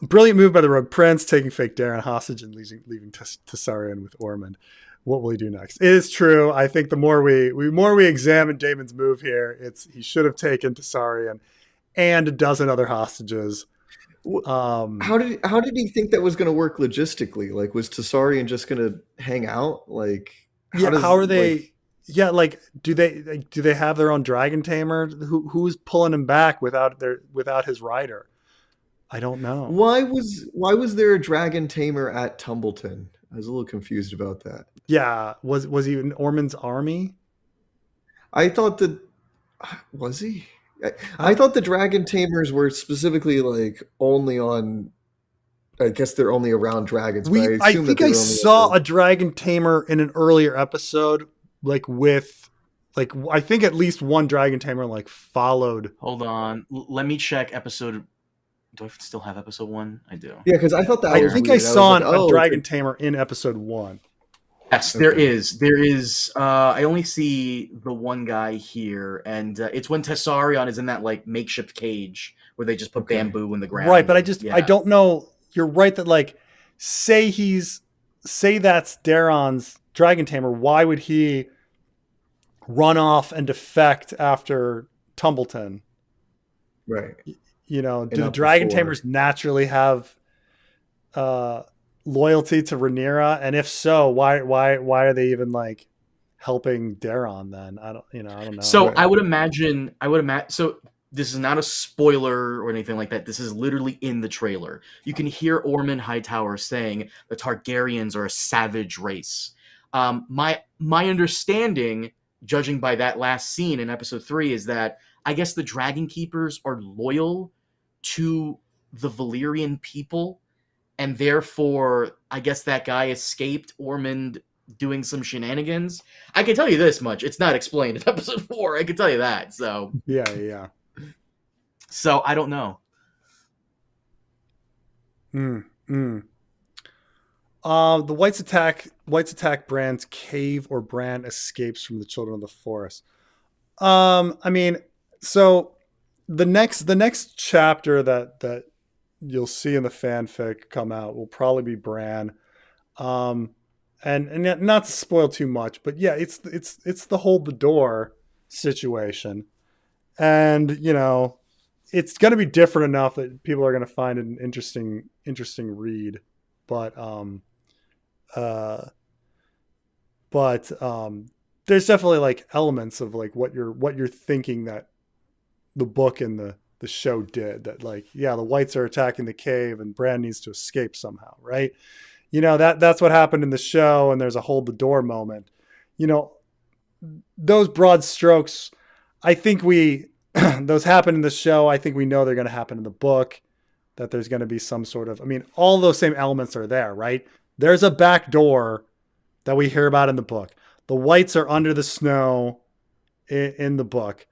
Brilliant move by the Rogue Prince, taking fake Daron hostage and leaving Tessarion with Ormond. What will he do next? It is true. I think the more we examine Daemon's move here, he should have taken Tessarion and a dozen other hostages. How did he think that was going to work logistically? Like, was Tessarion just going to hang out? Like, how are they? Do they have their own dragon tamer? Who's pulling him back without his rider? I don't know. Why was there a dragon tamer at Tumbleton? I was a little confused about that. Yeah, was he in Ormond's army? I thought that was he. I thought the dragon tamers were specifically like only on. I guess they're only around dragons. I think I saw a dragon tamer in an earlier episode, I think at least one dragon tamer followed. Hold on, let me check episode. Do I still have episode 1? I do. Yeah, because I thought that. I think I saw a dragon tamer in episode 1. Yes, there is. There is. I only see the one guy here, and it's when Tessarion is in that makeshift cage where they just put bamboo in the ground. Right, but I don't know. You're right that say that's Daron's dragon tamer. Why would he run off and defect after Tumbleton? Right. Do the dragon tamers naturally have loyalty to Rhaenyra? And if so, why are they even helping Daron then? I don't know. So I would imagine. So this is not a spoiler or anything like that. This is literally in the trailer. You can hear Ormond Hightower saying the Targaryens are a savage race. My understanding, judging by that last scene in episode 3, is that I guess the Dragon Keepers are loyal to the Valyrian people, and therefore I guess that guy escaped Ormond doing some shenanigans. I can tell you this much: it's not explained in episode 4. I can tell you that. So yeah. So I don't know. The Whites attack Bran's cave, or Bran escapes from the Children of the Forest. So the next chapter that you'll see in the fanfic come out will probably be Bran. And not to spoil too much, but yeah, it's the hold the door situation. And, it's going to be different enough that people are going to find it an interesting read. But there's definitely elements of what you're thinking that the book and the show did, that the Whites are attacking the cave and Bran needs to escape somehow, right? That's what happened in the show, and there's a hold the door moment. Those broad strokes, I think those happen in the show. I think we know they're going to happen in the book, that there's going to be some sort of, all those same elements are there, right? There's a back door that we hear about in the book. The Whites are under the snow in the book.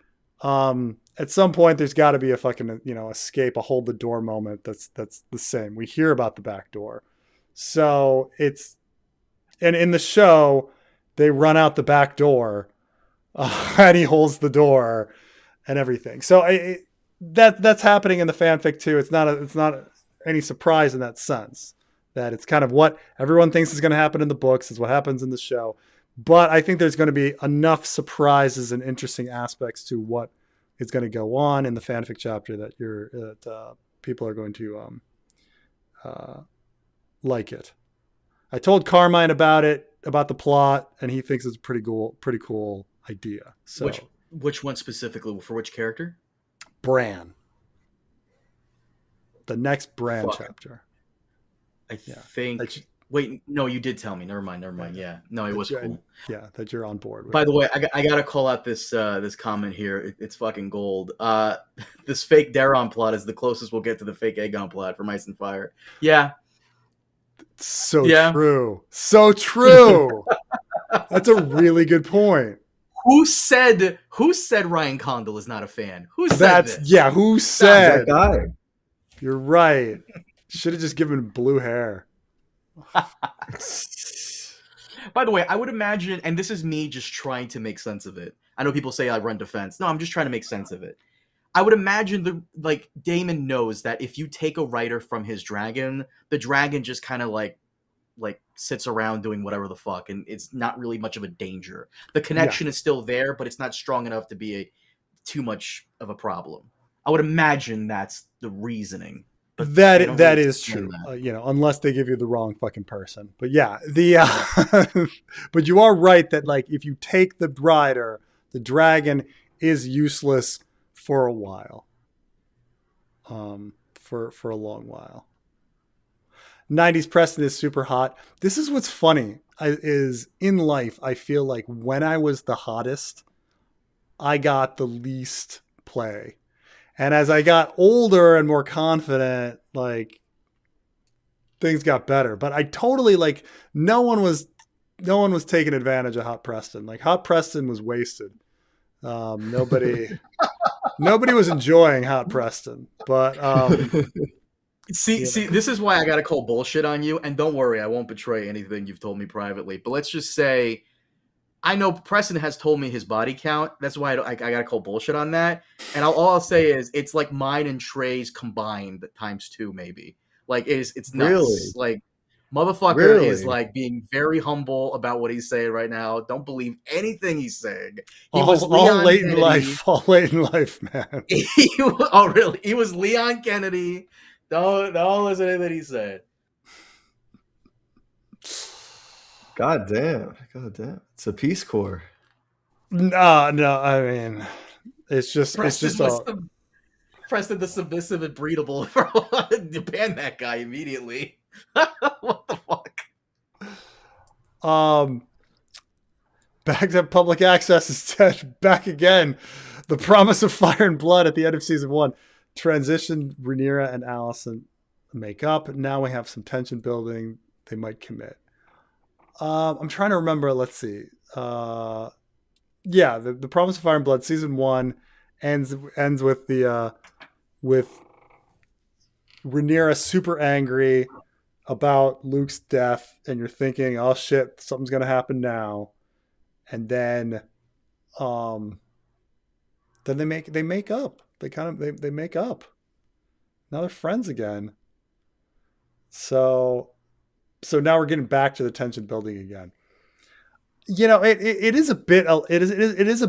At some point there's got to be a fucking, escape, a hold the door moment. That's the same. We hear about the back door. So and in the show, they run out the back door and he holds the door and everything. So that's happening in the fanfic too. It's not any surprise in that sense, that it's kind of what everyone thinks is going to happen in the books is what happens in the show. But I think there's going to be enough surprises and interesting aspects to what is going to go on in the fanfic chapter that people are going to like it. I told Carmine about the plot, and he thinks it's a pretty cool idea. So which one specifically, for which character? Bran. The next Bran chapter. I think. Wait, no, you did tell me. Never mind. Yeah, no, it was cool. Yeah, that you're on board with. By the way, I gotta call out this comment here. It's fucking gold. This fake Daron plot is the closest we'll get to the fake Aegon plot from Ice and Fire. Yeah. So true. That's a really good point. Who said Ryan Condal is not a fan? Who said That's this? yeah. Who said? That guy. You're right. Should have just given him blue hair. By the way, I would imagine, and this is me just trying to make sense of it. I know people say I run defense. No, I'm just trying to make sense of it. I would imagine Damon knows that if you take a writer from his dragon, the dragon just kind of like sits around doing whatever the fuck, and it's not really much of a danger. The connection is still there, but it's not strong enough to be too much of a problem. I would imagine that's the reasoning. But that is true. Unless they give you the wrong fucking person. But yeah, but you are right that like if you take the rider, the dragon is useless for a while. For a long while. 90s Preston is super hot. This is what's funny is in life, I feel like when I was the hottest, I got the least play. And as I got older and more confident, like things got better. But I totally like no one was taking advantage of Hot Preston. Like Hot Preston was wasted. Nobody was enjoying Hot Preston. But see, this is why I gotta call bullshit on you. And don't worry, I won't betray anything you've told me privately. But let's just say, I know Preston has told me his body count. That's why I gotta call bullshit on that. And all I'll say is it's like mine and Trey's combined times 2, maybe. Like it's nuts. Really? Like motherfucker is like being very humble about what he's saying right now. Don't believe anything he's saying. He was all late in life. All late in life, man. Oh really? He was Leon Kennedy. Don't listen to anything he said. God damn. It's a Peace Corps. No. I mean, it's just Preston, the submissive and breedable. Ban that guy immediately. What the fuck? Back to public access instead. Back again. The promise of fire and blood at the end of season 1. Transition. Rhaenyra and Alicent make up. Now we have some tension building. They might commit. I'm trying to remember. Let's see. The Promise of Fire and Blood season 1 ends with with Rhaenyra super angry about Luke's death, and you're thinking, "Oh shit, something's gonna happen now," and then they make up. They make up. Now they're friends again. So now we're getting back to the tension building again. It is a bit. It is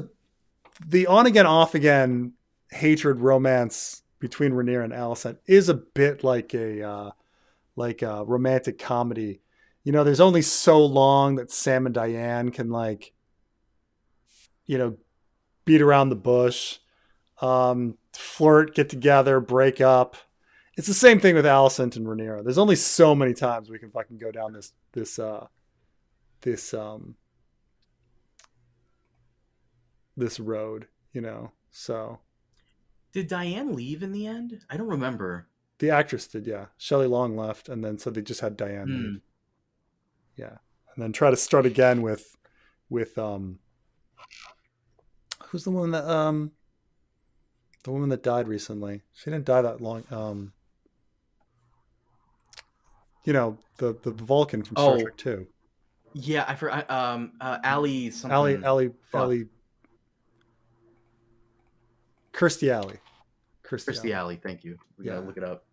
the on again off again hatred romance between Rhaenyra and Alicent is a bit like a romantic comedy. There's only so long that Sam and Diane can beat around the bush, flirt, get together, break up. It's the same thing with Alicent and Rhaenyra. There's only so many times we can fucking go down this road, So did Diane leave in the end? I don't remember. The actress did, yeah. Shelley Long left, and then so they just had Diane leave. Yeah, and then try to start again with who's the woman that died recently? She didn't die that long. The Vulcan from Star Trek 2. Yeah, I forgot. Allie something. Allie. Kirstie Alley. Kirstie Alley, thank you. We gotta look it up.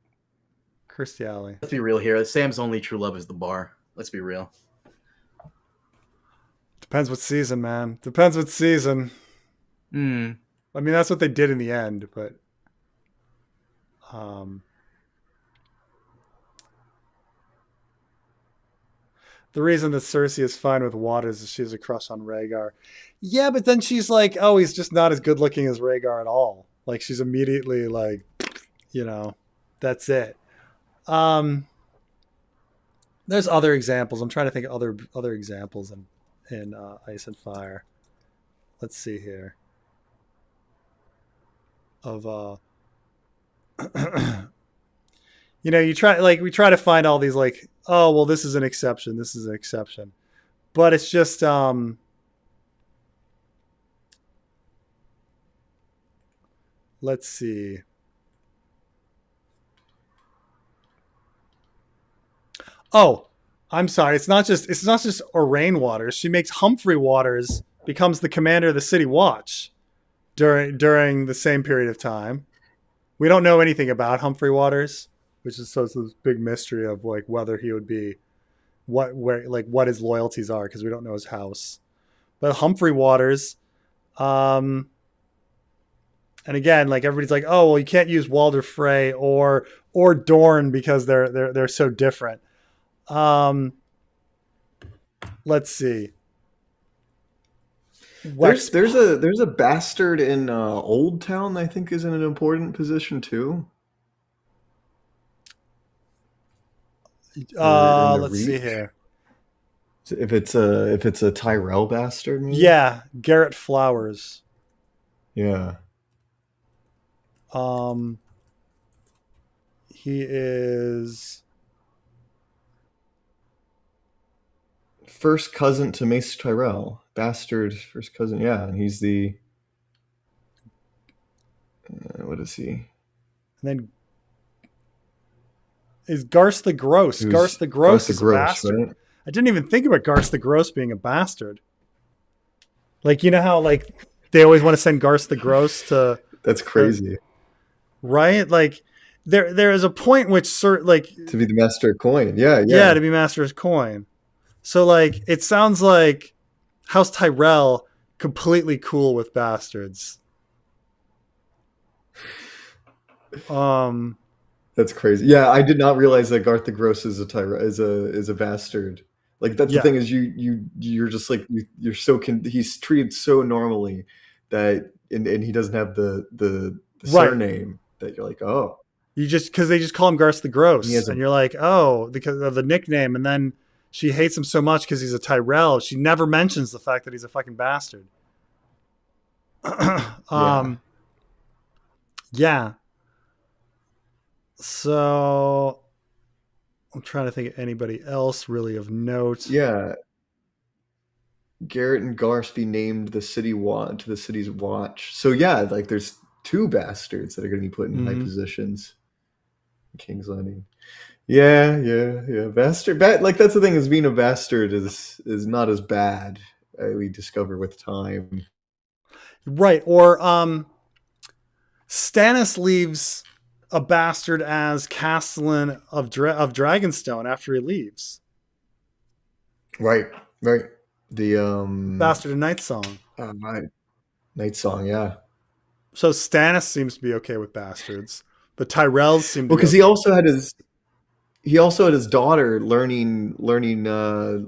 Kirstie Alley. Let's be real here. Sam's only true love is the bar. Let's be real. Depends what season, man. Depends what season. I mean, that's what they did in the end, but the reason that Cersei is fine with Waters is she has a crush on Rhaegar. Yeah, but then she's like, oh, he's just not as good looking as Rhaegar at all. Like, she's immediately like, that's it. There's other examples. I'm trying to think of other examples in Ice and Fire. Let's see here. Of we try to find all these like, oh well, this is an exception, but it's just Let's see. Oh, I'm sorry. It's not just Orain Waters. She makes Humphrey Waters becomes the commander of the City Watch during the same period of time. We don't know anything about Humphrey Waters, which is so it's this big mystery of like whether he would be what his loyalties are because we don't know his house. But Humphrey Waters, and again, like everybody's like, oh well, you can't use Walder Frey or Dorne because they're so different. Let's see. There's a bastard in Old Town. I think is in an important position too. Let's see Reach. here. If it's a Tyrell bastard, maybe? Yeah, Garrett Flowers. Yeah. He is first cousin to Mace Tyrell. Bastard first cousin. Yeah, and he's the what is he? And then is Garth the Gross. Garth the Gross is a bastard. Right? I didn't even think about Garth the Gross being a bastard. Like, you know how like they always want to send Garth the Gross to That's crazy. Right? Like there is a point which to be the master of coin. Yeah. Yeah, to be master of coin. So like it sounds like House Tyrell completely cool with bastards. That's crazy. Yeah, I did not realize that Garth the Gross is a bastard. Like that's the thing is you're just like you're so he's treated so normally that and he doesn't have the surname that you're like, oh, you just because they just call him Garth the Gross and you're like, oh, because of the nickname, and then she hates him so much because he's a Tyrell. She never mentions the fact that he's a fucking bastard. Yeah. So I'm trying to think of anybody else really of note. Yeah. Garrett and Garth be named the to the city's watch. So yeah, like there's two bastards that are going to be put in high positions. King's Landing. Yeah. Bastard. Like that's the thing is being a bastard is not as bad. We discover with time. Right. Or Stannis leaves a bastard as Castellan of Dragonstone after he leaves. Right. The Bastard of Night Song. Night Song, yeah. So Stannis seems to be okay with bastards. The Tyrells seem to because he also had his daughter learning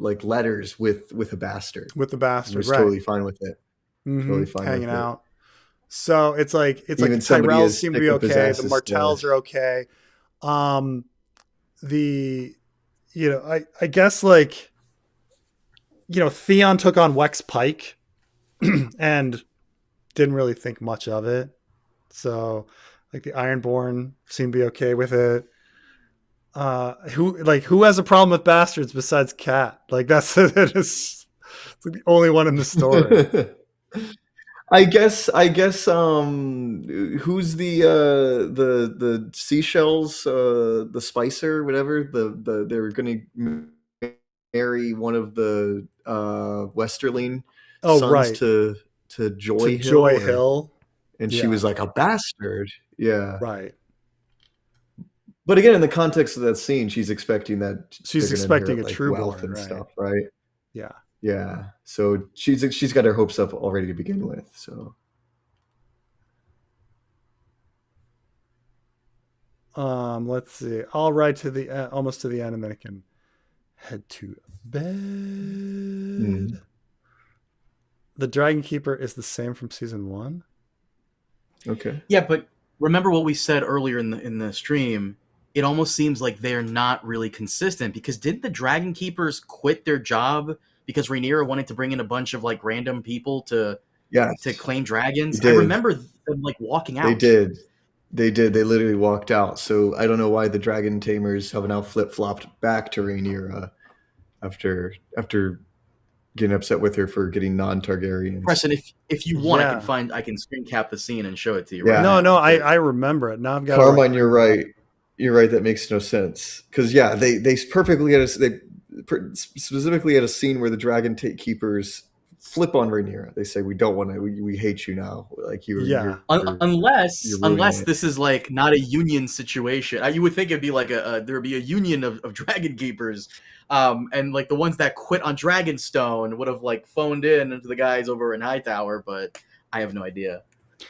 like letters with a bastard. With the bastard, he was totally fine with it. Totally fine hanging out. So it's like the Tyrells seem to be okay. The Martells are okay. I guess like Theon took on Wex Pike and didn't really think much of it. So like the Ironborn seem to be okay with it. Who has a problem with bastards besides Cat? Like that's it's the only one in the story. I guess who's the seashells, the Spicer, whatever, they were going to marry one of the Westerling sons to Joy Hill. And she was like a bastard. Yeah. Right. But again, in the context of that scene, she's expecting a true wealth and stuff, right? Yeah. Yeah, so she's got her hopes up already to begin with. So, let's see. I'll ride to almost to the end, and then I can head to bed. The Dragon Keeper is the same from season 1. Okay. Yeah, but remember what we said earlier in the stream. It almost seems like they're not really consistent because didn't the Dragon Keepers quit their job? Because Rhaenyra wanted to bring in a bunch of like random people to claim dragons. I remember them like walking out. They did. They literally walked out. So I don't know why the Dragon Tamers have now flip-flopped back to Rhaenyra after getting upset with her for getting non-Targaryens. Preston, if you want, Yeah. I can screen cap the scene and show it to you. Yeah. Right No, now. I remember it. Now I've got Carmine, you're right. You're right. That makes no sense. Because they perfectly specifically had a scene where the dragon keepers flip on Rhaenyra. They say, "We don't want to. We hate you now. Like unless it. this is like not a union situation. You would think it'd be like there'd be a union of dragon keepers, and like the ones that quit on Dragonstone would have like phoned in to the guys over in Hightower, but I have no idea.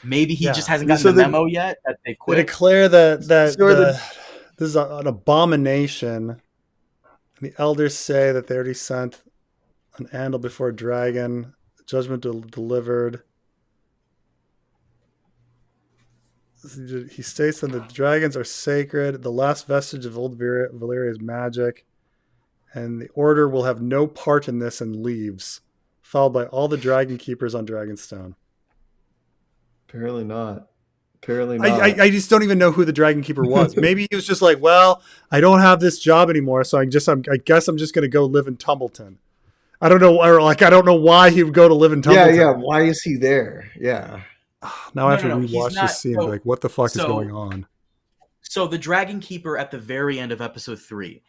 Maybe he just hasn't gotten the memo yet that they quit. They declare that this is an abomination. The elders say that they already sent an Andal before a dragon, judgment delivered. He states that the dragons are sacred, the last vestige of old Valeria's magic, and the order will have no part in this and leaves, followed by all the dragon keepers on Dragonstone. Apparently not. I just don't even know who the dragon keeper was. Maybe he was just like, well, I don't have this job anymore, so I guess I'm just going to go live in Tumbleton. I don't know, or like I don't know why he would go to live in Tumbleton. Yeah. Why is he there? Yeah. Now I have to rewatch this scene. Like, what the fuck is going on? So the dragon keeper at the very end of episode 3,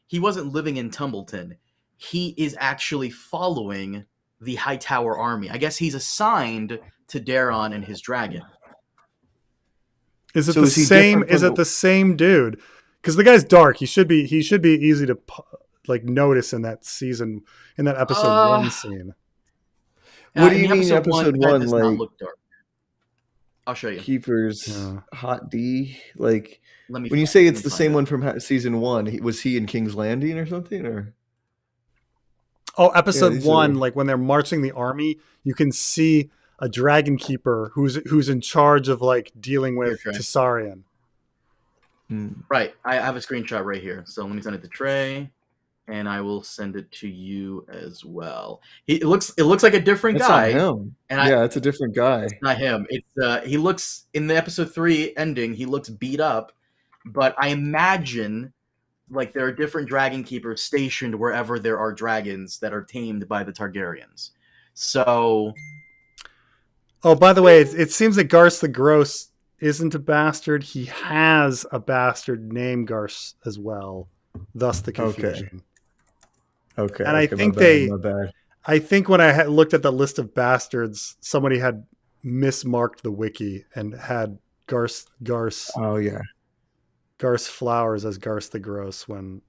he wasn't living in Tumbleton. He is actually following the Hightower army. I guess he's assigned to Daeron and his dragon. Is it the same? Is it the same dude? Because the guy's dark. He should be easy to like notice in that season, in that episode 1 scene. What do you mean episode 1? Does like not look dark. I'll show you. Keepers, Hot D. Like when you say it's the same one from season 1, was he in King's Landing or something? Or episode 1, like when they're marching the army, you can see a dragon keeper who's in charge of like dealing with Tessarion. Right. I have a screenshot right here. So let me send it to Trey, and I will send it to you as well. It looks like a different guy. Not him. And it's a different guy. It's not him. It's he looks in the episode 3 ending. He looks beat up, but I imagine like there are different dragon keepers stationed wherever there are dragons that are tamed by the Targaryens. So. Oh, by the way, it seems that Garth the Gross isn't a bastard. He has a bastard named Garth as well. Thus the confusion. Okay. And I think my bad. I think when I looked at the list of bastards, somebody had mismarked the wiki and had Garth. Oh yeah. Garth Flowers as Garth the Gross when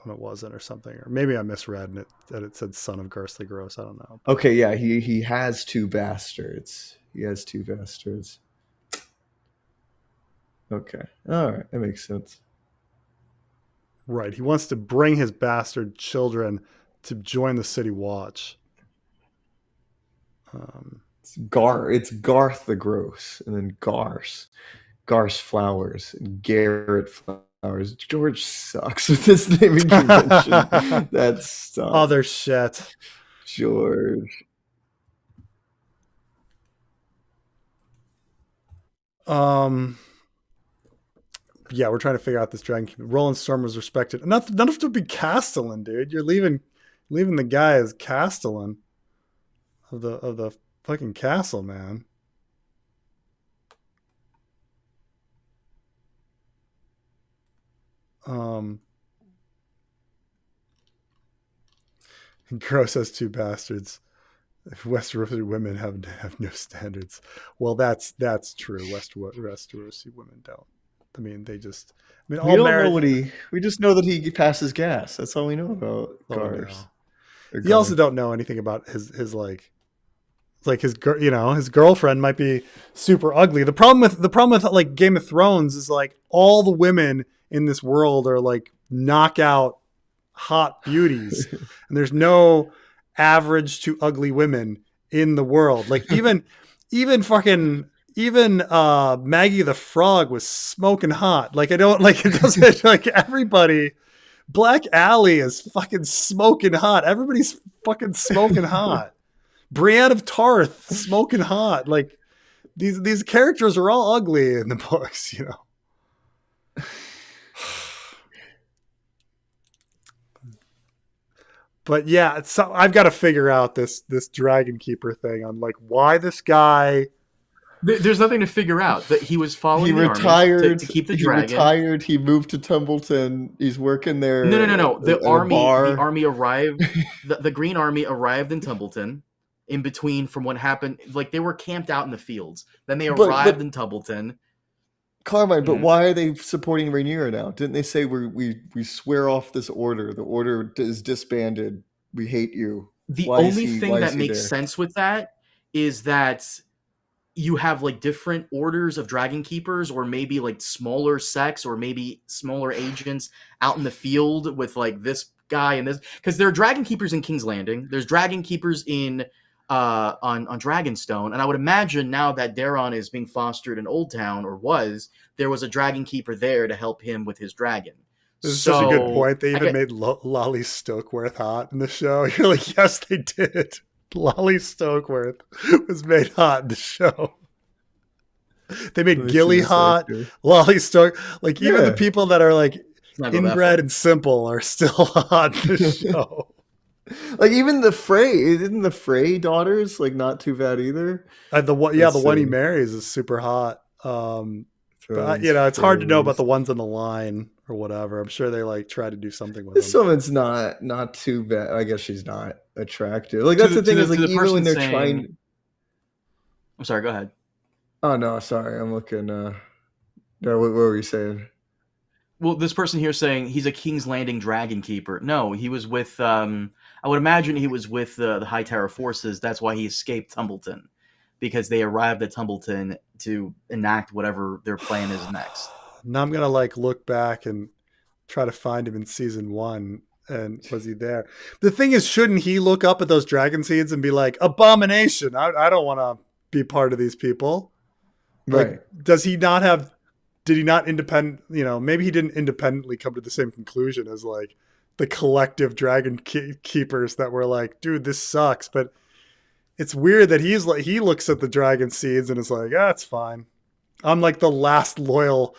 it wasn't, or something, or maybe I misread and it said son of Garth the Gross. I don't know. Okay, yeah, he has 2 bastards. Okay, all right, that makes sense. Right, he wants to bring his bastard children to join the City Watch. It's Garth the Gross, and then Garth Flowers, and Garrett Flowers. George sucks with this naming convention. That's other shit. George. Yeah, we're trying to figure out this dragon keeper. Roland Storm was respected enough to be Castellan, dude. You're leaving the guy as Castellan of the fucking castle, man. Gross has 2 bastards. Westerosi women have no standards. Well, that's true. Westerosi women don't. I mean, they just. I mean, we don't know what we just know that he passes gas. That's all we know about Garth. No. You also don't know anything about his his girlfriend might be super ugly. The problem with like Game of Thrones is like all the women in this world are like knockout hot beauties, and there's no average to ugly women in the world. Like even Maggie the Frog was smoking hot. Like it doesn't like everybody. Black Alley is fucking smoking hot. Everybody's fucking smoking hot. Brienne of Tarth smoking hot. Like these characters are all ugly in the books, you know. But yeah, so I've got to figure out this Dragon Keeper thing. I'm like, why this guy? There's nothing to figure out. That he was He following the retired. army to keep the dragon. Retired. He moved to Templeton. He's working there. No. The bar. army arrived. The Green Army arrived in Templeton. In between from what happened, like they were camped out in the fields. Then they arrived in Templeton. Carmine, but why are they supporting Rhaenyra now? Didn't they say we swear off this order? The order is disbanded. We hate you. The only thing that makes sense with that is that you have like different orders of dragon keepers, or maybe like smaller sects, or maybe smaller agents out in the field with like this guy and this, because there are dragon keepers in King's Landing. There's dragon keepers in on Dragonstone, and I would imagine now that Daeron is being fostered in Old Town, or there was a dragon keeper there to help him with his dragon. This is such a good point. They even made Lolly Stokeworth hot in the show. You're like, yes, they did. Lolly Stokeworth was made hot in the show. They made Gilly hot. Lolly Stoke, like even the people that are like inbred and simple are still hot in the show. Like even the Frey daughters like not too bad either. The one he marries is super hot. But it's hard to know about the ones on the line or whatever. I'm sure they like try to do something with them. This woman's not too bad. I guess she's not attractive. Like that's the thing is like even when they're trying. I'm sorry. Go ahead. Oh no, sorry. I'm looking. No, what were you saying? Well, this person here saying he's a King's Landing dragon keeper. No, he was with. I would imagine he was with the High Tower forces. That's why he escaped Tumbleton, because they arrived at Tumbleton to enact whatever their plan is next. Now I'm gonna like look back and try to find him in season 1. And was he there? The thing is, shouldn't he look up at those dragon seeds and be like, abomination? I don't want to be part of these people. Right? Like, does he not have? Did he not independent? Maybe he didn't independently come to the same conclusion as like the collective dragon keepers that were like, dude, this sucks. But it's weird that he looks at the dragon seeds and is like, it's fine. I'm like the last loyal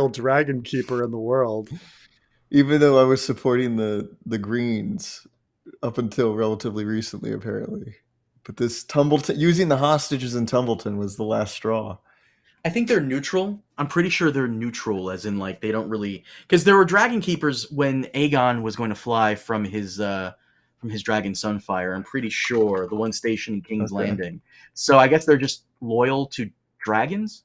dragon keeper in the world. Even though I was supporting the Greens up until relatively recently, apparently. But this Tumbleton, using the hostages in Tumbleton was the last straw. I think they're neutral. I'm pretty sure they're neutral, as in like they don't really, because there were dragon keepers when Aegon was going to fly from his dragon Sunfire. I'm pretty sure the one stationed in King's Landing. So I guess they're just loyal to dragons.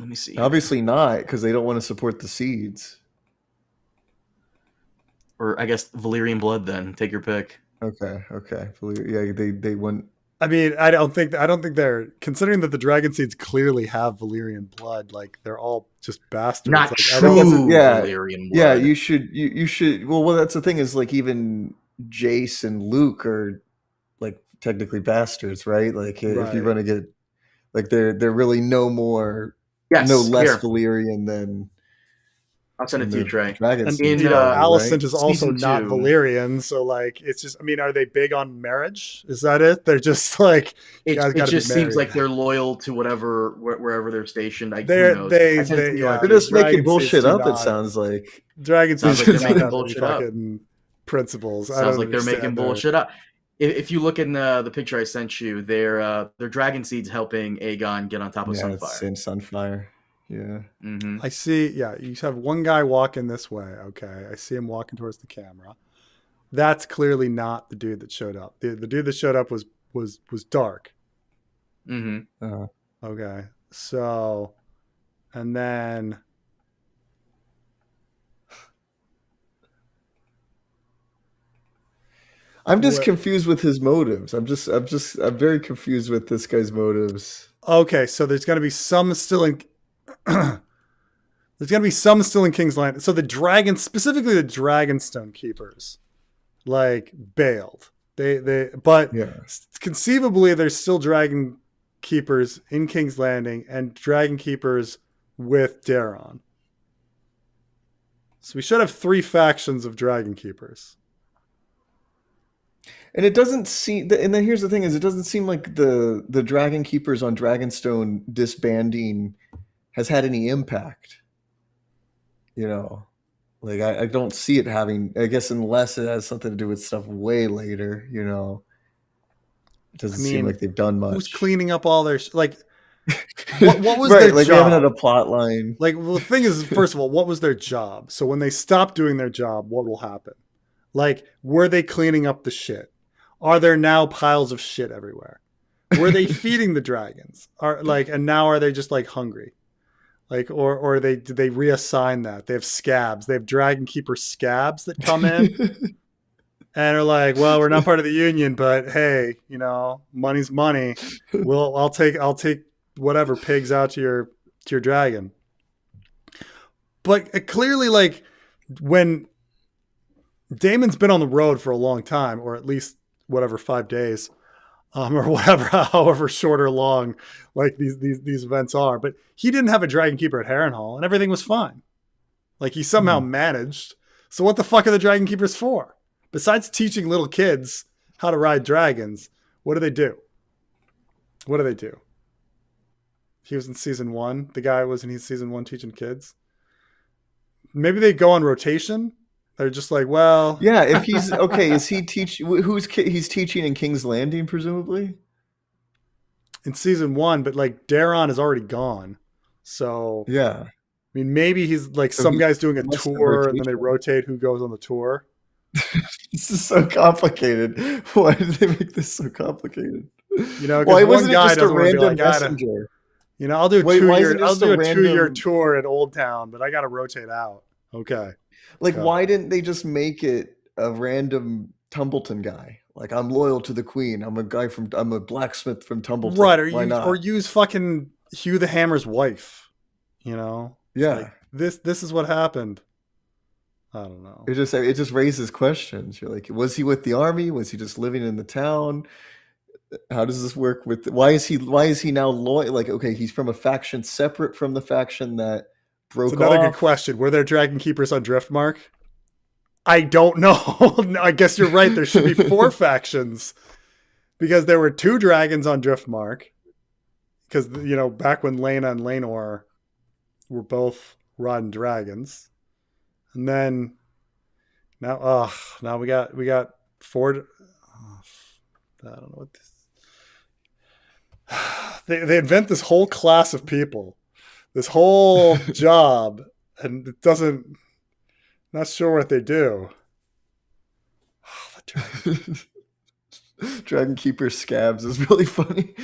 Let me see. Obviously not, because they don't want to support the seeds. Or I guess Valyrian blood. Then take your pick. Okay. Yeah, they want. I mean, I don't think they're, considering that the dragon seeds clearly have Valyrian blood. Like they're all just bastards. Not like, true. Valyrian blood. Yeah, you should. Well, that's the thing is like even Jace and Luke are like technically bastards, right? Like if you're going to get like they're really no more, less Valyrian than. I'll send it to you, Trey. And Alicent is also not Valyrian, so like it's just. I mean, are they big on marriage? Is that it? They're just like it just seems like they're loyal to wherever they're stationed. They're just making bullshit up. It sounds like dragons sounds like they're making bullshit up. Principles. Sounds like they're making bullshit up. If you look in the picture I sent you, they're dragon seeds helping Aegon get on top of Sunfire. Same Sunfire. Yeah. Mm-hmm. I see. Yeah. You have one guy walking this way. Okay. I see him walking towards the camera. That's clearly not the dude that showed up. The dude that showed up was dark. Mm-hmm. Okay. So, and then I'm just confused with his motives. I'm very confused with this guy's motives. Okay. So there's going to be some still in, there's going to be some still in King's Landing. So the dragons, specifically the Dragonstone keepers, like bailed. But conceivably there's still dragon keepers in King's Landing and dragon keepers with Daeron. So we should have 3 factions of dragon keepers. And it doesn't seem, and then here's the thing is it doesn't seem like the dragon keepers on Dragonstone disbanding has had any impact, Like I don't see it having. I guess unless it has something to do with stuff way later, you know. It doesn't seem like they've done much. Who's cleaning up all their like? What was right, their like job? we haven't had a plot line. Like, well, the thing is, first of all, what was their job? So when they stop doing their job, what will happen? Like, were they cleaning up the shit? Are there now piles of shit everywhere? Were they feeding the dragons? And now are they just like hungry? Like, or did they reassign that? They have scabs. They have dragon keeper scabs that come in and are like, well, we're not part of the union, but hey, you know, money's money. I'll take whatever pigs out to your dragon. But clearly, like, when Daemon's been on the road for a long time, or at least whatever 5 days, or whatever, however short or long, like these events are. But he didn't have a dragon keeper at Harrenhal, and everything was fine. Like, he somehow managed. So what the fuck are the dragon keepers for? Besides teaching little kids how to ride dragons, what do they do? What do they do? He was in season 1. The guy was in season 1 teaching kids. Maybe they go on rotation. They're just like, well, yeah. If he's okay, is he he's teaching in King's Landing, presumably in season 1, but like Daron is already gone. So yeah, I mean, maybe he's like some guy's doing a tour and then they rotate who goes on the tour. This is so complicated. Why did they make this so complicated? You know, because one guy doesn't want to be like, messenger. You know, I'll do a 2-year tour at Old Town, but I got to rotate out. Okay. Like, why didn't they just make it a random Tumbleton guy? Like, I'm loyal to the Queen. I'm a blacksmith from Tumbleton. Right. Or use fucking Hugh the Hammer's wife. You know? Yeah. Like, this is what happened. I don't know. It just raises questions. You're like, was he with the army? Was he just living in the town? How does this work why is he now loyal? Like, okay, he's from a faction separate from the faction that broke off. Another good question. Were there dragon keepers on Driftmark? I don't know. I guess you're right. There should be 4 factions because there were 2 dragons on Driftmark. Because, you know, back when Laena and Laenor were both riding dragons, and then now we got 4. I don't know what this. They invent this whole class of people, this whole job, and it doesn't. Not sure what they do. Oh, the dragon keeper scabs is really funny.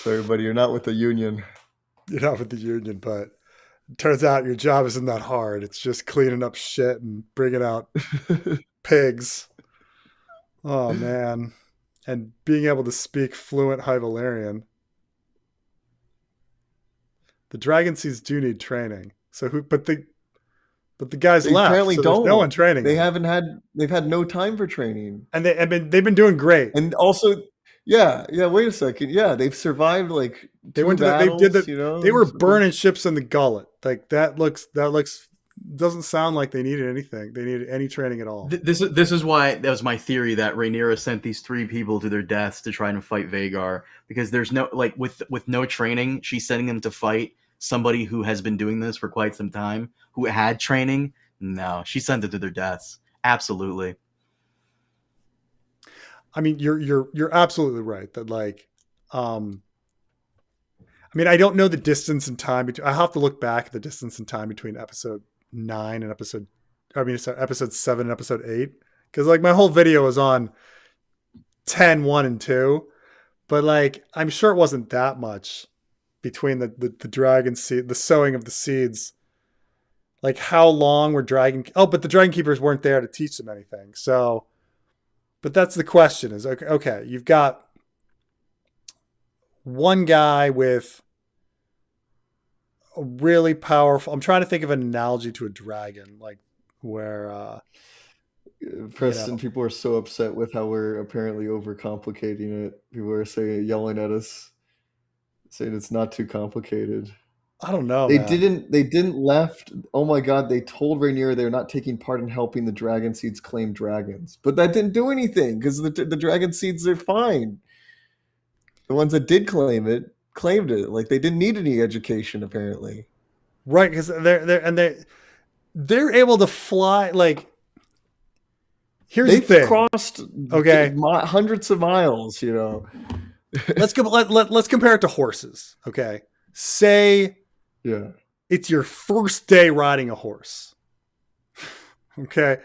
Sorry, buddy, you're not with the union. You're not with the union, but it turns out your job isn't that hard. It's just cleaning up shit and bringing out pigs. Oh man, and being able to speak fluent High Valyrian. The dragon seeds do need training. So but the guys left. Apparently so don't. No one training. They've had no time for training. And they've been doing great. And also, yeah. Wait a second. Yeah, they've survived like they went to battles, they were burning ships in the gullet. Like that looks doesn't sound like they needed anything. They needed any training at all. This is why that was my theory that Rhaenyra sent these 3 people to their deaths to try and fight Vhagar, because there's no with no training, she's sending them to fight somebody who has been doing this for quite some time, who had training. No, she sent them to their deaths. Absolutely. I mean, you're absolutely right that like, I mean, I don't know the distance and time between. I have to look back at the distance and time between episode 9 and episode 7 and episode 8, because like my whole video was on 10, 1 and 2, but like I'm sure it wasn't that much between the dragon seed, the sowing of the seeds. Like how long were but the dragon keepers weren't there to teach them anything. So, but that's the question is, okay, you've got one guy with a really powerful, I'm trying to think of an analogy to a dragon, like where Preston, people are so upset with how we're apparently overcomplicating it. People are yelling at us, saying it's not too complicated. I don't know. They didn't left. Oh my God. They told Rhaenyra they're not taking part in helping the dragon seeds claim dragons, but that didn't do anything because the dragon seeds are fine. The ones that did claim it claimed it. Like they didn't need any education apparently. right? Because they're able to fly. Like, here's the They've thing. crossed Okay, hundreds of miles. You know. let's compare it to horses. Okay, say Yeah. it's your first day riding a horse. Okay,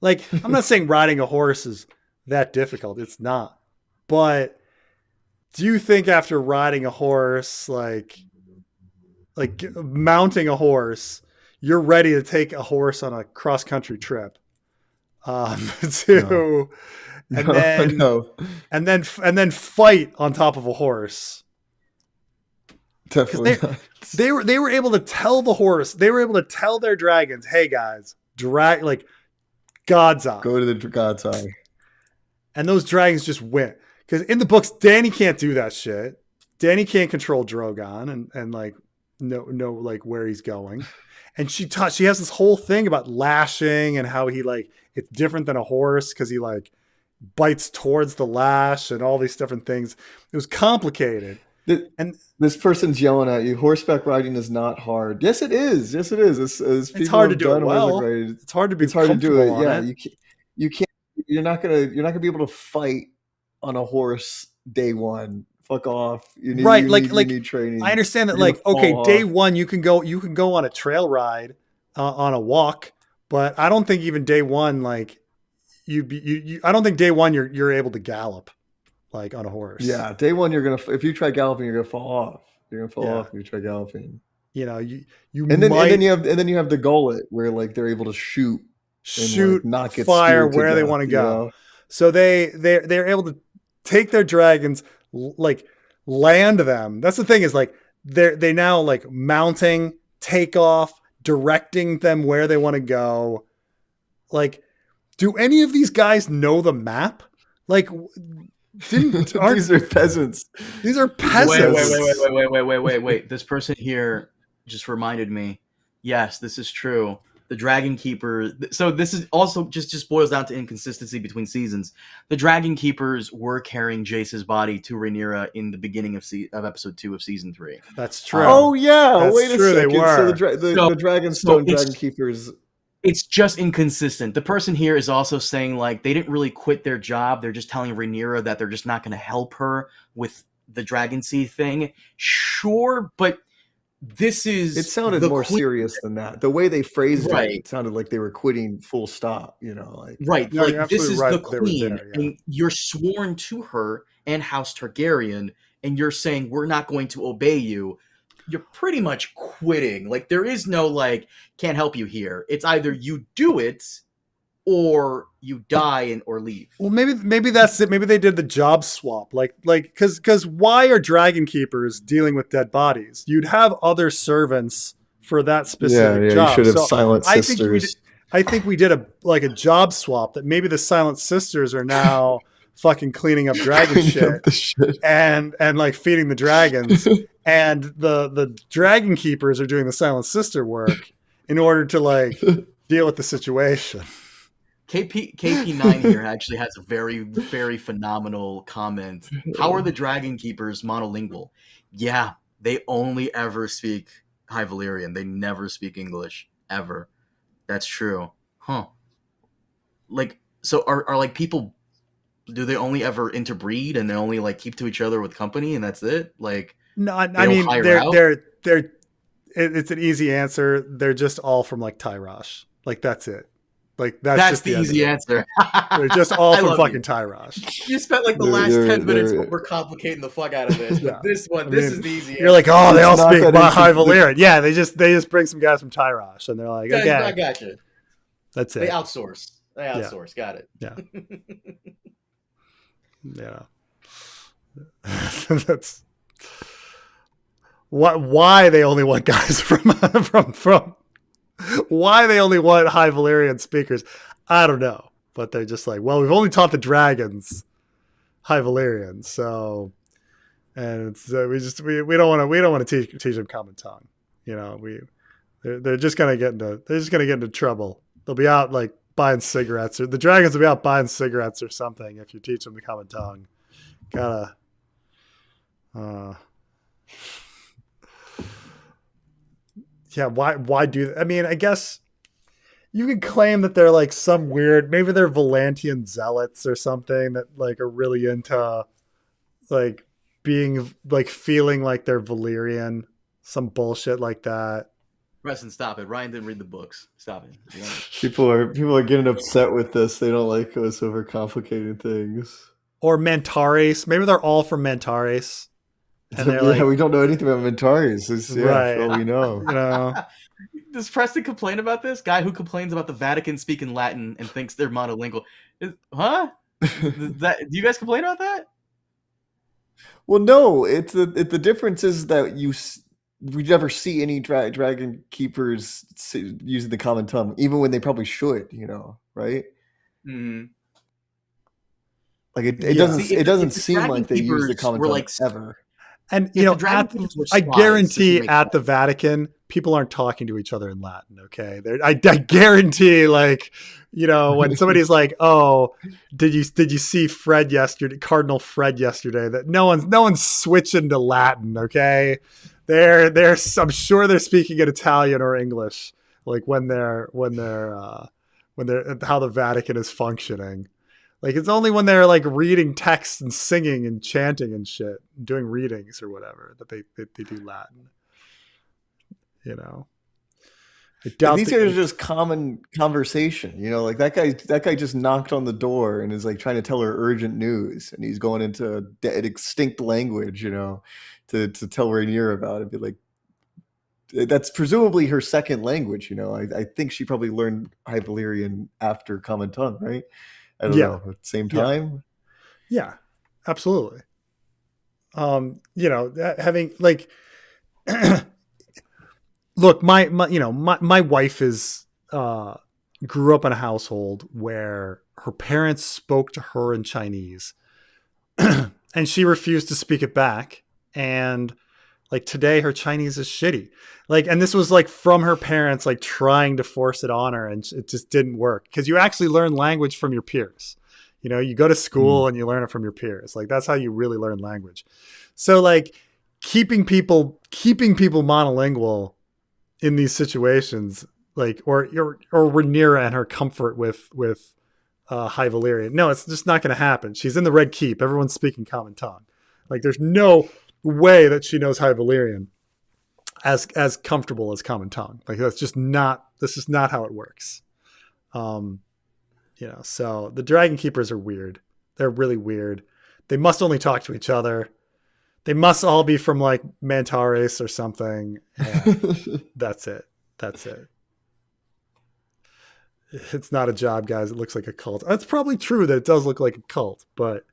like I'm not saying riding a horse is that difficult. It's not. But do you think after riding a horse, like mounting a horse, you're ready to take a horse on a cross country trip? To and then no. and then fight on top of a horse. Definitely not. They were able to tell the horse, they were able to tell their dragons, hey guys, God's eye. Go to the God's eye. And those dragons just went. Because in the books, Danny can't do that shit. Danny can't control Drogon and like know like where he's going. And she has this whole thing about lashing and how he like it's different than a horse because he like bites towards the lash and all these different things. It was complicated. And this person's yelling at you. Horseback riding is not hard. Yes, it is. Yes, it is. It's hard to do it well. It's hard to be. It's hard to do it. Yeah, you can't. You're not gonna be able to fight on a horse day one. Fuck off. You need, right. You need training. I understand that. Like, okay, day one you can go on a trail ride, on a walk, but I don't think even day one like I don't think day one you're able to gallop like on a horse. Yeah, day one if you try galloping, you're gonna fall off. You're gonna fall off if you try galloping. You know, and then you have the gullet where like they're able to shoot, like, not get fire where they want to go. Know? So they're able to take their dragons, like land them. That's the thing is like they now like mounting, take off, directing them where they want to go. Like, do any of these guys know the map? Like, these are peasants. These are peasants. Wait. This person here just reminded me. Yes, this is true. The Dragon Keeper. So this is also just boils down to inconsistency between seasons. The Dragon Keepers were carrying Jace's body to Rhaenyra in the beginning of episode 2 of season 3. That's true. Oh yeah, that's wait a true, second. They were. So the Dragonstone Dragon Keepers. It's just inconsistent. The person here is also saying like they didn't really quit their job. They're just telling Rhaenyra that they're just not going to help her with the Dragon Sea thing. Sure, but this is... It sounded more serious than that. The way they phrased it sounded like they were quitting full stop, you know. Like, right, no, like this is the queen, and you're sworn to her and House Targaryen, and you're saying we're not going to obey you. You're pretty much quitting. Like there is no like can't help you here. It's either you do it or you die or leave. Well, maybe that's it. Maybe they did the job swap. Like because why are Dragon Keepers dealing with dead bodies? You'd have other servants for that specific job. You should have Silent Sisters. I think we did a job swap that maybe the Silent Sisters are now fucking cleaning up dragon shit and like feeding the dragons. And the Dragon Keepers are doing the Silent Sister work in order to like deal with the situation. KP9 here actually has a very, very phenomenal comment. How are the Dragon Keepers monolingual? Yeah, they only ever speak High Valyrian. They never speak English ever. That's true. Huh. Like, so are like people, do they only ever interbreed and they only like keep to each other with company and that's it? Like, no, I mean they're it's an easy answer. They're just all from like Tyrosh. Like that's it. Like that's just the easy answer. They're just all from fucking Tyrosh. You spent like the last 10 minutes overcomplicating the fuck out of this. But this is the easy answer. You're like, oh, they all speak High Valyrian. Yeah, they just bring some guys from Tyrosh and they're like, okay, I got you. That's it. They outsource. Got it. Yeah. Yeah. That's why they only want guys from why they only want High Valyrian speakers. I don't know, but they're just like, well, we've only taught the dragons High Valyrian, so and it's, we don't want to teach them common tongue. You know, they're just gonna get into trouble. They'll be out like buying cigarettes, or the dragons will be out buying cigarettes or something if you teach them the common tongue. yeah, why do? I mean, I guess you could claim that they're like some weird. Maybe they're Volantian zealots or something that like are really into like being like feeling like they're Valyrian, some bullshit like that. Preston, stop it. Ryan didn't read the books. Stop it. You know? People are getting upset with this. They don't like us overcomplicating things. Or Mantares. Maybe they're all from Mantares. And they're like, we don't know anything about Mantares. Right. For all we know. You know. Does Preston complain about this? Guy who complains about the Vatican speaking Latin and thinks they're monolingual. Huh? Do you guys complain about that? Well, no. The difference is that we never see any dragon keepers using the common tongue, even when they probably should. You know, right? Mm-hmm. Like it doesn't seem like they use the common tongue like, ever. And you know, I guarantee at the Vatican, people aren't talking to each other in Latin. Okay, I guarantee, like, you know, when somebody's like, "Oh, did you see Fred yesterday, Cardinal Fred yesterday?" That no one's switching to Latin. Okay, I'm sure they're speaking in Italian or English, like when they're how the Vatican is functioning. Like, it's only when they're like reading texts and singing and chanting and shit, doing readings or whatever, that they do Latin. You know, I doubt these are just common conversation. You know, like that guy just knocked on the door and is like trying to tell her urgent news, and he's going into an extinct language, you know, to tell Rhaenyra about it. Be like, that's presumably her second language. You know, I think she probably learned High Valyrian after Common Tongue, right? I don't know. At the same time? Yeah, absolutely. You know, having like, look, my wife is, grew up in a household where her parents spoke to her in Chinese and she refused to speak it back. And like today her Chinese is shitty. Like, and this was like from her parents, like trying to force it on her, and it just didn't work, because you actually learn language from your peers. You know, you go to school and you learn it from your peers. Like, that's how you really learn language. So like keeping people monolingual in these situations, like, or Rhaenyra and her comfort with High Valyrian. No, it's just not going to happen. She's in the Red Keep. Everyone's speaking common tongue. Like, there's no way that she knows High Valyrian as comfortable as common tongue. Like, this is not how it works. You know, so the Dragon Keepers are weird. They're really weird. They must only talk to each other. They must all be from like Mantares or something. That's it. It's not a job, guys. It looks like a cult. It's probably true that it does look like a cult, but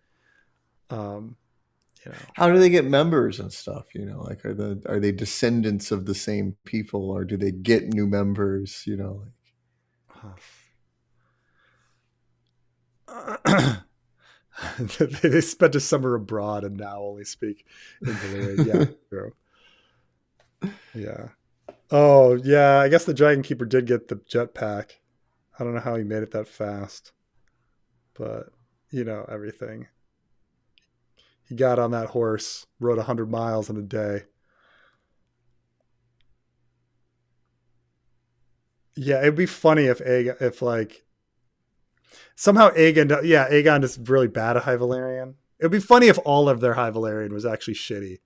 you know, how do they get members and stuff? You know, like are they descendants of the same people, or do they get new members? You know, like they spent a summer abroad and now only speak in Valyrian. Yeah, true. Yeah. Oh, yeah. I guess the Dragon Keeper did get the jetpack. I don't know how he made it that fast, but you know, everything. He got on that horse, rode 100 miles in a day. Yeah, it'd be funny if like somehow Aegon is really bad at High Valyrian. It'd be funny if all of their High Valyrian was actually shitty.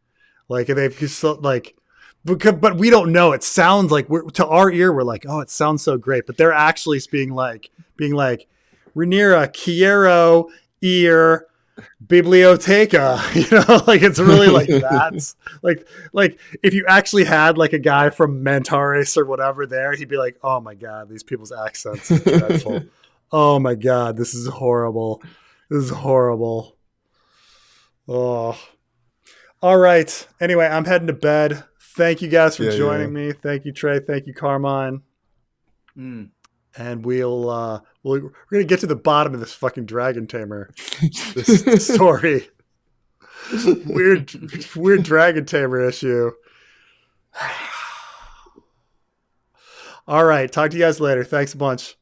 Like, they've like, but we don't know. It sounds like to our ear, we're like, oh, it sounds so great. But they're actually being like, Rhaenyra, quiero ir biblioteca, you know, like, it's really like that. like if you actually had like a guy from Mantares or whatever there, he'd be like, oh my God, these people's accents is dreadful. Oh my God, this is horrible. Oh, all right. Anyway, I'm heading to bed. Thank you guys for joining me. Thank you, Trey. Thank you, Carmine. And we're going to get to the bottom of this fucking Dragon Tamer this story. Weird Dragon Tamer issue. All right. Talk to you guys later. Thanks a bunch.